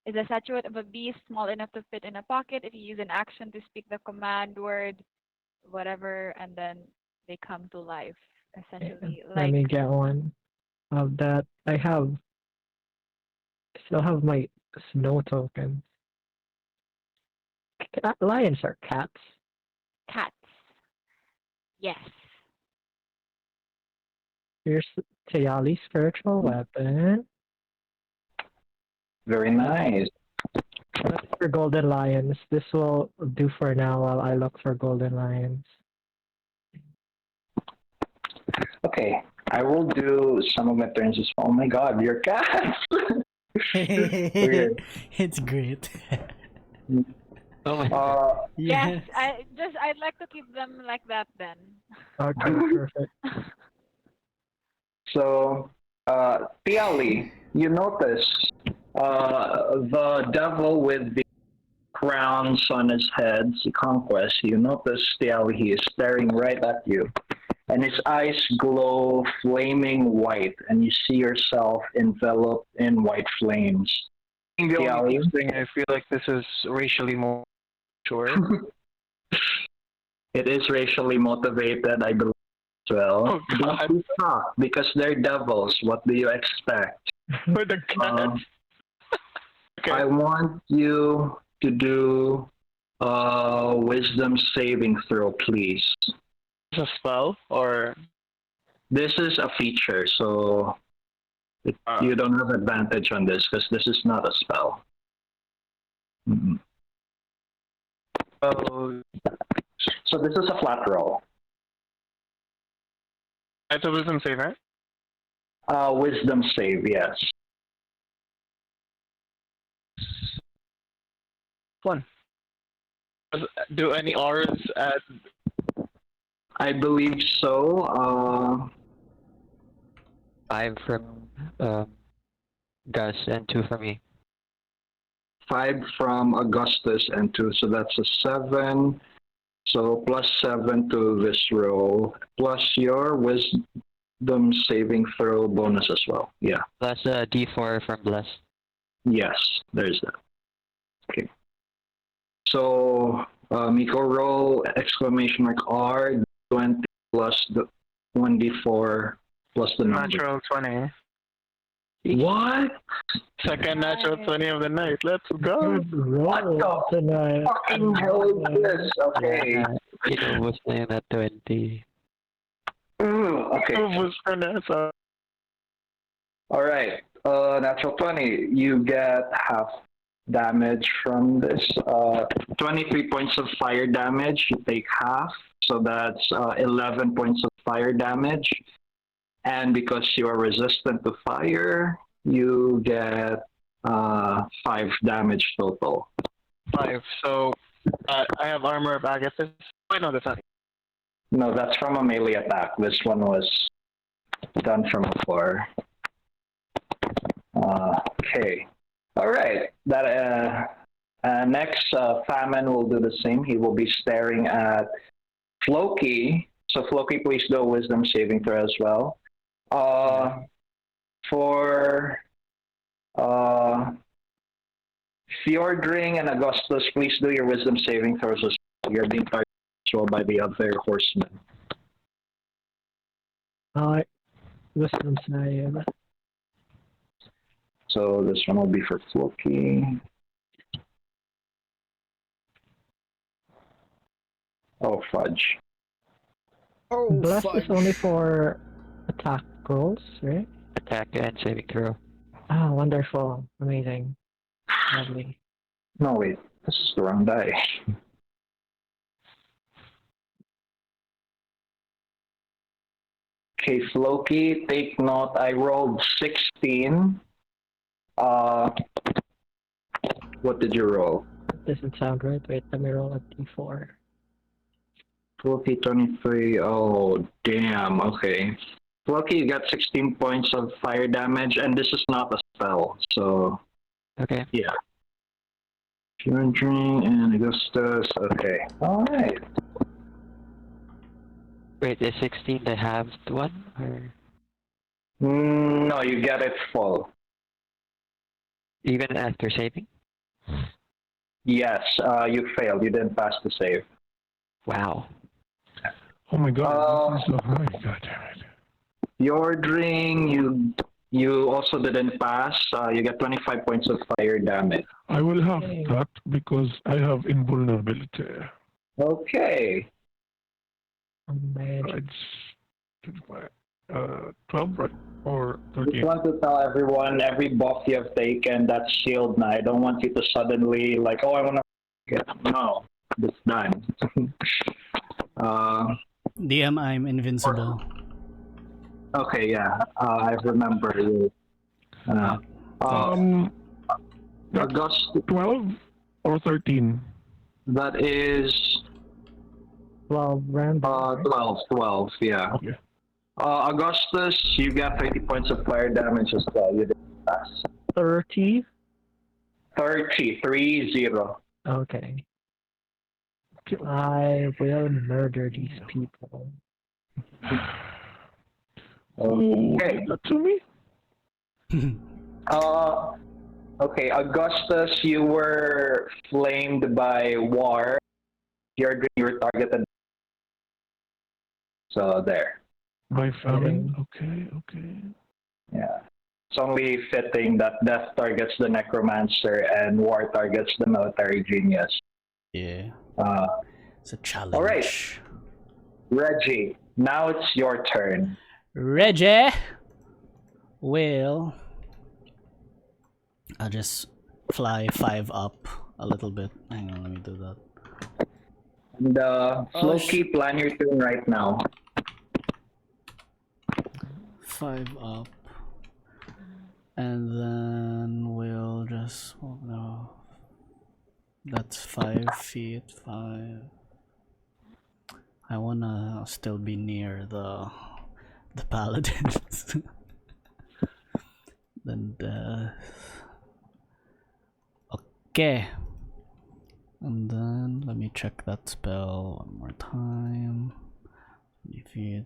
Is a statuette of a beast small enough to fit in a pocket. If you use an action to speak the command word, whatever, and then they come to life. Essentially, Let like me get one of that. I still have my snow token. Lions are cats. cats. Yes. Here's Tayali's spiritual weapon. Very nice. That's for golden lions. This will do for now while I look for golden lions. Okay, I will do some of my turns as well. Oh my god, you're cats! Weird. It's great. Oh my. Yes. I'd like to keep them like that then. Okay, perfect. So, Tiali, you notice the devil with the crowns on his head, the conquest, you notice Tiali, he is staring right at you. And his eyes glow flaming white, and you see yourself enveloped in white flames. The Yeah, only we- thing I feel like this is racially more sure. It is racially motivated, I believe, as well. Oh, God. Don't be shocked, because they're devils. What do you expect? For the cats. Okay. I want you to do wisdom saving throw, please. Is a spell or This is a feature, so you don't have advantage on this because this is not a spell. Mhm. Oh, So this is a flat roll. that's a wisdom save, right? Wisdom save, yes. One. Do any auras add? I believe so. 5 from Gus and 2 from me. 5 from Augustus and 2, so that's a 7. So +7 to this roll, plus your wisdom saving throw bonus as well. Yeah. Plus D4 from Bless. Yes, there's that. Okay. So Mico roll !R 20 plus the 1d4 plus the number. Natural 20. What? Second natural 20 of the night. Let's go. Good roll tonight. Fucking hell is this? Okay. Yeah, you know, was playing at 20. Okay. All right. Natural 20. You get half damage from this. 23 points of fire damage. You take half. So that's 11 points of fire damage. And because you are resistant to fire, you get 5 damage total. 5. So I have armor of Augustus. Wait, no, that's not. No, that's from a melee attack. This one was done from afar. Okay. All right. That next, Famine will do the same. He will be staring at Floki. So Floki, please do a wisdom saving throw as well. For Fjordring and Augustus, please do your wisdom saving throws as well. You're being targeted as well by the other horsemen. Alright. Wisdom save. So this one will be for Floki. Oh, fudge. Oh, Bless is only for attack rolls, right? Attack and saving throw. Oh, wonderful. Amazing. Lovely. No, wait. This is the wrong die. Okay, Floki, take note. I rolled 16. What did you roll? Doesn't sound right. Wait, let me roll a d4. Floki 23. Oh, damn. Okay. Floki, you got 16 points of fire damage, and this is not a spell, so Okay. yeah. Fjordring and Augustus. Okay. All right. Wait, is 16 the halved one? Or No, you get it full. even after saving? Yes, you failed. You didn't pass the save. Wow. Oh my god, this is so high. God damn it. Fjordring, you also didn't pass. You get 25 points of fire damage. I will have that because I have invulnerability. Okay. Amazing. It's 12, right? Or I 13? just want to tell everyone, every buff you have taken, that's shield now. I don't want you to suddenly, like, oh, I want to get. No, it's done. DM, I'm invincible. Okay, yeah. I remember you. August, 12 or 13? that is 12 random. 12, yeah. Okay. Augustus, you got 30 points of fire damage as well. You didn't pass. 30? 30. Okay. I will murder these people. Okay. That to me? Okay, Augustus, you were flamed by war. You were targeted. So there. By famine? Okay. Yeah. It's only fitting that death targets the necromancer and war targets the military genius. Yeah. It's a challenge. All right. Reggie, now it's your turn. Reggie will. I'll just fly 5 up a little bit. Hang on, let me do that. And Oh, Floki, plan your turn right now. 5 up. And then we'll just, oh no. That's 5 feet, 5. I wanna still be near the paladins. Then okay. And then let me check that spell one more time. Defeat.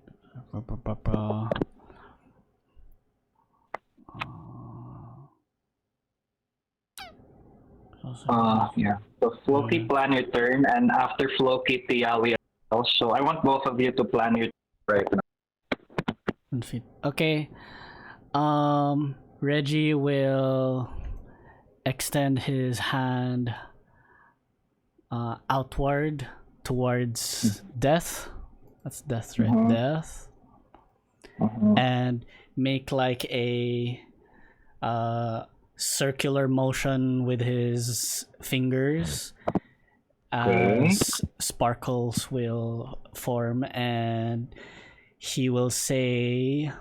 Yeah. So Floki, plan your turn, and after Floki, Tiali. Also, I want both of you to plan your turn right now. Okay. Reggie will extend his hand outward towards death. That's death, right? Death. And make like a circular motion with his fingers as sparkles will form, and he will say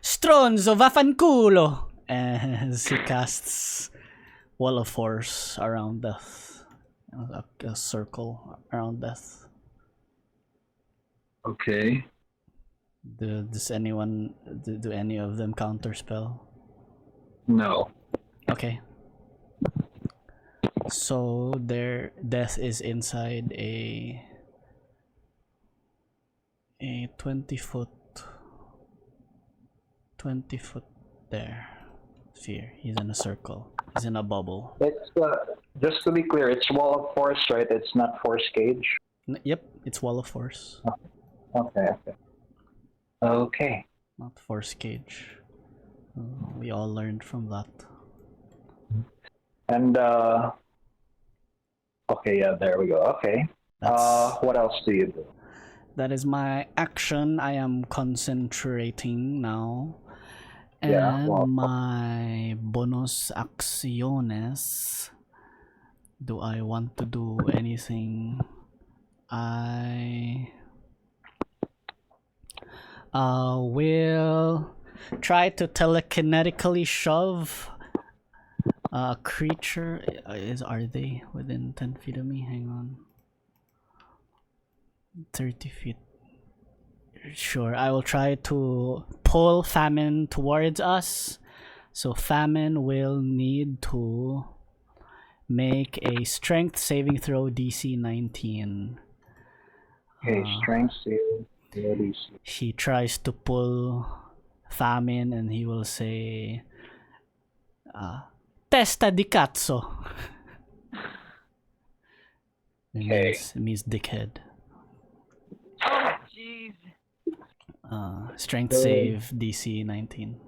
Stronzo vaffanculo, as he casts Wall of Force around death, a circle around death. Okay. Does anyone do any of them counterspell? No. Okay. So their death is inside a 20 foot there sphere. He's in a circle. He's in a bubble. It's just to be clear, it's Wall of Force, right? It's not Force Cage. Yep, it's Wall of Force. Okay. Okay. Not Force Cage. We all learned from that. And okay, yeah, there we go. Okay. What else do you do? That is my action. I am concentrating now. And Yeah, well, my bonus acciones. Do I want to do anything? I will try to telekinetically shove a creature. Are they within 10 feet of me? Hang on. 30 feet. Sure, I will try to pull Famine towards us. So Famine will need to make a strength saving throw DC 19. Okay, strength save. He tries to pull Famine and he will say, Testa di cazzo. It means dickhead. Oh, jeez. Strength save DC 19.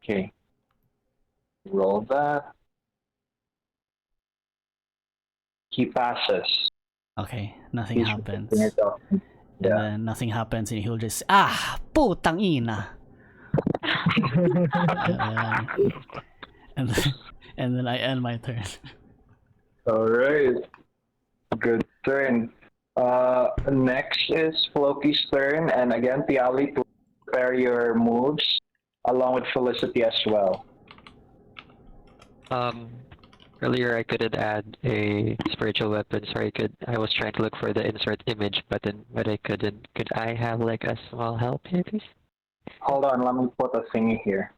Okay. Roll that. He passes. Okay, nothing happens. Yeah. And then nothing happens and he'll just, putang ina. and then I end my turn. Alright. Good turn. Next is Floki's turn, and again, Tiali, to prepare your moves along with Felicity as well. Earlier I couldn't add a spiritual weapon, so I was trying to look for the insert image button, but I couldn't. Could I have like a small help here, please? Hold on, let me put a thingy here.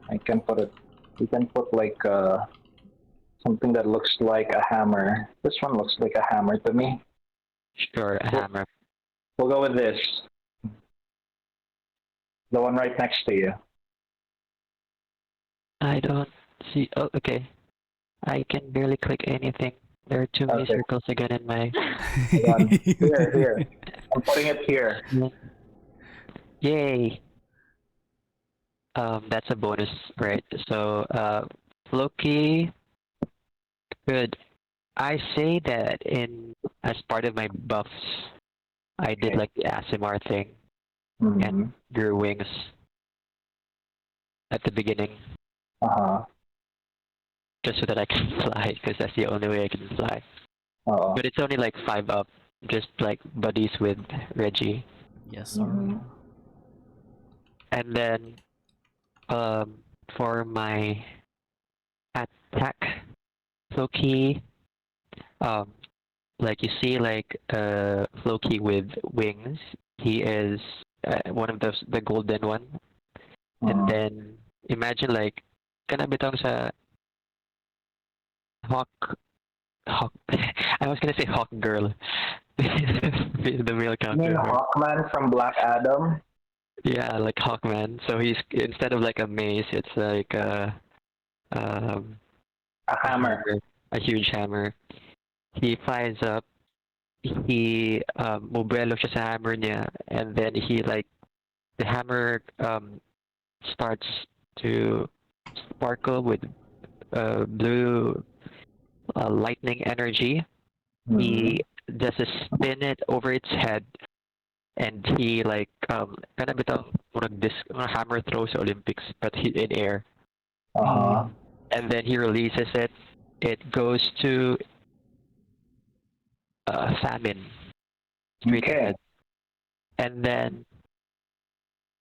I can put it. You can put like something that looks like a hammer. This one looks like a hammer to me. Sure, a hammer. We'll go with this. The one right next to you. I don't see. Oh, okay. I can barely click anything. There are too many circles again in my. Here. I'm putting it here. Yay. That's a bonus, right? So, Floki. Good. I say that as part of my buffs, I did like the ASMR thing. and your wings at the beginning, just so that I can fly, because that's the only way I can fly. But it's only like 5 up, just like buddies with Reggie. Yes, sir. And then, for my attack, Floki, like you see, like Floki with wings. He is one of the golden one. And then imagine like kana bitong sa hawk. I was gonna say hawk girl. The male counterpart. Hawkman from Black Adam. Yeah, like Hawkman. So he's instead of like a mace, it's like A hammer. a huge hammer. He flies up. He mobuelo siya sa hammer niya, and then he like the hammer starts to sparkle with blue lightning energy. He does a spin it over its head, and he like kind of bitang hammer throw sa Olympics, but he in air. And then he releases it. It goes to famine straight ahead. And then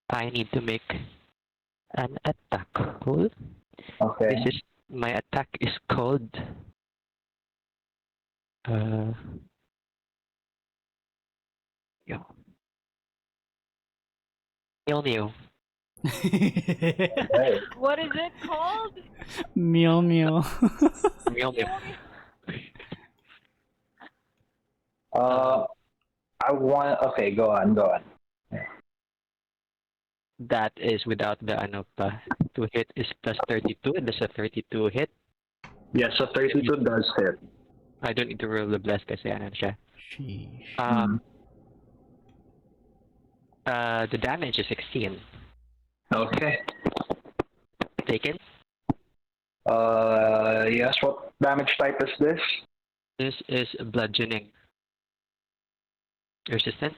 I need to make an attack roll. Okay. This is my attack is called Mew. What is it called? Meow meow. Mew. I want. Okay, go on. That is without the ano pa. To hit is plus 32, and there's a 32 hit. Yes, so 32 does hit. I don't need to roll the bless kasi ano siya. Sheesh. The damage is 16. Okay. Taken. Yes. What damage type is this? This is bludgeoning. Resistant.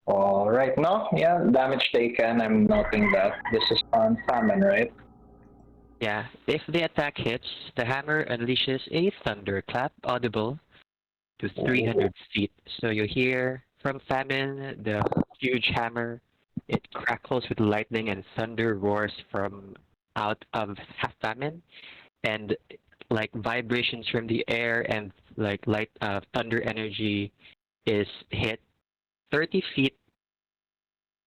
All right. No. Yeah. Damage taken. I'm noting that. This is on famine, right? Yeah. If the attack hits, the hammer unleashes a thunderclap audible to 300 feet. So you hear from famine the huge hammer. It crackles with lightning, and thunder roars from out of famine, and like vibrations from the air and like light thunder energy is hit 30 feet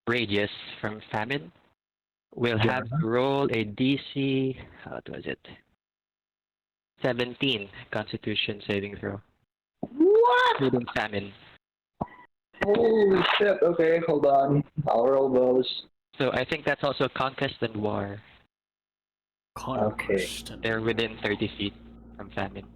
radius from famine. We'll have to roll a DC. What was it? 17 Constitution saving throw. What? Including famine. Holy shit. Okay, hold on. I'll roll those. So I think that's also conquest and war. Okay. They're within 30 feet from famine.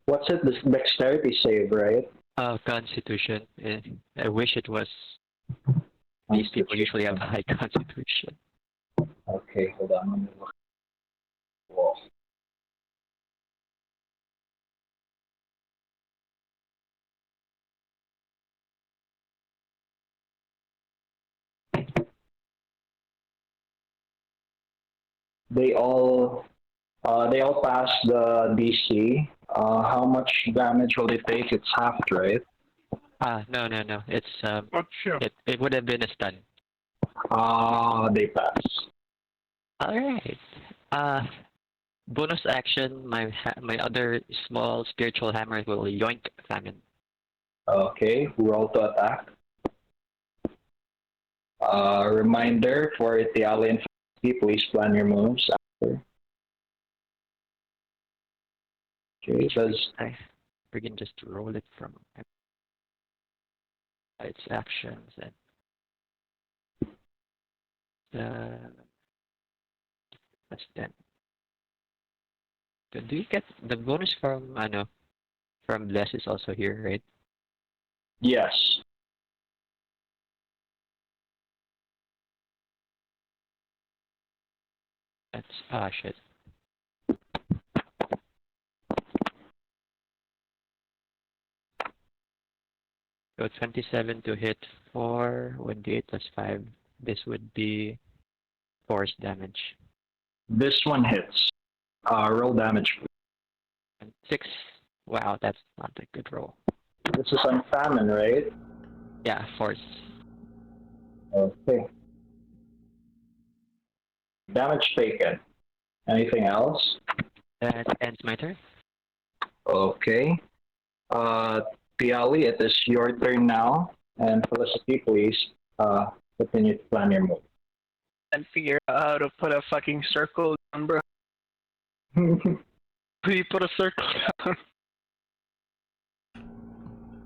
What's it? This dexterity save, right? Constitution. I wish it was. These people usually have high constitution. Okay, hold on. Let me look. Whoa. They all pass the DC. How much damage will they take? It's halved, right? No. It's Gotcha. it would have been a stun. They pass. All right. Bonus action. My other small spiritual hammer will yoink famine. Okay, roll to attack. Reminder for Italian please plan your moves after. Okay, does We can just roll it from its actions and that's 10. Do you get the bonus from from Bless is also here, right? yes. That's shit. So 27 to hit 4, 1d8 plus 5. This would be force damage. This one hits. Roll damage. 6. Wow, that's not a good roll. This is on famine, right? Yeah, force. Okay. Damage taken. Anything else? That ends my turn. Okay. Piali, it is your turn now. And Felicity, please continue to plan your move. And figure out how to put a fucking circle down, bro. Who you put a circle down?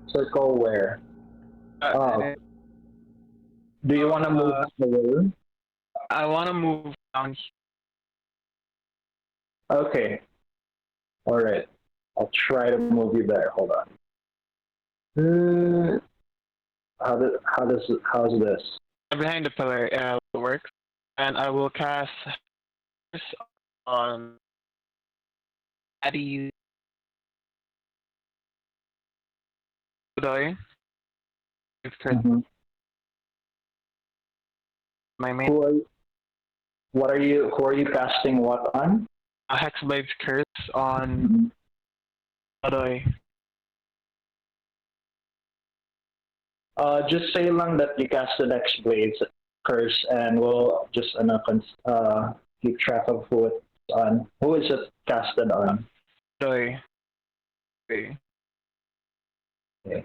Circle where? Do you want to move away? I want to move down. Okay. All right. I'll try to move you there. Hold on. How's this? Behind the pillar, it works. And I will cast this on Addy Udoy. Mhm. My main Who are you casting what on? Hexblade's Curse on Udoy. Just say lang that you casted X-Blades curse, and we'll just keep track of who it's on. Who is it casted on? Udoy. Okay. Okay.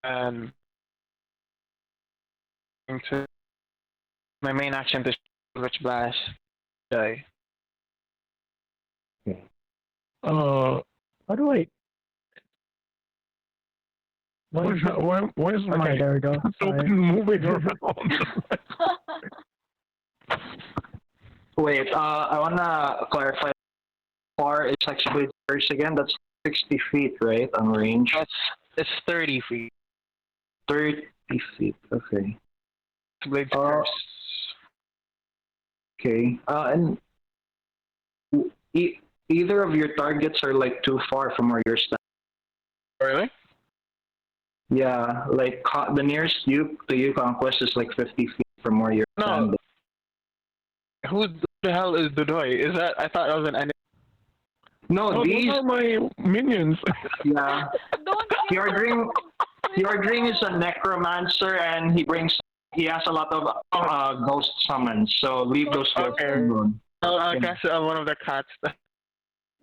And into my main action to Witch Blast. Die. How do I? Why is Okay, my there we go. Sorry. token moving around? Wait, I wanna clarify. How far is X-Blades curse again? That's 60 feet, right, on range? It's 30 feet. 30 feet, okay. Hexblade's Curse. Okay, and either of your targets are like too far from where you're standing. Really? Yeah, like the nearest to you conquest is like 50 feet from where you're No. standing. Who the hell is Dudoy? Is that? I thought that was an enemy. No, Oh, these, those are my minions. yeah. Don't Fjordring is a necromancer, and he has a lot of ghost summons. So leave those ghosts Okay. alone. I guess one of the cats.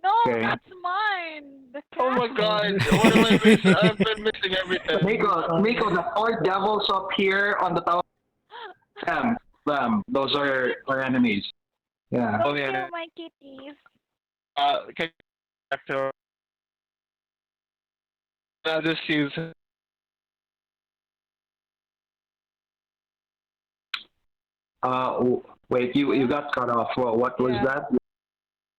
No, Okay. that's mine. The Oh my cat. god! What am I missing? I've been missing everything. Miko, the four devils up here on the tower. Them. Those are our enemies. Yeah. Oh Don't yeah. kill my kitties. Can back to. I'll just use. Wait, you got cut off. Well, what was Yeah.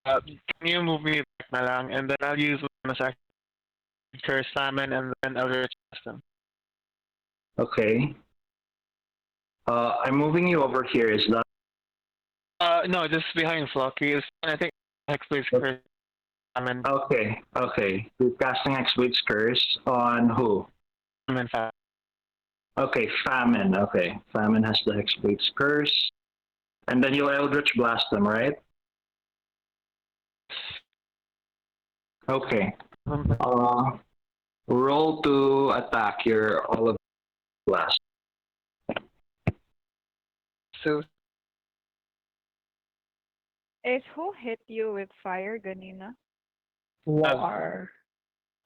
that? Can you move me back na lang, and then I'll use one second. Curse Salmon, and then I'll reach them. Okay. I'm moving you over here. Is that No, just behind Floki. I think Hexblade's Curse Salmon. okay? Okay. You're casting X-Blades Curse on who? In fact. Okay, Famine. Okay, Famine has the Hexblade's Curse, and then you'll Eldritch Blast them, right? Okay. Roll to attack your all of blast. So Is who hit you with fire, Ganina? War.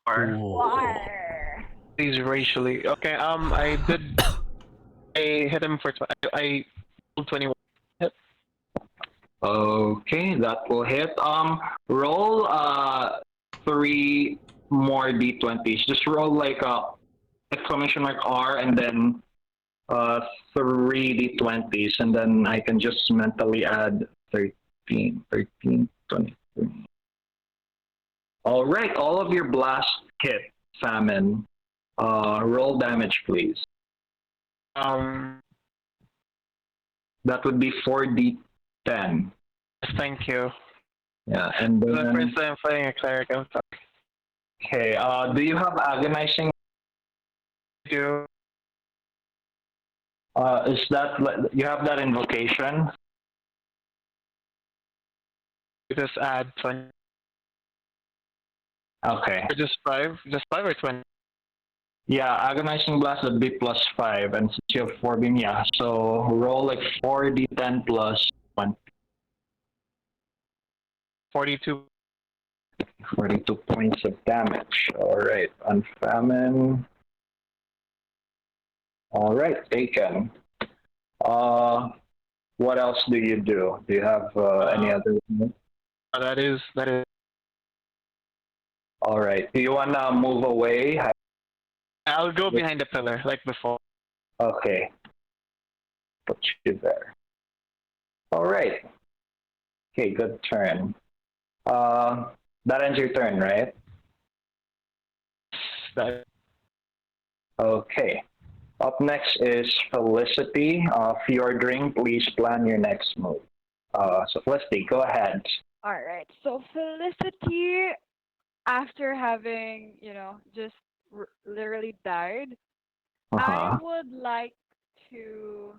War. he's racially okay. I hit him for I rolled 21. Hit. Okay, that will hit. Roll 3 more d20s. Just roll like exclamation mark R and then 3 d20s, and then I can just mentally add 13, 23. All right, all of your blast hit, Famine. Roll damage, please. That would be 4d10. Thank you. Yeah, and This is the then first time playing a cleric. I'm sorry. okay. Do you have agonizing You Is that you have that invocation? just add 20. Okay. Or just 5 or 20. Yeah, agonizing blast would be +5, and since you have 4 beam, yeah. So roll like 4d10 plus 1, 42. 42 points of damage. All right, unfamine. All right, taken. What else do you do? Do you have any other? That is. All right. Do you wanna move away? I'll go behind the pillar like before. Okay. Put you there. All right. Okay, good turn. That ends your turn, right? That Okay. Up next is Felicity. Fjordring, please plan your next move. So Felicity, go ahead. All right. So Felicity, after having, just literally died, I Uh-huh. would like to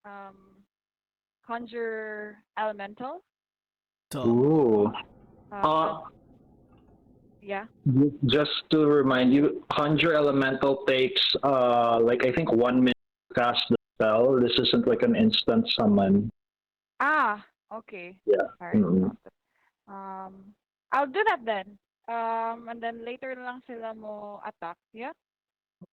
um, conjure elemental. So Ooh. Uh, yeah. Just to remind you, Conjure Elemental takes like I think 1 minute to cast the spell. This isn't like an instant summon. Ah, okay. Yeah. All right. Mm-mm. I'll do that then. And then later na lang sila mo attack. Yeah.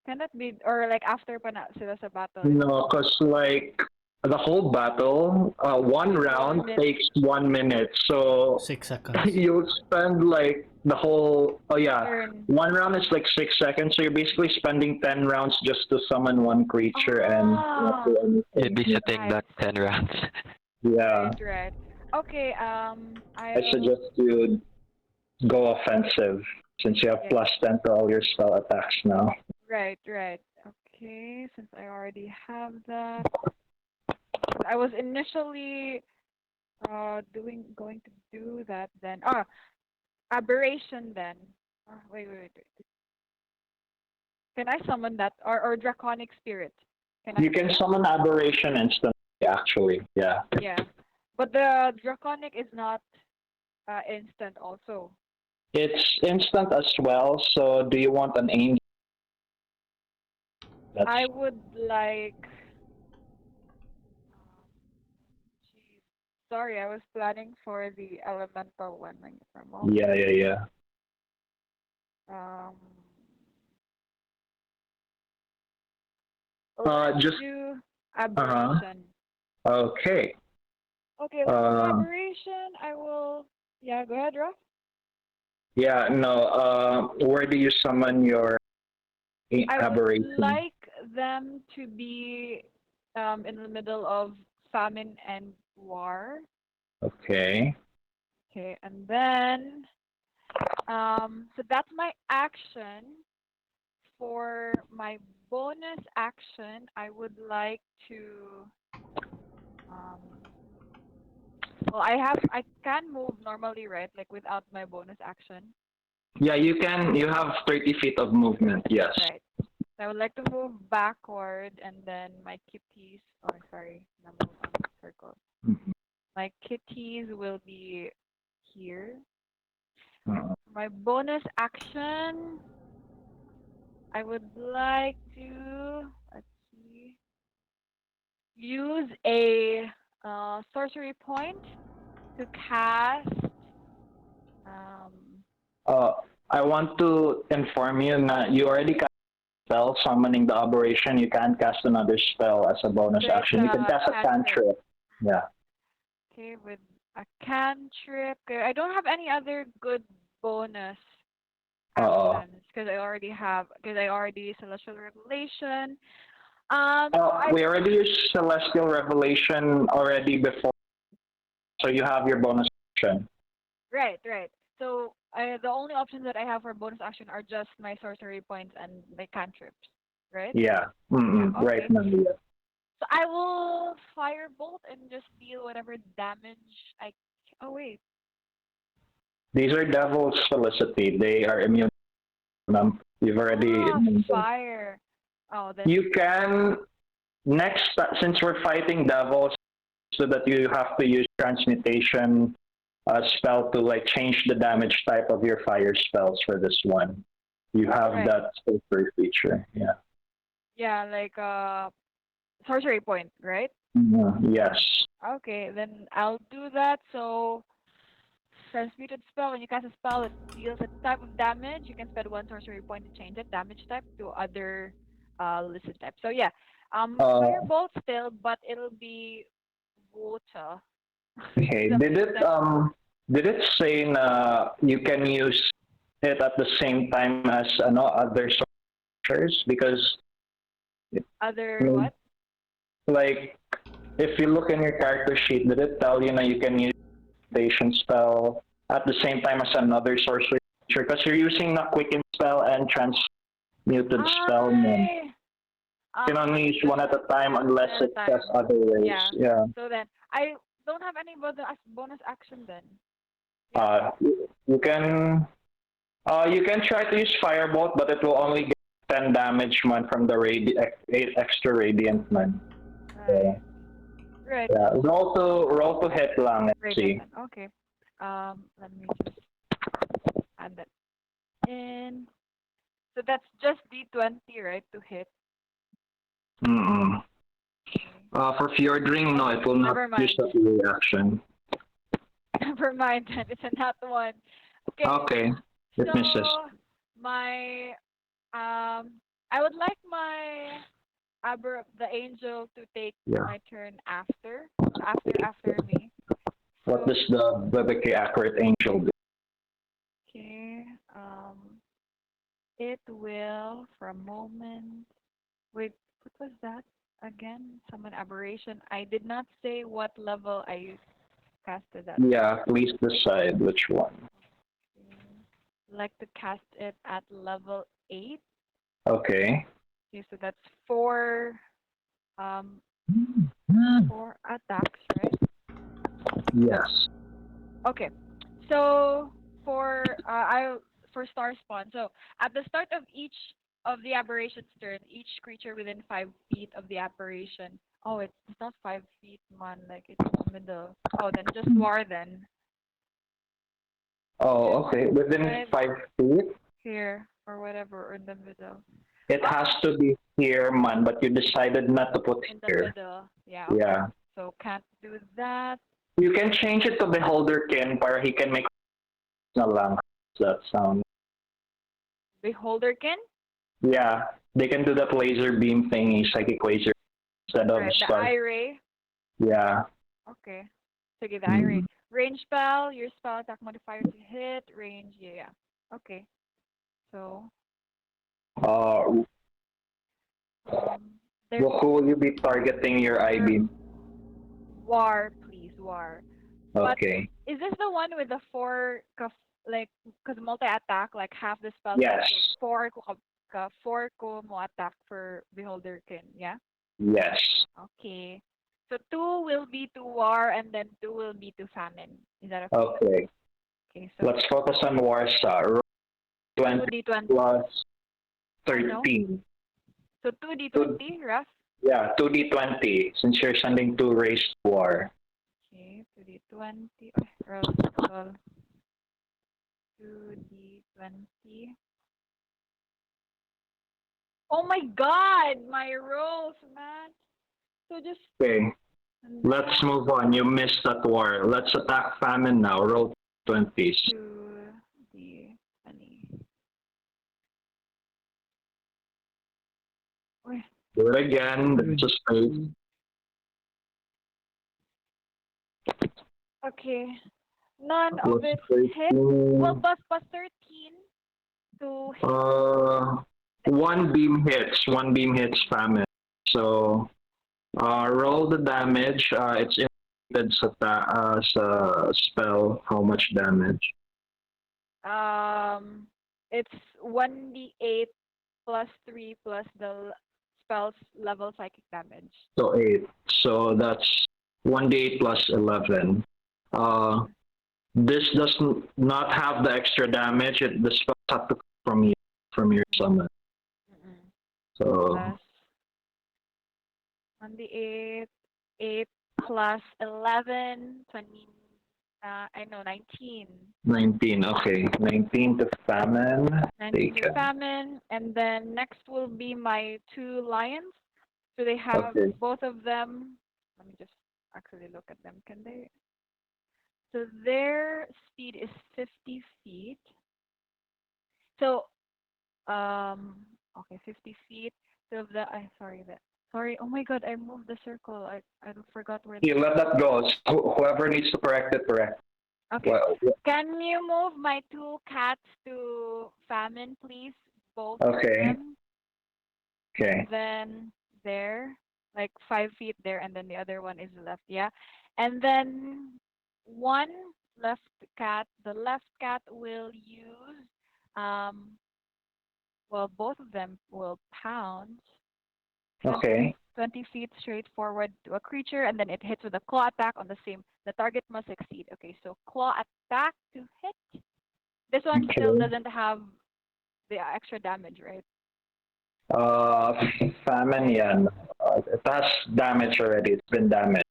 Can that be, or like after pa na sila sa battle? No, because like the whole battle, one round minute. takes 1 minute. So 6 seconds. you'll spend like the whole, oh yeah, Turn. 1 round is like 6 seconds. So you're basically spending 10 rounds just to summon one creature and not do anything. You'd be sitting Right. that 10 rounds. Yeah. Right. Okay. I suggest you go offensive since you have Yeah. +10 to all your spell attacks now. Right. Okay. Since I already have that, I was initially going to do that then. Aberration then. Wait. Can I summon that or draconic spirit? You can summon aberration instantly, actually. Yeah. Yeah, but the draconic is not instant also. It's instant as well. So do you want an angel? I would like. Geez. Sorry, I was planning for the elemental one. For a moment. Yeah. Let's just- do aberration. Okay. Okay, let's do aberration. I will. Yeah, go ahead, Raffe. Yeah, no. Where do you summon your I aberration? would like them to be in the middle of famine and war. Okay. Okay, and then so that's my action. For my bonus action, I would like to well, I can move normally, right? Like without my bonus action. Yeah, you can. You have 30 feet of movement. Yes. Right. I would like to move backward, and then my kitties. Oh, sorry, number one circle. Mhm. My kitties will be here. Uh, My bonus action, I would like to, let's see, use a sorcery point to cast. I want to inform you that you already cast a spell summoning the aberration. You can't cast another spell as a bonus So it's action. You can a cast a cantrip. cantrip. Yeah. Okay, with a cantrip. Okay, I don't have any other good bonus actions because I already celestial revelation. We already used celestial revelation already before, so you have your bonus action. Right. So the only options that I have for bonus action are just my sorcery points and my cantrips, right? Yeah. Mm-mm. Okay. Right now. Yeah. So I will firebolt and just deal whatever damage I. Oh wait. These are devils, Felicity. They are immune to them. You've already. Fire. Oh, then. You can since we're fighting devils, so that you have to use transmutation spell to like change the damage type of your fire spells for this one. You have Right. that sorcery feature. Yeah. Yeah, like sorcery point, right? Yes. Okay, then I'll do that. So transmuted spell, when you cast a spell it deals a type of damage, you can spend one sorcery point to change that damage type to other listed type. So yeah. Firebolt still, but it'll be water. Okay. Did it say you can use it at the same time as other sorcerers? Because Other Mm. what? like if you look in your character sheet, did it tell you that you can use station spell at the same time as another sorcery feature? Because you're using the quicken spell and transmuted spell. Man. You can only use one at a time unless it says other ways. Yeah. So then I don't have any bonus action then. You can try to use firebolt, but it will only get 10 damage man from the 8 extra radiant man. Right. Yeah. Roll to hit lang. Let's see. Okay. Let me just add that in. So that's just D20, right, to hit. Mm-mm. For Fjordring, no, it will not Never mind. use that reaction. Never mind, then it's a not one. Okay. It so misses. my I would like my the angel to take my turn after me. What does the BBK accurate angel do? Okay. It will for a moment. Wait, what was that again? Summon aberration. I did not say what level I casted that. Yeah, please decide which one. Like to cast it at level 8. Okay. Okay, so that's 4 attacks, right? Yes. Okay. So for star spawn. So at the start of each of the aberration's turn, each creature within 5 feet of the aberration. Oh, it's not 5 feet, man. Like it's in the middle. Oh, then just war then. Oh, okay. Within 5 feet? Here or whatever, or in the middle. It has to be here, man, but you decided not to put In the here. middle. Yeah. Okay. Yeah. So can't do that. You can change it to Beholderkin para he can make na lang that sound. Beholderkin? Yeah. They can do that laser beam thingy, psychic laser, instead of Right, the star. eye ray. Yeah. Okay. Sige, the eye ray. Range spell, your spell attack modifier to hit, range, yeah. Okay. So, Who will you be targeting your eye beam? war, please, war. Okay. But is this the one with the 4, because multi-attack, like half the spell? Yes. 4 ko mo attack for Beholderkin, yeah? Yes. Okay. So 2 will be to war and then 2 will be to famine. Is that okay? Okay. Okay, so Let's focus on Warsaw. Roll 20 2d20. plus 13. So 2d20, Raf? Yeah, 2d20, since you're sending 2 rays to war. Okay, 2d20. Roll. 2d20. Oh my god! My rolls, man. So just... Okay. Let's move on. You missed that war. Let's attack famine now. Roll 20s. 2d20. Wait. Do it again. That's a straight. Okay. None of it Plus hit. Well, plus 13 to hit. One beam hits. One beam hits famine. So, roll the damage. It's indicated as a spell. How much damage? It's 1d8 plus 3 plus the spell's level psychic damage. So 8. So that's 1d8 plus 11. This does not have the extra damage. The spells have to come from your summon. So plus on the 8th, 8 plus 11, 20, I know 19. 19. Okay, 19 to famine. 19 to Taken. famine, and then next will be my 2 lions. So they have Okay. both of them. Let me just actually look at them. Can they? So their speed is 50 feet. So, okay, 50 feet. So sorry. Oh my God, I moved the circle. I forgot where. You let that go. So whoever needs to correct it, correct. Okay. Well, Can you move my 2 cats to famine, please? Both okay. of them. Okay. And then there, like 5 feet there, and then the other one is left. Yeah. And then one left cat. The left cat will use, well, both of them will pound. 20 Okay. 20 feet straight forward to a creature, and then it hits with a claw attack on the same. The target must succeed. Okay, so claw attack to hit. This one still Okay. doesn't have the extra damage, right? Famine, yeah. No. It has damage already. It's been damaged.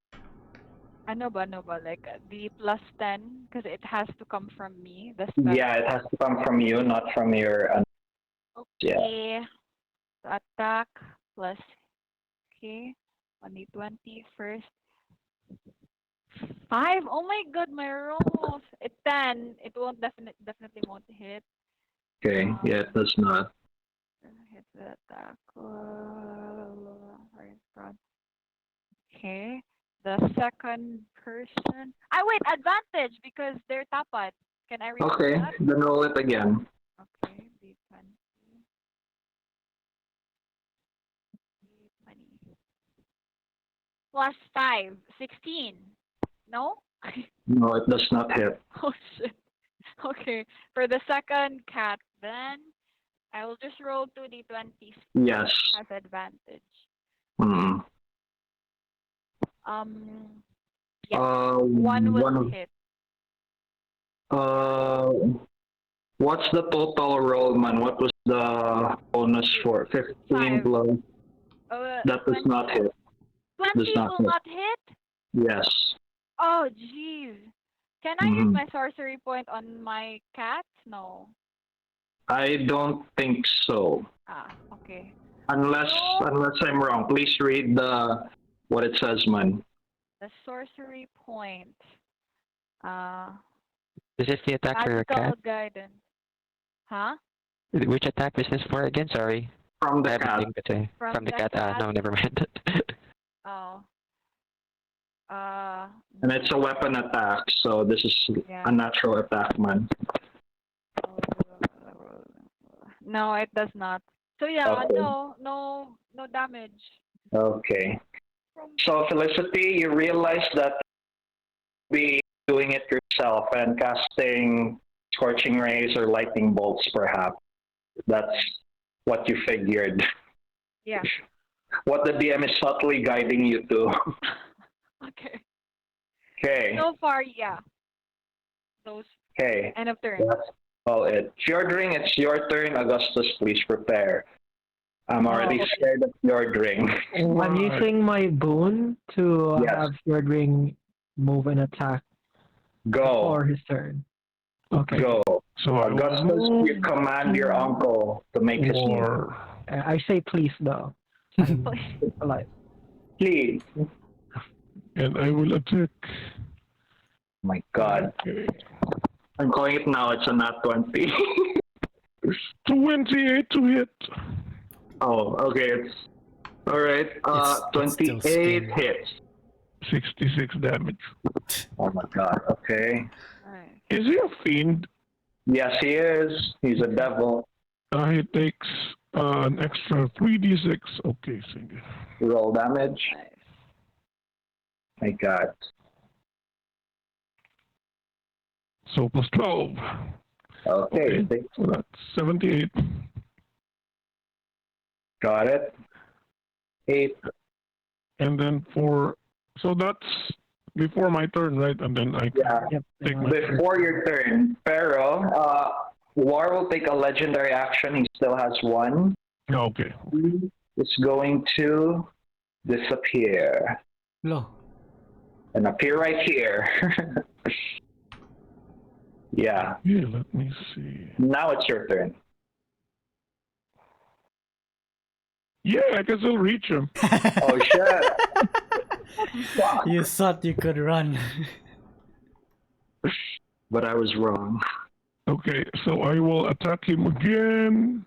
No, but like the plus 10, because it has to come from me. The spell. Yeah, it has to come from you, not from your. Yeah. Okay. So attack plus. Okay. 1d20 first. 5. Oh my God, my rolls. 10. It won't definitely won't hit. Okay. Yeah, it does not. Hit the attack. Sorry, God. Okay. The second person. I wait, advantage because they're tapat. Can I read Okay. that? Then roll it again. Okay, D20. D20. Plus 5. 16. No? No, it does not hit. Oh shit. Okay. For the second cat, then I will just roll 2d20s. Yes. Has advantage. Hmm. Yeah. One will hit. What's the total roll, man? What was the bonus for 15 5. plus? That does 20. not hit. 20 Does not will hit. not hit? Yes. Oh, jeez. Can I use my sorcery point on my cat? No. I don't think so. Ah, okay. Unless I'm wrong. Please read what it says, man. The sorcery point. This is the attack for your Magical cat? guidance. Huh? Which attack is this for again? Sorry. From the I have cat. nothing to say. From the cat. No, never mind. Oh. And it's a weapon attack, so this is a natural attack, man. No, it does not. So yeah, Okay. no damage. Okay. So Felicity, you realize that be doing it yourself and casting scorching rays or lightning bolts, perhaps. That's what you figured. Yeah. What the DM is subtly guiding you to. Okay. Okay. So far, yeah. Those. Okay. End of turn. That's all it. Fjordring, it's your turn. Augustus, please prepare. I'm already scared of Fjordring. I'm using my boon to have Fjordring move and attack Go. before his turn. Okay. Go. So Augustus, you command your uncle to make his move. I say please though. Polite. Please. And I will attack. My God. Okay. I'm calling it now. It's a nat 20. 28 to hit. Oh, okay. It's all right. It's still 28 scary. hits. 66 damage. Oh my God. Okay. Alright. Is he a fiend? Yes, he is. He's a devil. He takes an extra 3d6. Okay, sige. Roll damage. Nice. My God. So plus 12. Okay. So that's 78. Got it. 8. And then so that's before my turn, right? And then I Yeah. take my Before your turn, Pharaoh, War will take a legendary action. He still has one. Okay. It's going to disappear No. and appear right here. Yeah. Yeah, let me see. Now it's your turn. Yeah, I can still reach him. Oh shit! Fuck. You thought you could run. But I was wrong. Okay, so I will attack him again.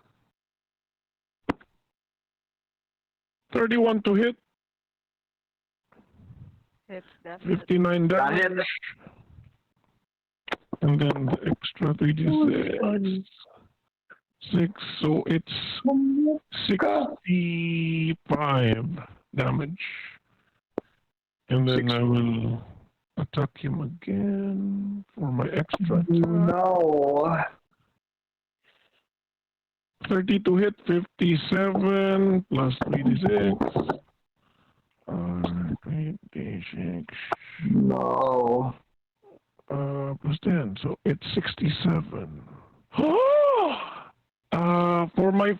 31 to hit, It's definitely 59 Got damage. it. And then the extra 3d6. 6, so it's 65 damage. And then I will attack him again for my extra attack. No. 30 to hit, 57 plus 3d6. 3d6 No. plus 10, so it's 67. For my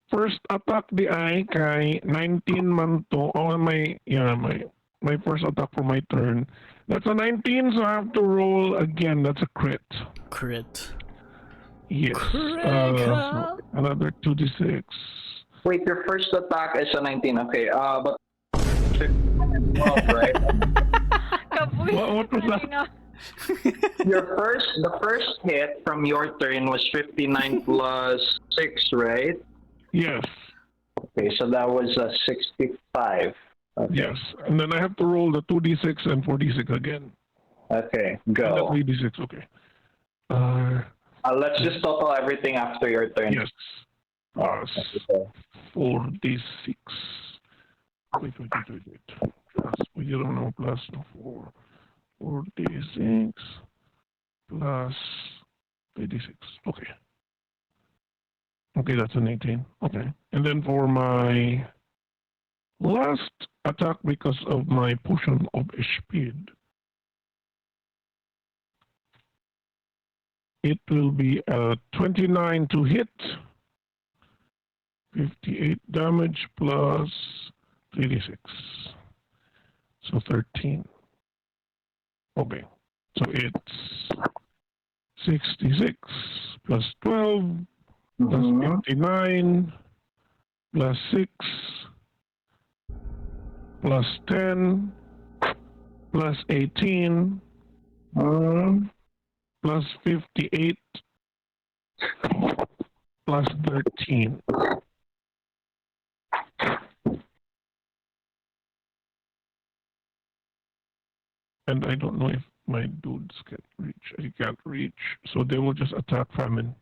first attack di ay kay 19 man to. Oh, my first attack for my turn. That's a 19, so I have to roll again. That's a crit. Crit. Yes. Critical. So another 2d6. Wait, your first attack is a 19. Okay. But 12, right? What was that? The first hit from your turn was 59 plus 6, right? Yes. Okay, so that was a 65. Okay. Yes. And then I have to roll the 2d6 and 4d6 again. Okay, And the go. 3d6, okay. Let's just total everything after your turn. Yes. 4d6. Wait. Plus, we don't know, plus 4. 4d6 plus 3d6. Okay. Okay, that's an 18. Okay. And then for my last attack, because of my potion of speed, it will be a 29 to hit, 58 damage plus 3d6. So 13. Okay. So it's 66 plus 12 plus 59 plus 6 plus 10 plus 18 plus 58 plus 13. And I don't know if my dudes can reach. I can't reach, so they will just attack famine.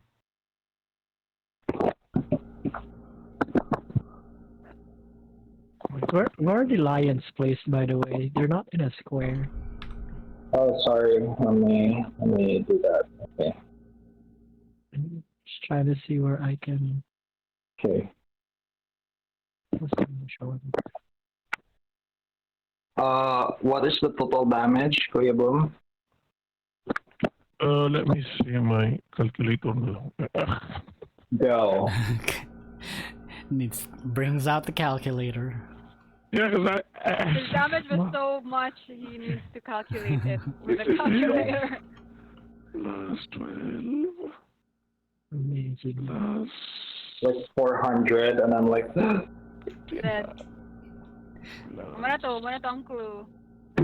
Where are the lions placed, by the way? They're not in a square. Oh, sorry. Let me do that. Okay. I'm just trying to see where I can Okay. show them. What is the total damage, Kuya Boom? Let me see my calculator now. Go. Brings out the calculator. Yeah, because His damage was so much, he needs to calculate it with a calculator. Plus 12. Amazing. Plus. Like 400, and I'm like, Then, Mana to ang clue. The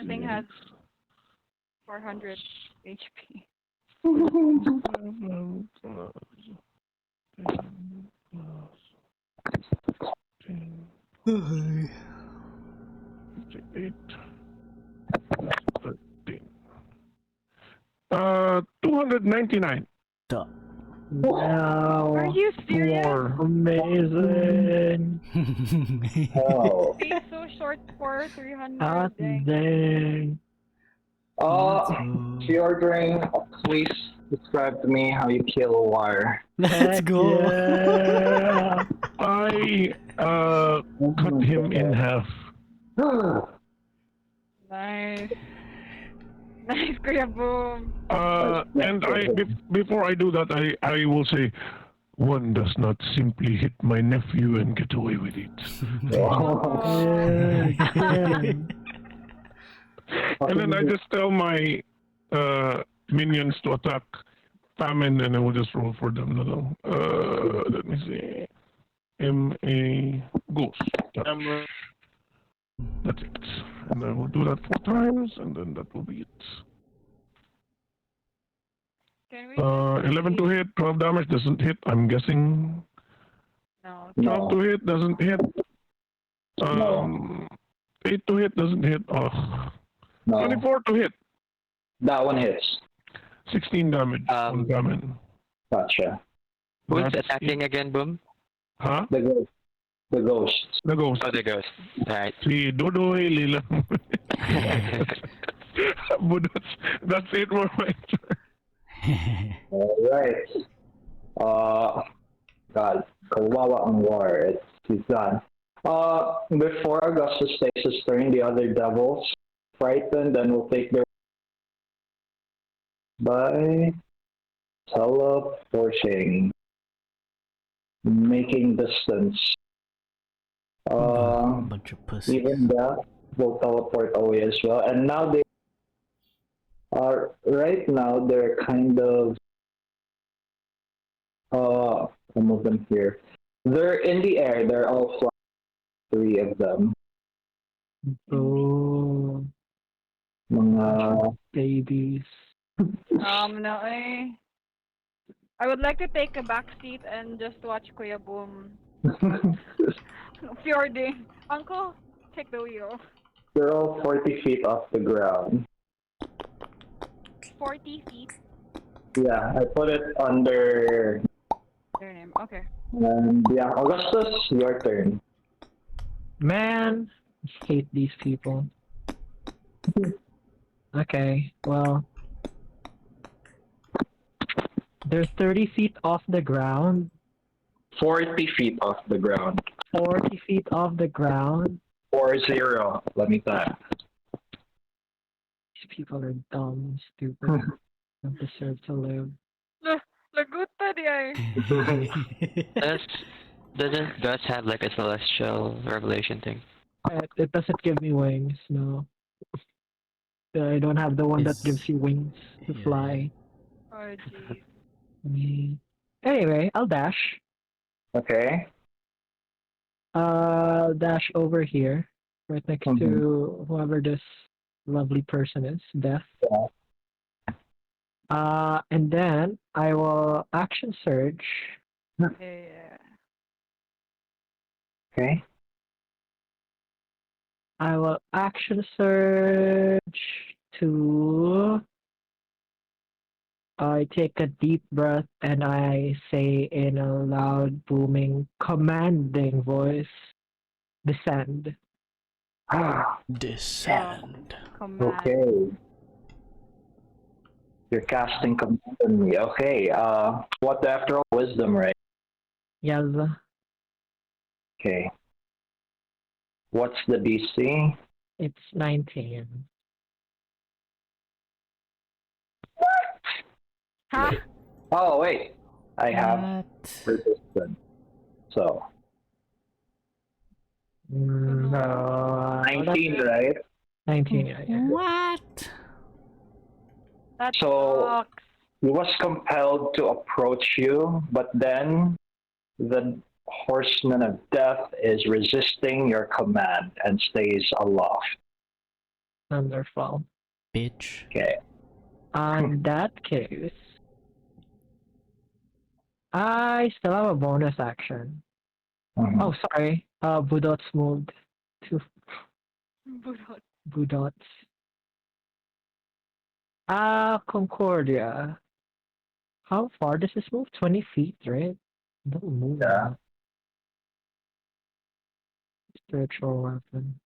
thing has 400 HP. Plus 58 plus 13. 299. Wow. Are you serious? More. Amazing. oh. He's so short for 300. Ah, Dang. dang. Fjordring, please describe to me how you kill a wire. Let's go. Yeah. I cut him in half. Nice. Nice, Kuya Boom. And before I do that, I will say, one does not simply hit my nephew and get away with it. And then I just tell my minions to attack Famine, and I will just roll for them. Let me see. M.A. Ghost. That's it. And I will do that 4 times, and then that will be it. Can we 11 to hit, 12 damage doesn't hit, I'm guessing. No. 12 to hit doesn't hit. No. 8 to hit doesn't hit. Oh. No. 24 to hit. That one hits. 16 damage. One damage. Gotcha. Who's That's attacking again, Boom? Huh? The ghost. The ghost. The ghost. Oh, the ghost. Right. Si Dodoy Lila. But that's it for my turn. Alright. God. Kawawa ang war. He's done. Before Augustus takes his turn, the other devils, frightened, and will take their by teleporting, making distance. Bunch of pussies. Even that will teleport away as well. And now they are right now they're kind of some of them here. They're in the air, they're all flying, 3 of them. Oh, Mga babies. No, I would like to take a back seat and just watch Kuya Boom Fjordring. Uncle, take the wheel. they're all 40 feet off the ground. 40 feet. Yeah, I put it under. Their name. Okay. And yeah, Augustus, your turn. Man, I hate these people. Okay, well, they're 30 feet off the ground, 40 feet off the ground. 40 feet off the ground. 40. Let me tap. These people are dumb, stupid, don't deserve to live. Laguta di ay. Doesn't Gus have like a celestial revelation thing? It doesn't give me wings, no. I don't have the one that gives you wings to fly. Oh jeez. Anyway, I'll dash. Okay. Dash over here, right next to whoever this lovely person is, Death. Yeah. And then I will action surge. Yeah. Okay. I will action surge to. I take a deep breath and I say in a loud, booming, commanding voice, descend. Descend. Command. Okay. You're casting command on me. Okay. What after all? Wisdom, right? Yes. Okay. What's the DC? It's 19. Huh? Oh wait, I have What? resistance. So No. 19, right? 19, yeah. What? That So sucks. he was compelled to approach you, but then the horseman of death is resisting your command and stays aloft. Wonderful. Bitch. Okay. In that case, I still have a bonus action. Mhm. Oh, sorry. Budot's moved to Budot. Budot's. Concordia. How far does this move? 20 feet, right? Don't move. Yeah. Now. Spiritual weapon.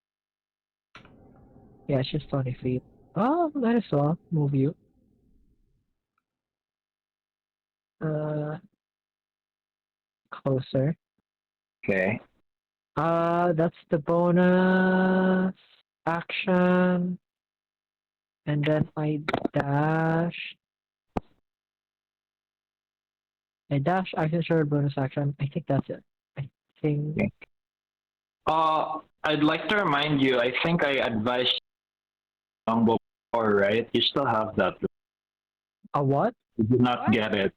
Yeah, it's just 20 feet. Oh, might as well move you. Closer. Okay. That's the bonus action. And then I dash. A dash, action, short, bonus action. I think that's it. I think. Okay. I'd like to remind you, I think I advised longbow before, right? You still have that. A what? You did not What? get it.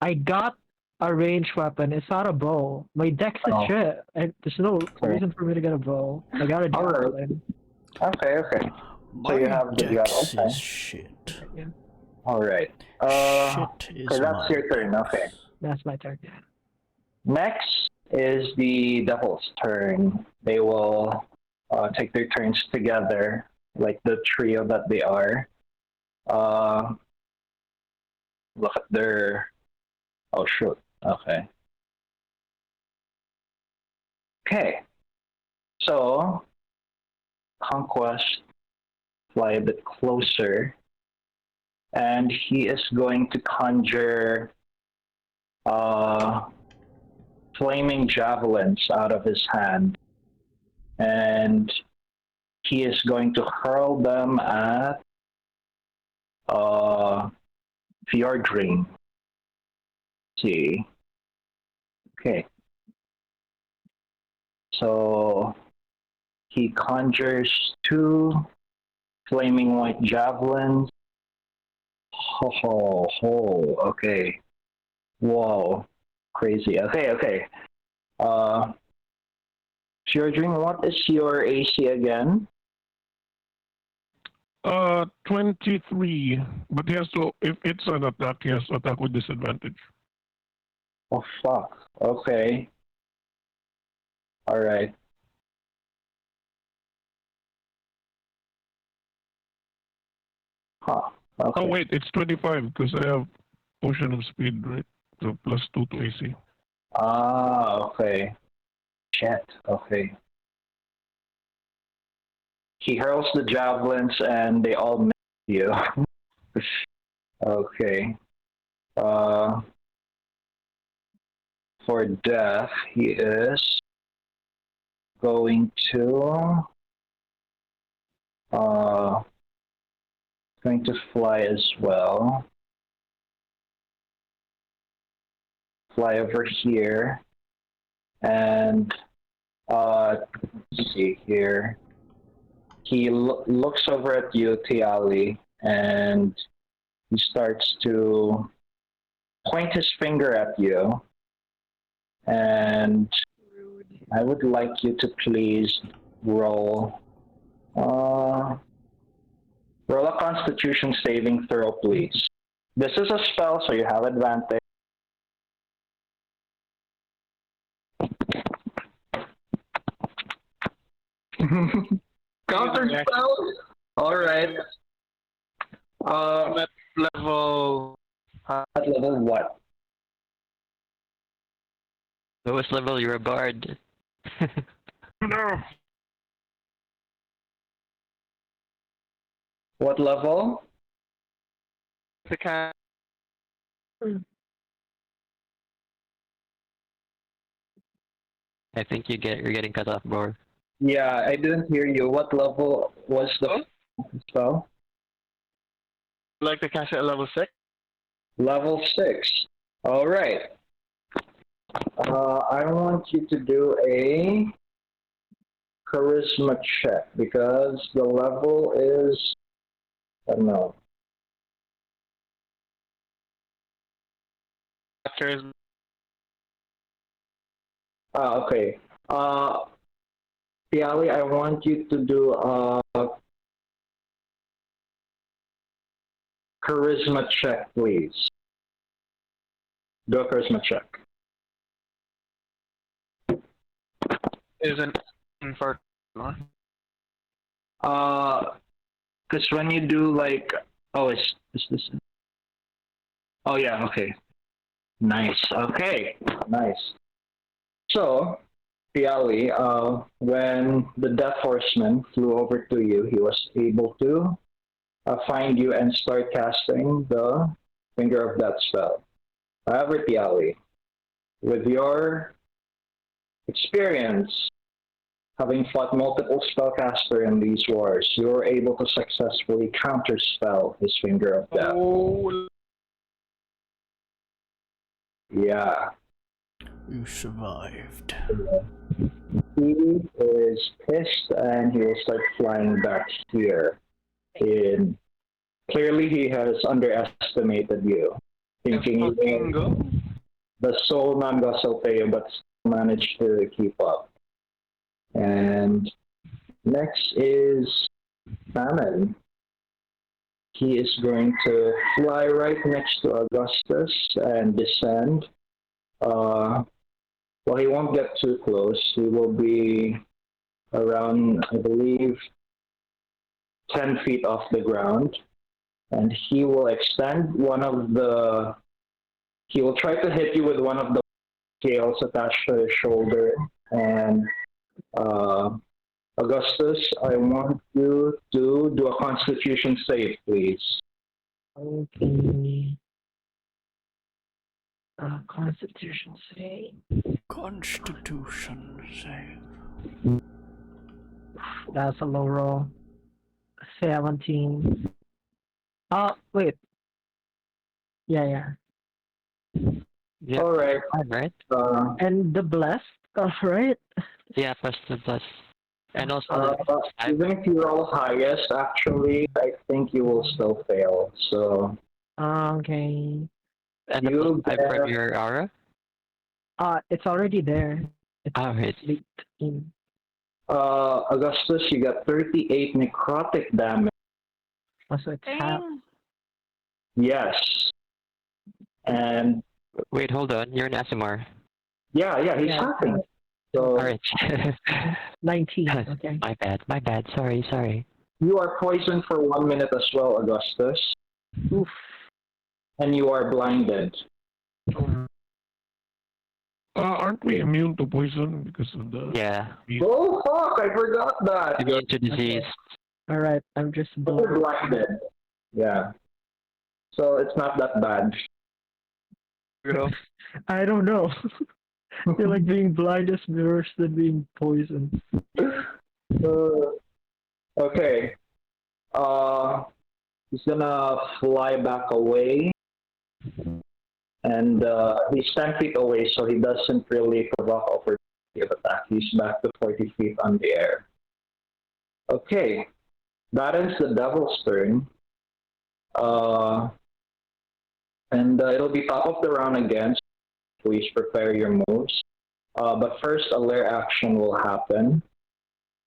I got a ranged weapon. It's not a bow. My dex is Oh. shit. And there's no reason for me to get a bow. I got a Alright. javelin. Okay. So you have the dex javelin. is shit. Yeah, All right. Shit is Okay, that's your my turn. Okay. that's my turn. Next is the devil's turn. They will take their turns together, like the trio that they are. Look at their. Oh shoot. Okay. Okay. So, Conquest fly a bit closer, and he is going to conjure flaming javelins out of his hand, and he is going to hurl them at Fjordring. Let's see. Okay. So he conjures 2 flaming white javelins. Okay. Whoa. Crazy. Okay. Fjordring, what is your AC again? 23. But he has to, if it's an attack, he has to attack with disadvantage. Oh, fuck. Okay. Alright. Huh. Okay. Oh, wait, it's 25 because I have Potion of Speed, right? So plus 2 to AC. Okay. Shit. Okay. He hurls the javelins and they all miss you. Okay. For death, he is going to fly as well. Fly over here, and let's see here. He looks over at you, Tiali, and he starts to point his finger at you. And I would like you to please roll a Constitution saving throw, please. This is a spell, so you have advantage. Counter spell? Alright. At level. At level what? Lowest level, you're a bard. No. What level? The cat. I think you're getting cut off, Bor. Yeah, I didn't hear you. What level was the spell? Like to cast it at level 6? Level 6. Alright. I want you to do a charisma check because the level is, I don't know. Charisma. Okay. Piali, I want you to do a charisma check, please. Do a charisma check. Isn't for. Because when you do like, oh, is this? Oh yeah, okay. Nice. Okay, nice. So, Piali, when the Death Horseman flew over to you, he was able to find you and start casting the Finger of Death spell. However, Piali, with your experience, having fought multiple spellcaster in these wars, you were able to successfully counterspell his Finger of Death. Oh. Yeah. You survived. He is pissed and he will start flying back here. In clearly he has underestimated you, thinking you Fucking will go. the soul man Gasolteo, but still managed to keep up. And next is Famine. He is going to fly right next to Augustus and descend. Well, he won't get too close. He will be around, I believe, 10 feet off the ground. And he will extend one of the. He will try to hit you with one of the scales attached to his shoulder. And Augustus, I want you to do a Constitution save, please. Okay. Constitution save. Constitution save. That's a low roll. 17. Wait. Yeah. Yeah. All right. Right. And the blessed, right? Yeah, plus the plus. And also Even if you roll highest, actually, I think you will still fail. So Okay. and the you plus 5 get, from your aura. It's already there. It's Alright. leaked in. Augustus, you got 38 necrotic damage. Also, it's half. Dang. Yes. And Wait, hold on. You're an SMR. yeah, he's Yeah. happy. So Alright. 19. Okay. My bad. Sorry. you are poisoned for 1 minute as well, Augustus. Oof. And you are blinded. Aren't we immune to poison because of the? Yeah. Oh fuck! I forgot that. Immune to disease. Alright, I'm just You're blinded. Yeah. So it's not that bad. I don't know. I feel like being blind is worse than being poisoned. Okay. He's gonna fly back away. And he's 10 feet away, so he doesn't really provoke opportunity of attack. He's back to 40 feet on the air. Okay. That is the devil's turn. And it'll be top of the round again. So please prepare your moves. But first, a lair action will happen.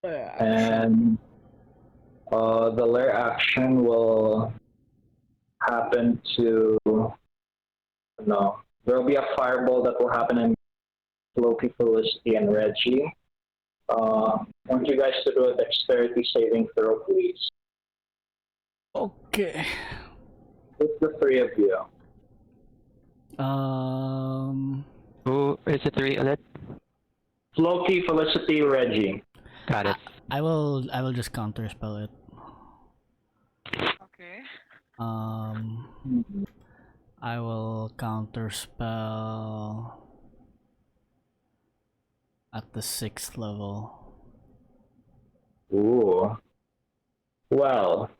And the lair action will happen to. No, there will be a fireball that will happen in Floki, Felicity, and Reggie. I want you guys to do a dexterity saving throw, please. Okay. It's the three of you. Who is it? 3 Alet? Floki, Felicity, Reggie. Got it. I will just counterspell it. Okay. I will counterspell at the 6th level. Ooh. Well.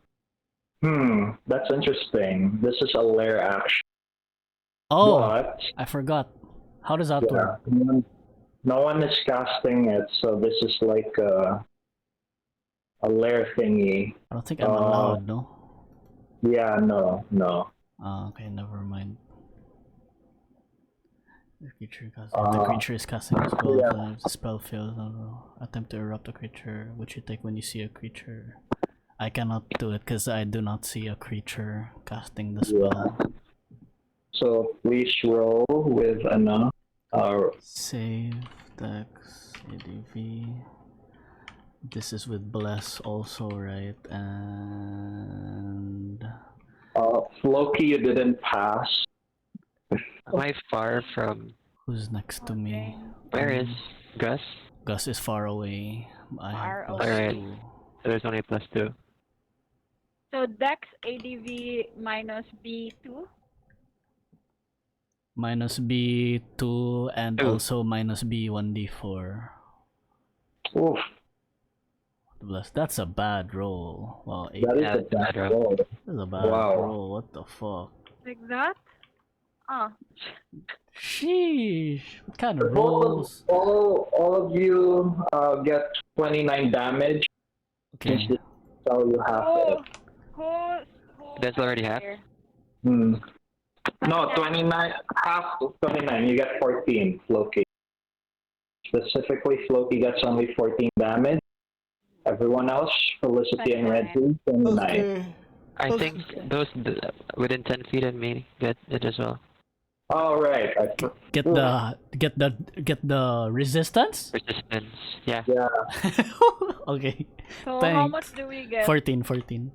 That's interesting. This is a lair action. Oh, But, I forgot. How does that work? no one is casting it, so this is like a lair thingy. I don't think I'm allowed, no? Yeah, no. Okay, never mind. If the creature is casting a spell, if the spell fails, attempt to erupt a creature, which you take when you see a creature. I cannot do it because I do not see a creature casting the spell. Yeah. So please roll with an Save, Dex, ADV. This is with Bless also, right? And Floki, you didn't pass. Am I far from? who's next to me? Where is Gus? Gus is far away. I Far have away. +2. So there's only +2. So Dex ADV minus B2. Minus B2 and Ooh. also minus B1D4. Oof, Bless. That's a bad roll. Wow, 8. that is Yeah, a that's a bad bad roll. roll. That's a bad Wow. roll. What the fuck? Like that? Ah. Sheesh. What kind of Both rolls? of, all of you get 29 damage. Okay. Since this spell you have it. That's already half. Hmm. No, 29, half of 29, you get 14, Floki. Specifically, Floki gets only 14 damage. Everyone else, Felicity and Reggie, 29. Okay. I think those within 10 feet of me get it as well. All right. Get the resistance? Resistance. Yeah. Yeah. Okay. So how Thanks. much do we get? 14. 14.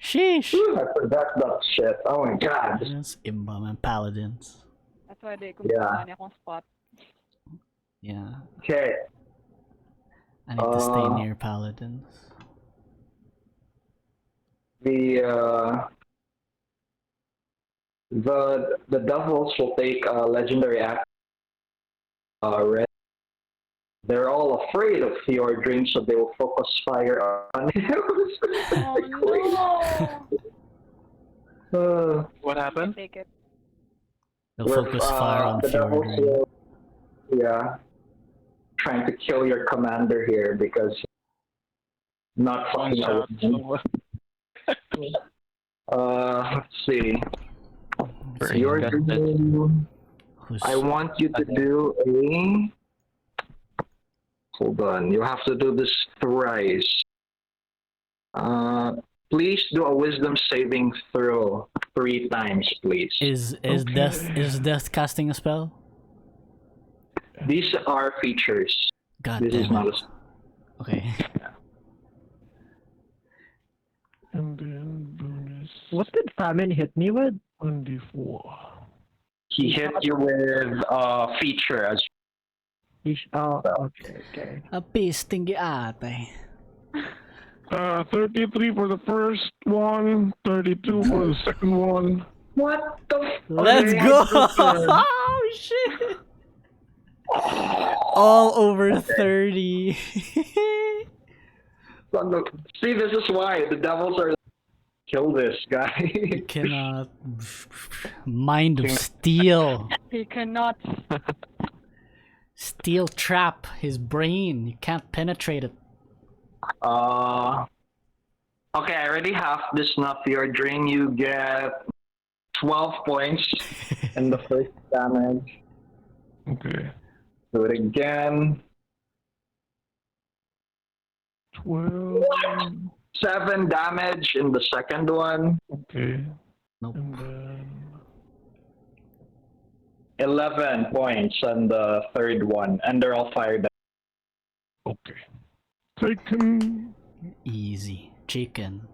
Sheesh. I forgot that shit. Oh my god. Yes, Imba and Paladins. That's why they Yeah. niya akong spot. Yeah. Okay. I need to stay near Paladins. The devils will take a legendary act. Red. They're all afraid of Fjordring, so they will focus fire on him. What happened? Take it. They'll focus fire on the devils Fjordring. will, yeah, trying to kill your commander here because not fucking out. Let's see. So Your dream, who's I want you to do a. Hold on, you have to do this thrice. Please do a wisdom saving throw 3 times, please. is death casting a spell? These are features. God This is damn not it. Okay. And then bonus What did famine hit me with? 1d4. He hit you with feature as Oh, okay. A piece tinggi ate. 33 for the first one, 32 for the second one. what the Let's go! Oh shit! All over 30. See, this is why the devils are kill this guy. You cannot. Mind of steel. He cannot. Steel trap his brain. You can't penetrate it. Okay, I already have this not your drain. You get 12 points in the first damage. Okay. Do it again. 12. 7 damage in the second one. Okay. Nope. And then 11 points on the third one, and they're all fired. okay. Taken. Easy. Chicken.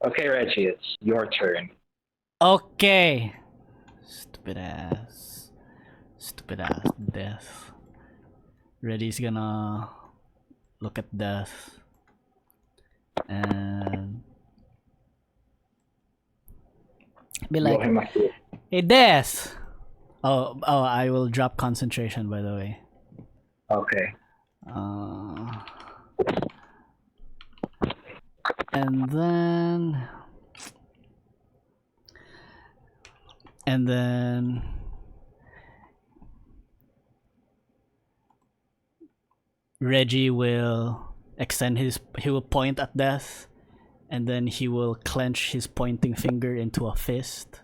Okay, Reggie, it's your turn. Okay. Stupid ass death. Reddy's gonna look at death and be Blow like, him a kiss. "Hey, death." Oh, I will drop concentration, by the way. Okay. And then Reggie will he will point at death, and then he will clench his pointing finger into a fist,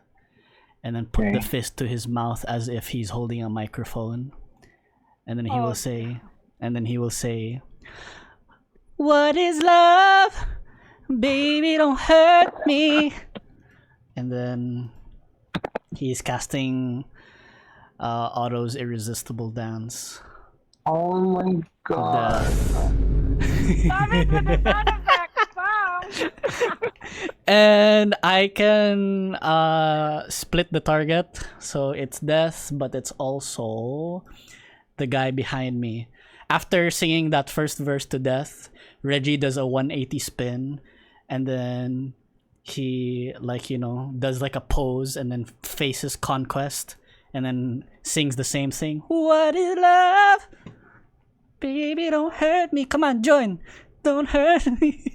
and then put the fist to his mouth as if he's holding a microphone, and then he will say, "What is love? Baby, don't hurt me." And then he's casting Otto's irresistible dance. Oh my god. Stop it with the sound effects! Wow! And I can split the target, so it's death, but it's also the guy behind me. After singing that first verse to death, Reggie does a 180 spin, and then he does like a pose and then faces Conquest, and then sings the same thing. What is love? Baby, don't hurt me. Come on, join. Don't hurt me.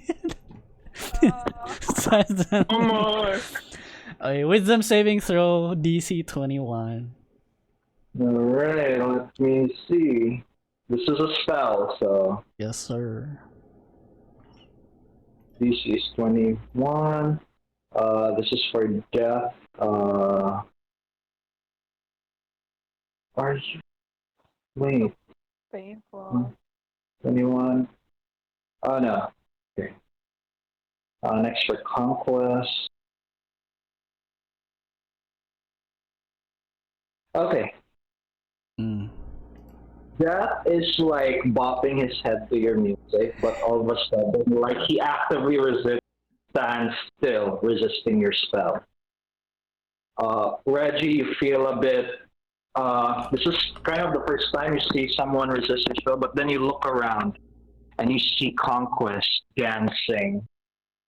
A wisdom saving throw, DC 21. Alright, let me see. This is a spell, so Yes, sir. DC is 21. This is for death. Are you... Wait, Painful. 21. Oh, no. Okay. Next for conquest. Okay. Mm. That is like bopping his head to your music, but all of a sudden, like he actively stands still, resisting your spell. Reggie, you feel a bit. This is kind of the first time you see someone resist your spell, but then you look around and you see Conquest dancing.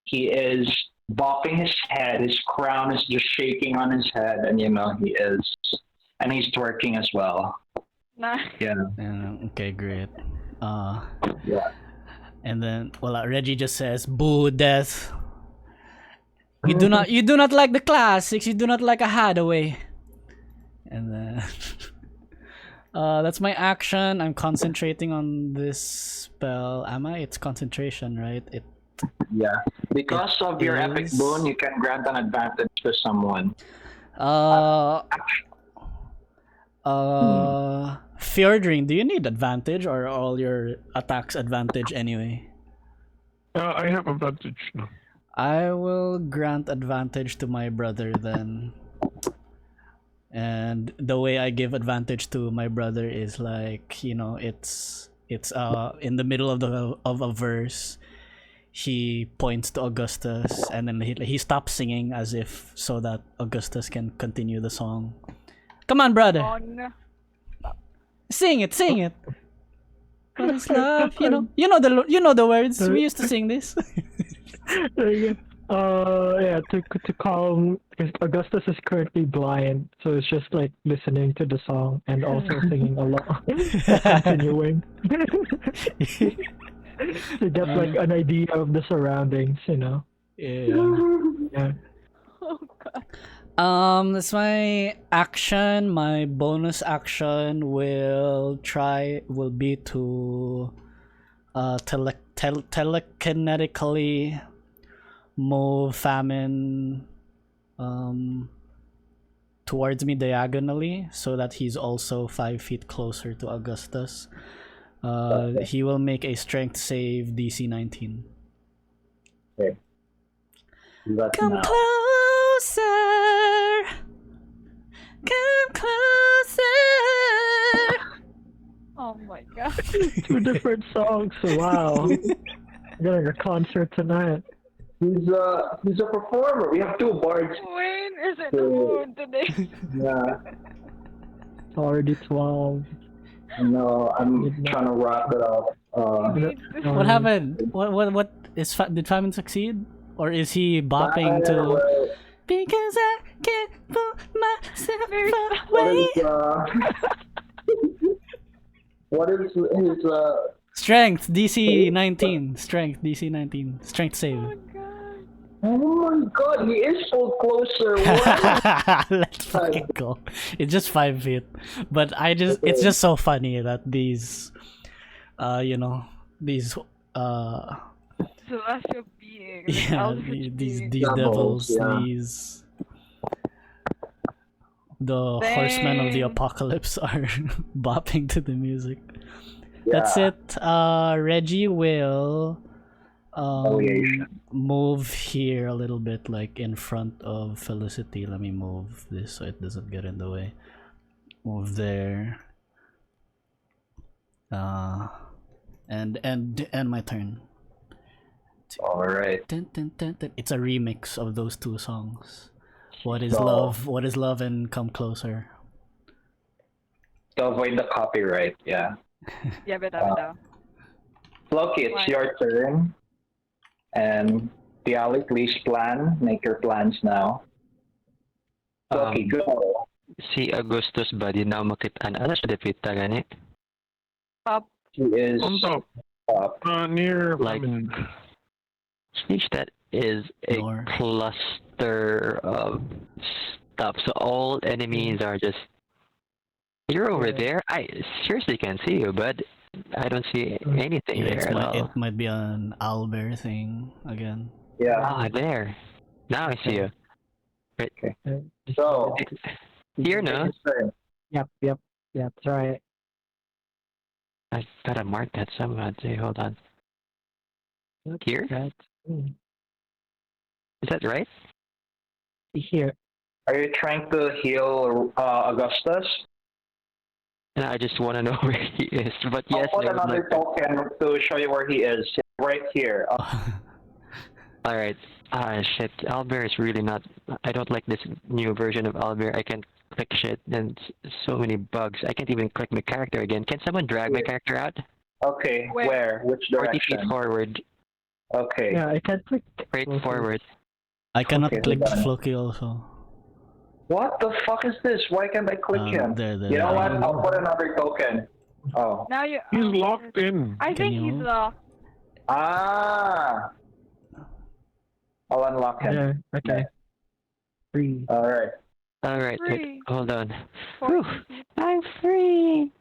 He is bopping his head, his crown is just shaking on his head, and you know he is. And he's twerking as well. Nice. Yeah. Okay, great. Yeah. And then, well, Reggie just says, "Boo, death. You do not like the classics. You do not like a Hathaway." And then, that's my action. I'm concentrating on this spell. Am I? It's concentration, right? Yeah. Because of your epic boon, you can grant an advantage to someone. Fjordring, do you need advantage or all your attacks advantage anyway? I have advantage now. I will grant advantage to my brother then. And the way I give advantage to my brother is like, you know, it's in the middle of a verse. He points to Augustus and then he stops singing as if so that Augustus can continue the song. Come on, brother. Oh, no. Sing it. What is love? You know the words. We used to sing this. There you go. Yeah, to calm, because Augustus is currently blind, so it's just like listening to the song and also singing along, continuing to get like an idea of the surroundings, you know. Yeah. Oh, God. That's my action. My bonus action will be to telekinetically move Famine towards me diagonally so that he's also 5 feet closer to Augustus. He will make a strength save DC 19. Okay. Come closer. Come closer. Oh my God. 2 different songs. Wow. Getting a concert tonight. He's a performer. We have 2 bards. Wayne is in the mood today. Yeah. It's already 12. No, I'm trying to wrap it up. What happened? What is did Famine succeed? Or is he bopping to because I can't put myself away? What is his Strength DC 19. Strength DC 19. Strength save. Oh my God, he is so closer. What? Let's fucking go. It's just 5 feet, but it's just so funny that these, these Celestial beings. yeah, these devils, these the horsemen of the apocalypse are bopping to the music. Yeah. That's it. Reggie will move here a little bit, like in front of Felicity. Let me move this so it doesn't get in the way. Move there. And my turn. All right. It's a remix of those 2 songs. What is love? What is love? And Come Closer. To avoid the copyright, yeah. Yeah, bitaw. Floki, it's your turn. And Piali, please plan. Make your plans now. Floki, go. Si Augustus ba di na makitaan? Ano siya depita gani? Top. He is on top. up. Near Like, Famine. Snitch that is a Nor. cluster of stuff. So all enemies are just. You're over Yeah. there. I seriously can't see you, but I don't see anything Yeah, there at all. it might be an owlbear thing again. Yeah. Ah, there. Now I see you. Right. So, Here, no? Yep. That's right. I gotta mark that somehow. Say, hold on. Here? Mm. Is that right? Here. Are you trying to heal Augustus? No, I just want to know where he is. But yes, I'll put I would another like. token to show you where he is. Right here. All right. Ah, shit. Owlbear is really not. I don't like this new version of Owlbear. I can't click shit. And so many bugs. I can't even click my character again. Can someone drag my character out? Okay, Where? where? Which 40 feet direction? forward. Okay. Yeah, I can click. Straight Okay. forward. I cannot Okay, click hold on. Floki also. What the fuck is this? Why can't I click him? There. You know what? I'll put another token. Oh. Now you. He's oh, locked in. I Can think he's you- locked. Ah. I'll unlock him. There. Okay. 3. Alright. All right. Wait, Free. hold on. 40 Whew. feet. I'm free.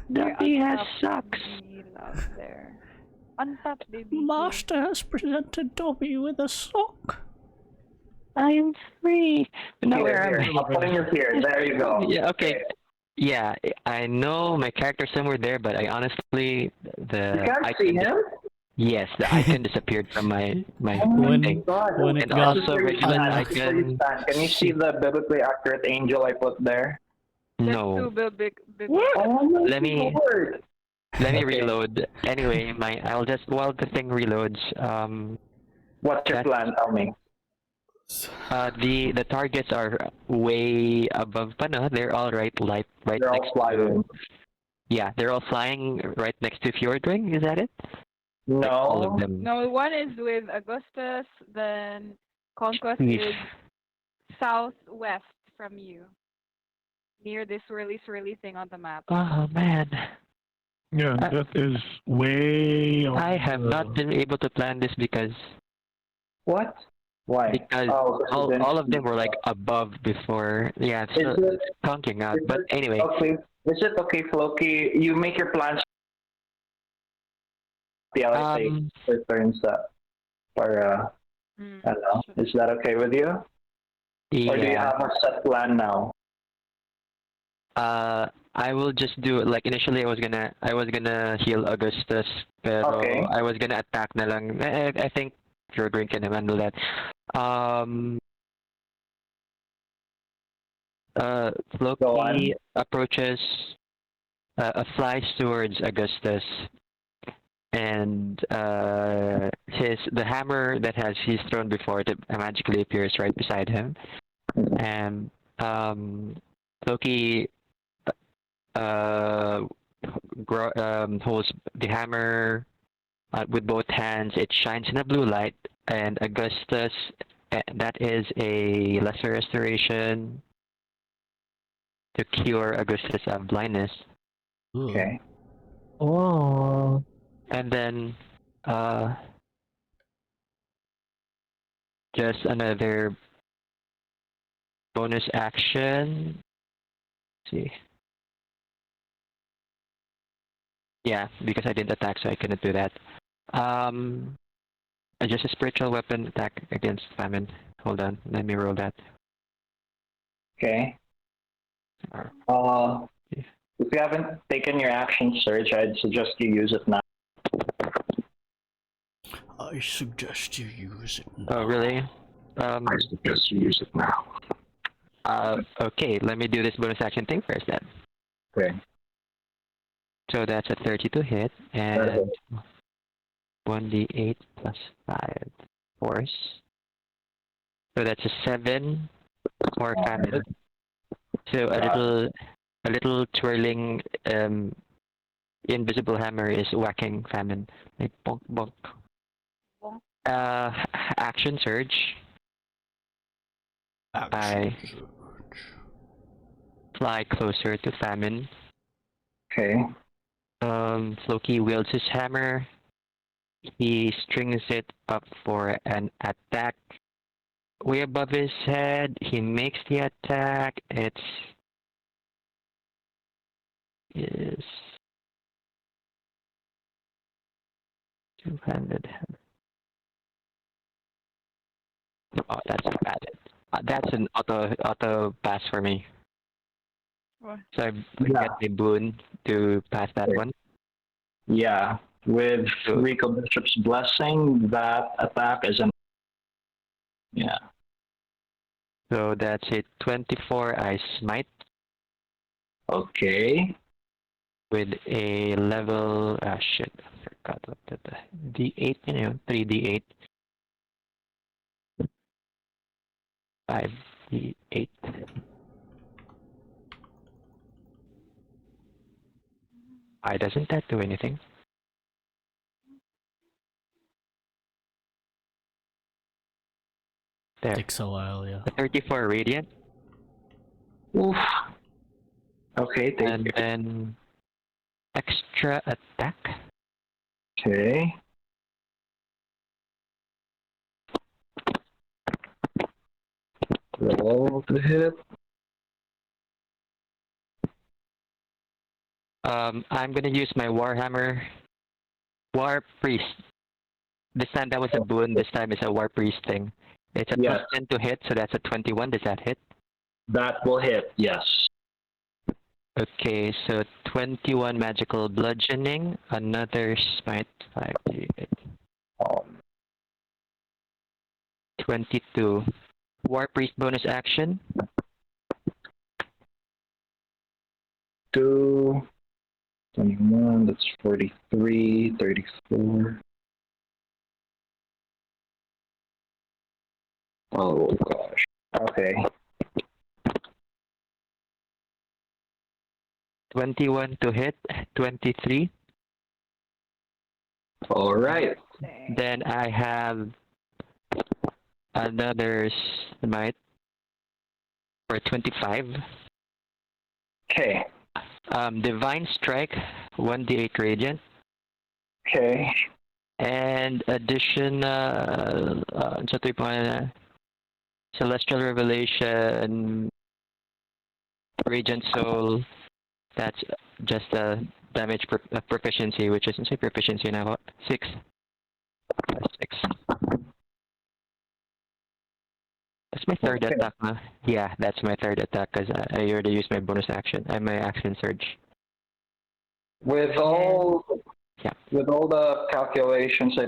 You're Dobby has on top, sucks. baby love there. On top, baby. Master has presented Dobby with a sock. I am free. No, Here, where here. am I'm putting you here. There you go. Yeah, okay. Yeah, I know my character's somewhere there, but I honestly the You can't see icon him? yes, the icon disappeared from my When- thing. God. when it And got also This is where you Regulus stand. This is where you icon. stand. Can you see the biblically accurate angel I put there? There's No. two big. What? Oh my Let me- Lord. Let me Okay. reload. Anyway, I'll just while the thing reloads, What's your That- plan? Tell me. the targets are way above Pana. They're all right They're all next flying. to yeah, they're all flying right next to Fjordring, is that it? Like, all of No. them. No, one is with Augustus, then Conquest Yes. is southwest from you. Near this swirly thing on the map. Oh man. Yeah, that is way. I have not been able to plan this because What? Why? because Oh, all of them were like above before. Yeah, Is so it conking out. is But it anyway, okay? Is it okay, Floki? You make your plans. The other um, for turns that. Or Mm. I don't know. Is that okay with you? Or do you yeah. have a set plan now? I will just do it. Like initially, I was gonna heal Augustus, pero Okay. I was gonna attack na lang. I think Fjordring can handle that. Go Floki on. approaches, flies towards Augustus, and the hammer that he's thrown before it magically appears right beside him, and Floki holds the hammer with both hands. It shines in a blue light, and Augustus, that is a lesser restoration to cure Augustus of blindness. Ooh. Okay. Oh. And then just another bonus action. Let's see. Yeah, because I didn't attack, so I couldn't do that. Just a spiritual weapon attack against famine. Hold on, let me roll that. Okay. If you haven't taken your action surge, I'd suggest you use it now. I suggest you use it. Oh, really? I suggest you use it now. Okay, let me do this bonus action thing first then. Okay. So that's a 32 hit, and 1d8 plus 5 force. So that's a 7 more famine. So a little twirling invisible hammer is whacking famine. Like bonk bonk. Bonk. Action surge. I fly closer to famine. Okay. Floki wields his hammer he strings it up for an attack way above his head. He makes the attack. It's is two-handed. Oh, that's bad. That's an auto pass for me. What? So I Yeah. get a boon to pass that Okay. one. Yeah, with So- Rico Bishop's blessing, that attack is an yeah. So that's a 24. I smite Okay. with a level. Ah, shit. I forgot what the D8. 3D8. 5D8. Why doesn't that do anything? There. Takes a while, yeah. 34 radiant, Oof. Okay, thank and you. then extra attack. Okay. Roll to hit. I'm gonna use my Warhammer War Priest. This time that was a boon. This time it's a War Priest thing. It's a Yes. +10 to hit, so that's a 21. Does that hit? That will hit, yes. Okay, so 21 magical bludgeoning, another smite 5d8. 22. War Priest bonus action. 2, 21, that's 43, 34. Oh gosh. Okay. 21 to hit, 23. All right. Dang. Then I have another smite for 25. Okay. Divine Strike, 1d8 radiant, Okay. and additional Celestial Revelation, Radiant Soul. That's just a damage proficiency, which isn't say proficiency now. 6. 6. That's my third Okay. attack. Huh? Yeah, that's my third attack because I already used my bonus action and my action surge. With all Yeah. with all the calculations I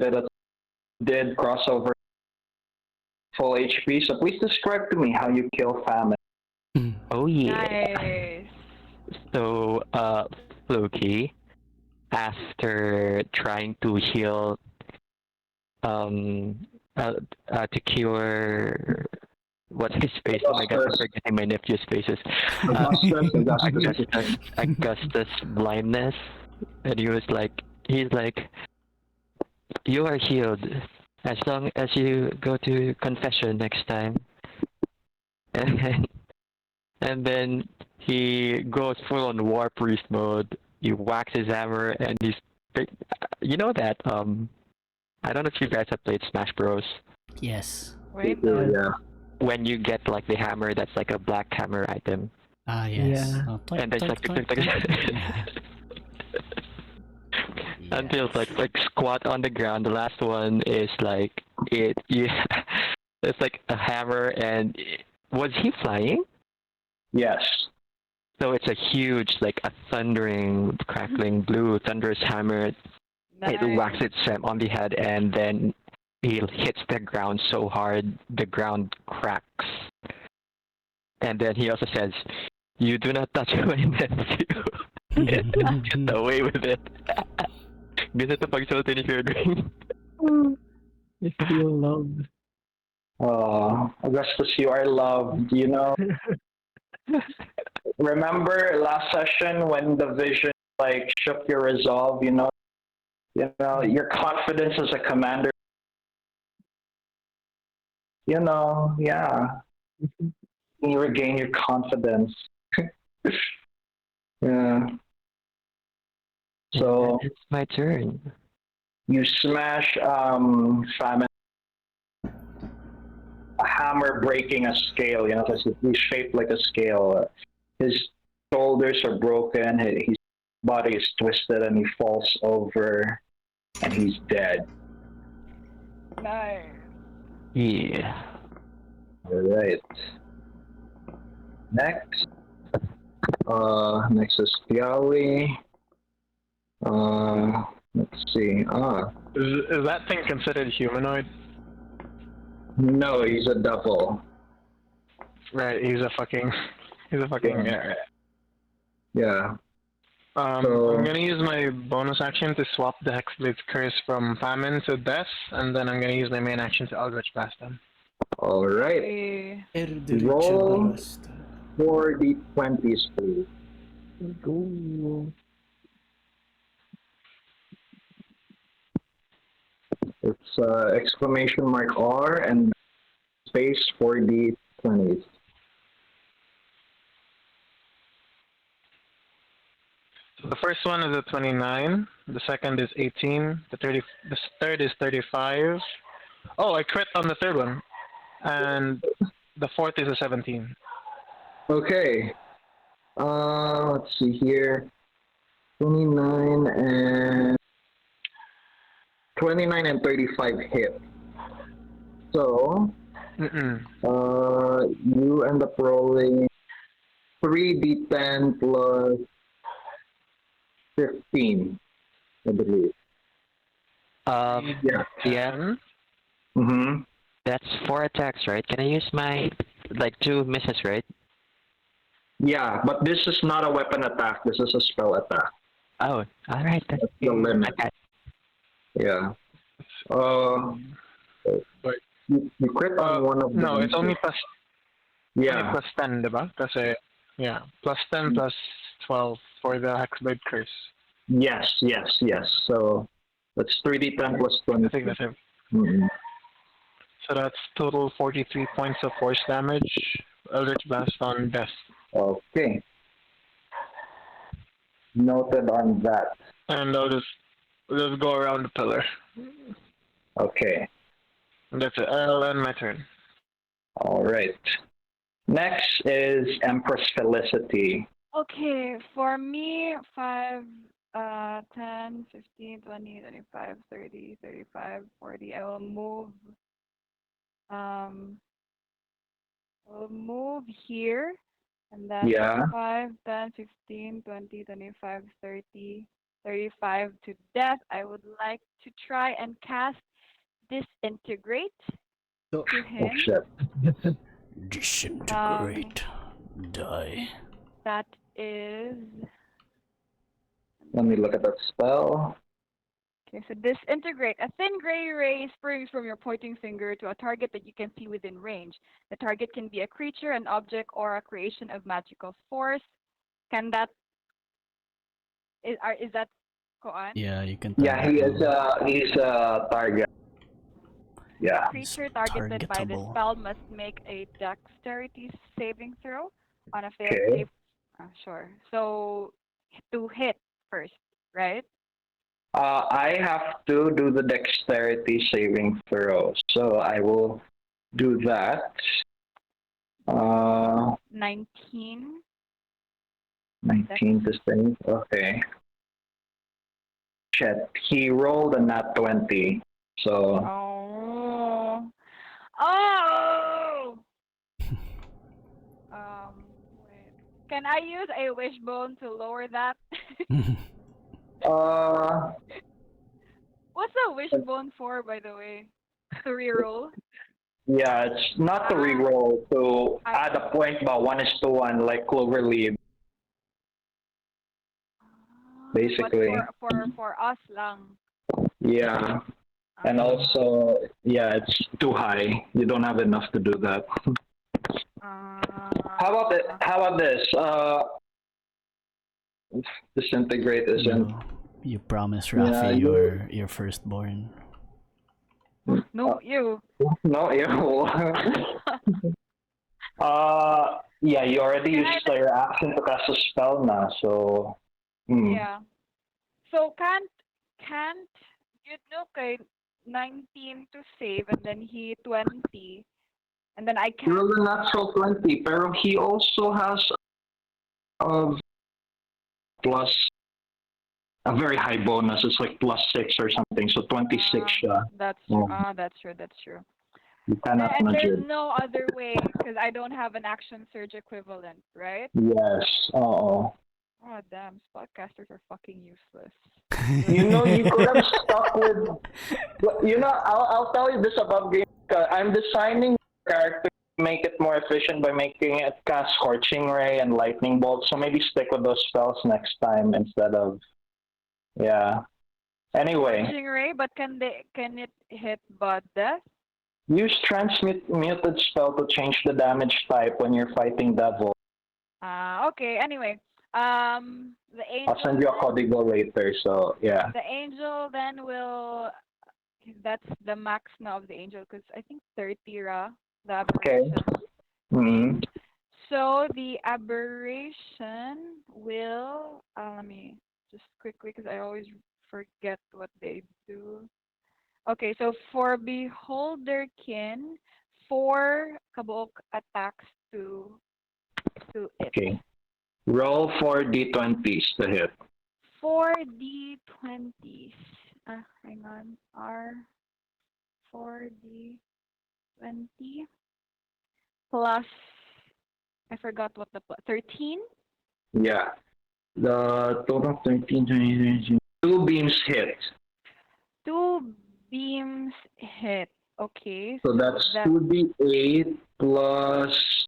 did cross over full HP, so please describe to me how you kill famine. Oh yeah. Nice. So, Floki, after trying to heal, to cure, what's his face? Oh my god, I'm forgetting my nephew's faces. Augustus blindness, and he's like, you are healed as long as you go to confession next time. And then he goes full on war priest mode. He whacks his hammer, and he's, you know that I don't know if you guys have played Smash Bros. Yes. Wait. Yeah. When you get like the hammer that's like a black hammer item, Ah, yes. Yeah. Oh, and there's like until it's like squat on the ground. The last one is like it's like a hammer, and was he flying? Yes. So it's a huge, like a thundering, crackling blue thunderous hammer. Nice. It whacks it on the head, and then he hits the ground so hard the ground cracks. And then he also says, "You do not touch my nephew." Get away with it. Gusto ito pagsulti ni Fjordring. I feel loved. Augustus, you are loved, you know. Remember last session when the vision like shook your resolve, you know, your confidence as a commander, you know, yeah. You regain your confidence. Yeah. So it's my turn. you smash Famine, a hammer breaking a scale, you know, because he's shaped like a scale. His shoulders are broken, his body is twisted, and he falls over, and he's dead. Nice. Yeah. Alright. Next. Next is Piali. Let's see. Is that thing considered humanoid? No, he's a devil. Right, he's a fucking yeah. Yeah. I'm gonna use my bonus action to swap the Hexblade's Curse from Famine to Death, and then I'm gonna use my main action to Eldritch Blast them. Alright. Roll 4d20s, please. Go. It's exclamation mark R and space 4d20s. So the first one is a 29, the second is 18, the third is 35. Oh, I crit on the third one, and the fourth is a 17. Okay. Let's see here. 29 and 35 hit. So, you end up rolling 3d10 plus 15, I believe. Yeah. Mm-hmm. That's 4 attacks, right? Can I use my, like, 2 misses, right? Yeah, but this is not a weapon attack. This is a spell attack. Oh, alright. That's the limit. Okay. Yeah. Wait. You crit on one of them. No, it's only plus. Yeah. Only plus 10, diba? Kasi, yeah, plus 10 plus 12 for the Hexblade Curse. Yes. So that's 3d10 plus 20. I think that's it. Mm-hmm. So that's total 43 points of force damage. Eldritch Blast on Death. Okay. Noted on that. And I'll just go around the pillar. Okay. And that's it. I'll end my turn. All right. Next is Empress Felicity. Okay, for me, 5, 10, 15, 20, 25, 30, 35, 40. I will move here, and then Yeah. 5, 10, 15, 20, 25, 30, 35 to death. I would like to try and cast Disintegrate to him. Oh shit. Disintegrate. Die. That is... Let me look at that spell. Okay, so Disintegrate. A thin gray ray springs from your pointing finger to a target that you can see within range. The target can be a creature, an object, or a creation of magical force. Can that... Is that Koan? Yeah, you can. Yeah, he's a target. Yeah. Creature targeted by this targetable. spell must make a dexterity saving throw. On a failed Okay. save. Sure. So to hit first, right? I have to do the dexterity saving throw, so I will do that. 19. 19 to save. Okay. Shit, he rolled a nat 20, so Oh. Wait. Can I use a wishbone to lower that? What's a wishbone for, by the way? To reroll? yeah, it's not to reroll, to add a point about 1:1 like Cloverleaf. Basically. But for us lang. Yeah. And also, yeah, it's too high. You don't have enough to do that. How about this? Disintegrate isn't. You promise Raffe Yeah, your firstborn. No, you. No, you. Yeah, you already used your action to cast a spell now, so. Yeah. So can't you know, kay 19 to save, and then he 20, and then I He can't. rolled a natural 20, pero he also has of plus a very high bonus. It's like +6 or something. So 26 siya. That's true. Oh, That's true. That's true. you cannot And nudge there's it. no other way because I don't have an action surge equivalent, right? Yes. Oh. Oh damn, podcasters are fucking useless. You know, you could have stuck with. You know, I'll tell you this about game. I'm designing the character to make it more efficient by making it cast Scorching Ray and Lightning Bolt. So maybe stick with those spells next time instead of. Yeah. Anyway, Stingray, but can it hit Bud Death? use Transmuted spell to change the damage type when you're fighting Devil. Okay. Anyway, the angel. I'll send you a código later. So yeah. The angel then will. That's the max now of the angel because I think 30 ra the Okay. aberration. Hmm. So the aberration will. Let me just quickly because I always forget what they do. Okay, so for Beholderkin, 4 kabuok attacks to it. Okay. Roll 4d20s to hit. 4d20s. Hang on. 4d20 plus. I forgot what the 13. Yeah. The total 13, 20, 2 beams hit. 2 beams hit. Okay. So that's 2d8 plus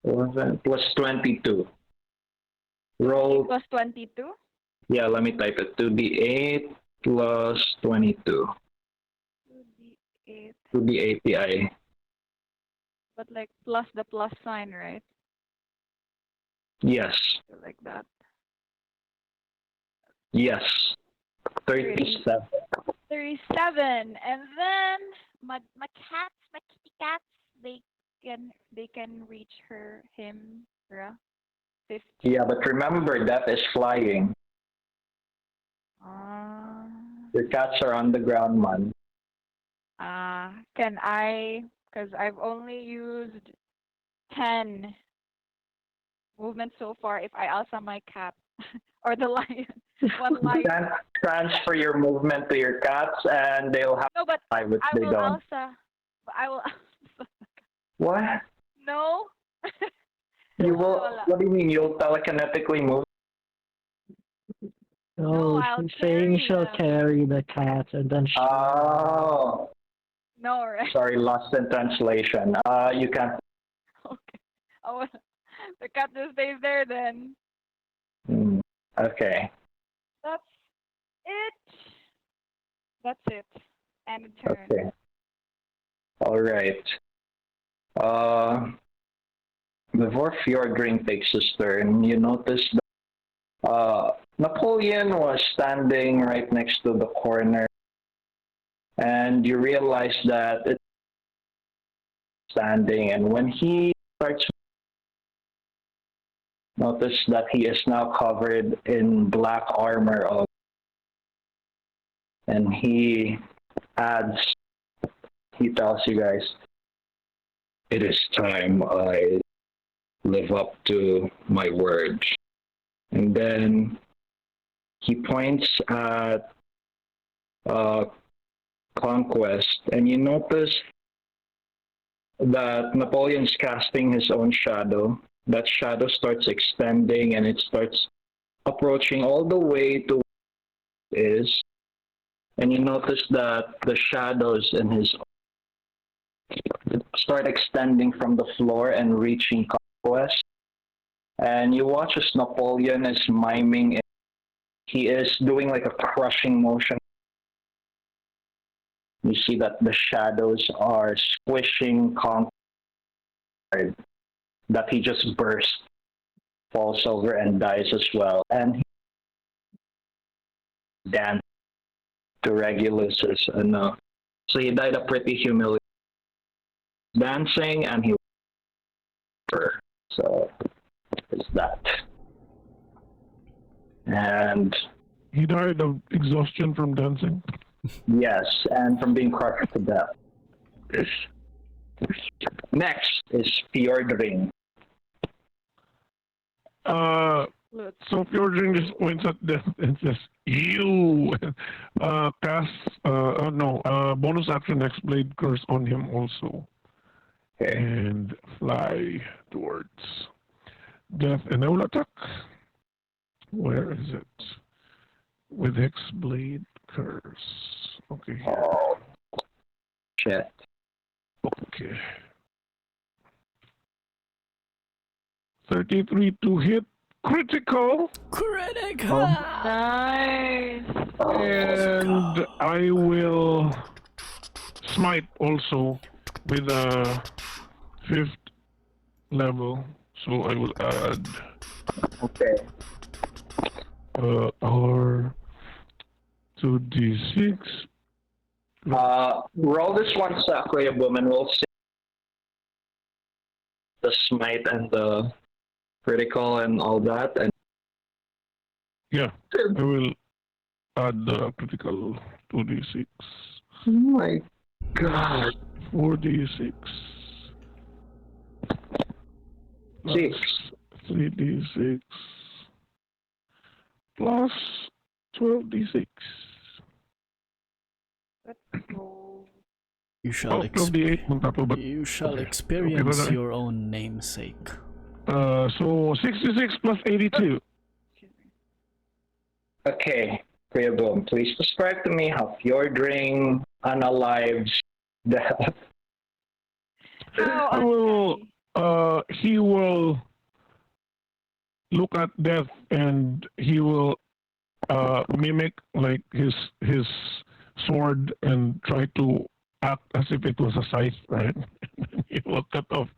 22. Roll. Plus 22. Yeah, let me type it. 2d8 plus 22. 2d8. 2d8 PI. But like plus the plus sign, right? Yes. So like that. Yes. 37. 37. And then my cats, my kitty cats, they can reach him, 50. Yeah, but remember that is flying. Your cats are on the ground, man. Can I? Because I've only used 10 movements so far. If I alsa my cat or the lion, one You lion. can transfer your movement to your cats, and they'll have No, but to fly, which I they will don't. alsa. But I will. What? No. You will? Wala. What do you mean? You'll telekinetically move? Oh, I'll she's saying carry she'll them. carry the cat and then she. Oh, No, right? sorry, lost in translation. You can't. Okay. Oh, the cat just stays there then. Okay. That's it. That's it. And a turn. Okay. All right. Before Fjordring takes his turn, you notice that Napoleon was standing right next to the corner, and you realize that it's standing, and when he starts, notice that he is now covered in black armor, and he tells you guys, "It is time I live up to my word." And then he points at Conquest, and you notice that Napoleon's casting his own shadow. That shadow starts extending, and it starts approaching all the way to where it is. And you notice that the shadows in his start extending from the floor and reaching Conquest. And you watch as Napoleon is miming. He is doing like a crushing motion. You see that the shadows are squishing Conquest, that he just bursts, falls over, and dies as well. And he danced to Regulus's. So he died a pretty humiliating dancing, and he. So is that. And He died of exhaustion from dancing. Yes, and from being crushed to death. Next is Fjordring. So Fjordring just points at death and says, "You." Cast bonus action X Blade Curse on him also, Okay. and fly towards death, and I will attack. Where is it? With X Blade Curse. Okay. Here. Oh, shit. Okay. 33 to hit. Critical. Critical. Nice. And I will smite also with a 5th level. So I will add Okay. our 2d6. Roll this one Sakura Boom and we'll see the smite and the critical and all that. And Yeah, I will add the critical 2d6. oh my god. 4d6. 6. 3d6. Plus 12d6. You shall, 12d8 on top of it. you shall Okay. experience Okay, your own namesake. So 66 plus 82. Okay, Kuya Boom, please describe to me how Fjordring unalives death. I will, he will look at death and he will mimic like his sword and try to act as if it was a scythe, right? He will cut off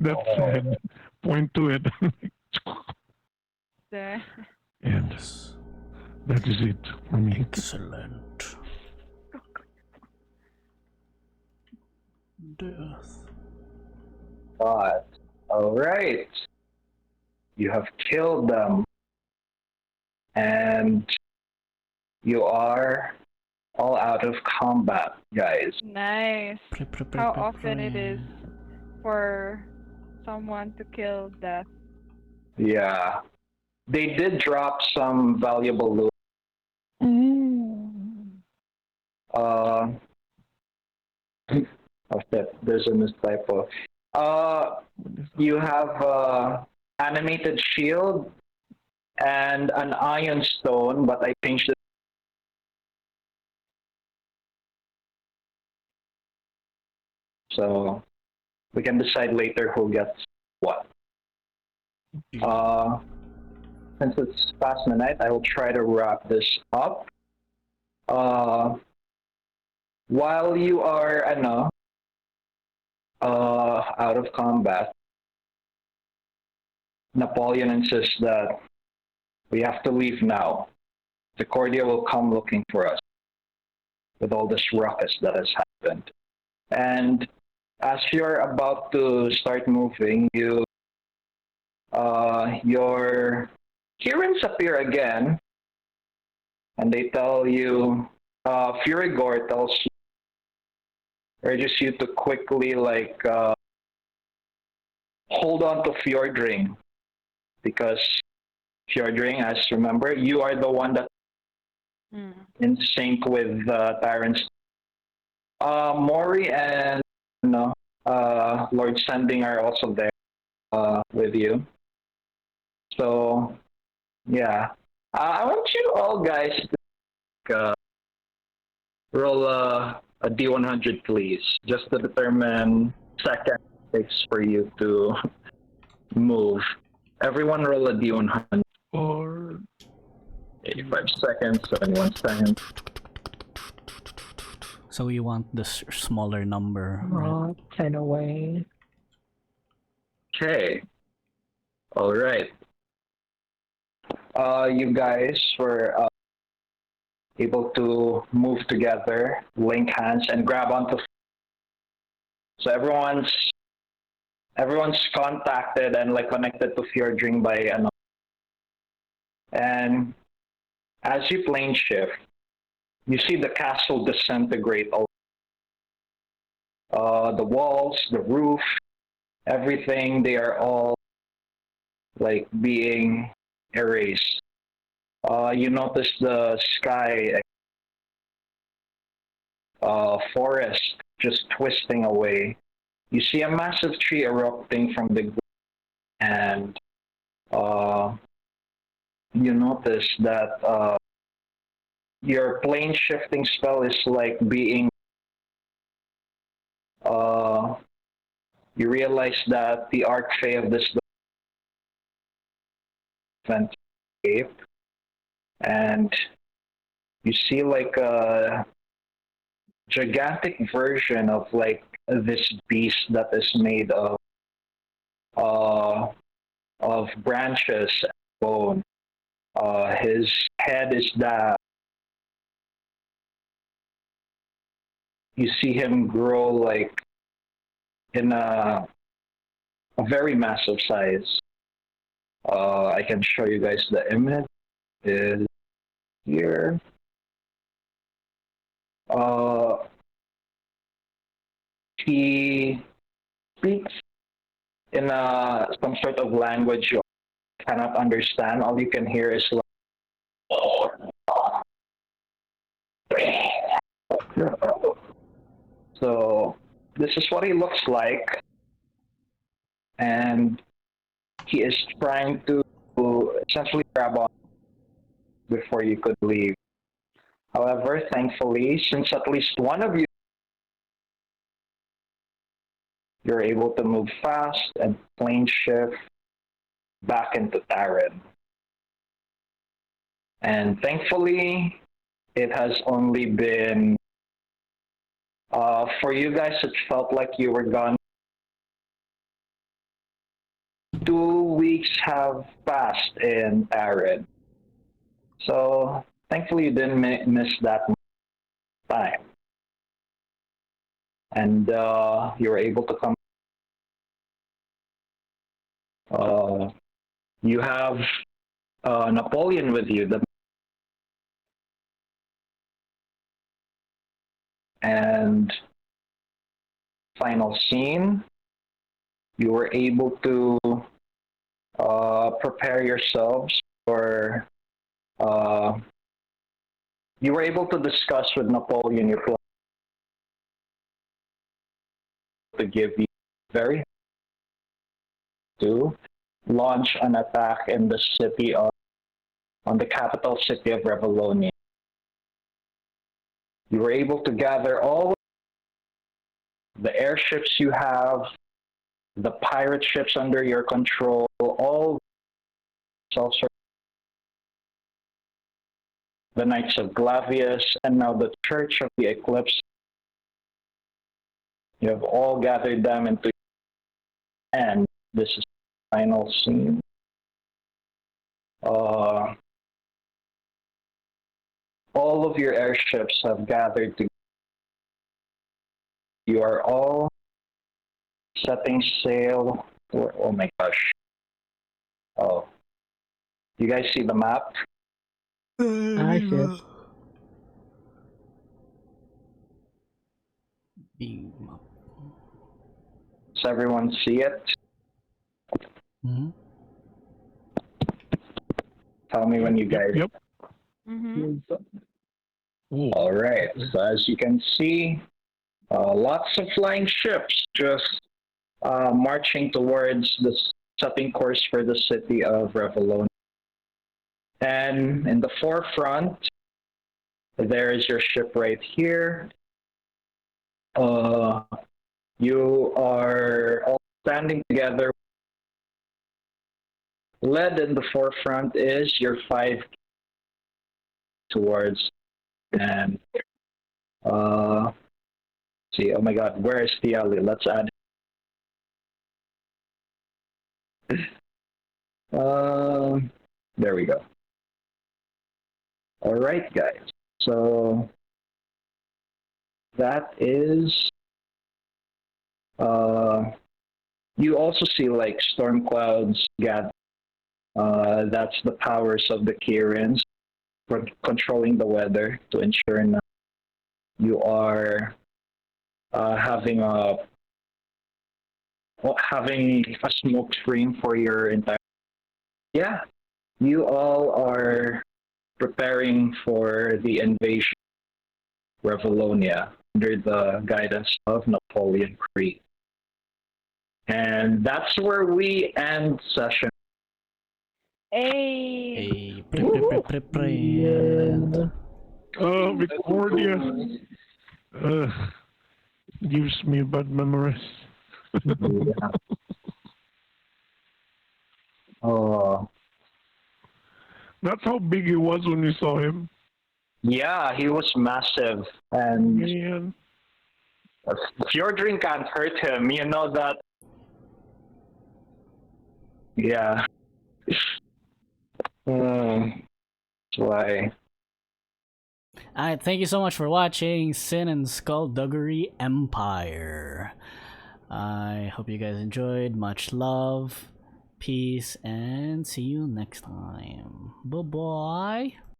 death's head, point to it, There. and that is it for me. Excellent. Death. But, alright. You have killed them. And you are all out of combat, guys. Nice. How often it is for someone to kill death. Yeah. They did drop some valuable loot. Oh shit, there's a mistypo. You have animated shield and an iron stone, but I changed it. So we can decide later who gets what. Since it's past midnight, I will try to wrap this up. While you are out of combat, Napoleon insists that we have to leave now. The Cordia will come looking for us with all this ruckus that has happened. And as you're about to start moving, your hearings appear again, and they tell you, Furigor urges you to quickly hold on to Fjordring, because Fjordring, as remember, you are the one that in sync with Tyrant's. Mori and Lord Sending are also there with you. So, yeah. I want you all guys to roll a D100, please, just to determine second it takes for you to move. Everyone roll a D100. Or 85 seconds, 71 seconds. So you want the smaller number, right? 10 away. Okay. All right. You guys were able to move together, link hands, and grab onto. So everyone's contacted and connected to Fjordring by and as you plane shift, you see the castle disintegrate. The walls, the roof, everything, they are all like being erased. You notice the sky, forest just twisting away. You see a massive tree erupting from the ground, and you notice that your plane shifting spell is like being. You realize that the archfey of this event escaped, and you see like a gigantic version of like this beast that is made of branches and bone. His head is that you see him grow like in a very massive size. I can show you guys the image. Is here. He speaks in some sort of language you cannot understand. All you can hear is like, so this is what he looks like, and he is trying to essentially grab on before you could leave. However, thankfully, since at least one of you you're able to move fast and plane shift back into Taran. And thankfully, it has only been, for you guys, it felt like you were gone. 2 weeks have passed in Taran. So thankfully, you didn't miss that time. And you were able to come. You have Napoleon with you. And final scene, you were able to prepare yourselves for. You were able to discuss with Napoleon your plan to give you very to launch an attack in the city of on the capital city of Revalonia. You were able to gather all the airships you have, the pirate ships under your control, all the Knights of Glavius, and now the Church of the Eclipse. You have all gathered them into, and this is the final scene. All of your airships have gathered together. You are all setting sail for, oh my gosh. Oh. You guys see the map? I should. Does everyone see it? Mm-hmm. Tell me when you guys. Yep. Mm-hmm. All right. So as you can see, lots of flying ships just marching towards the setting course for the city of Revalonia. And in the forefront, there is your ship right here. You are all standing together. Led in the forefront is your 5 towards, and see, oh my god, where is the alley? Let's add there we go. All right, guys. So that is you also see like storm clouds gather. That's the powers of the Kirins. controlling the weather to ensure that you are having a smoke screen for your entire. Yeah, you all are preparing for the invasion of Revalonia under the guidance of Napoleon III. And that's where we end session. Hey. Print. Victoria gives me bad memories. Yeah. Oh, That's how big he was when we saw him. yeah, he was massive, and Man. Fjordring can't hurt him. You know that. Yeah. That's why. Alright, thank you so much for watching Sin and Skullduggery Empire. I hope you guys enjoyed. Much love, peace, and see you next time. Bye bye.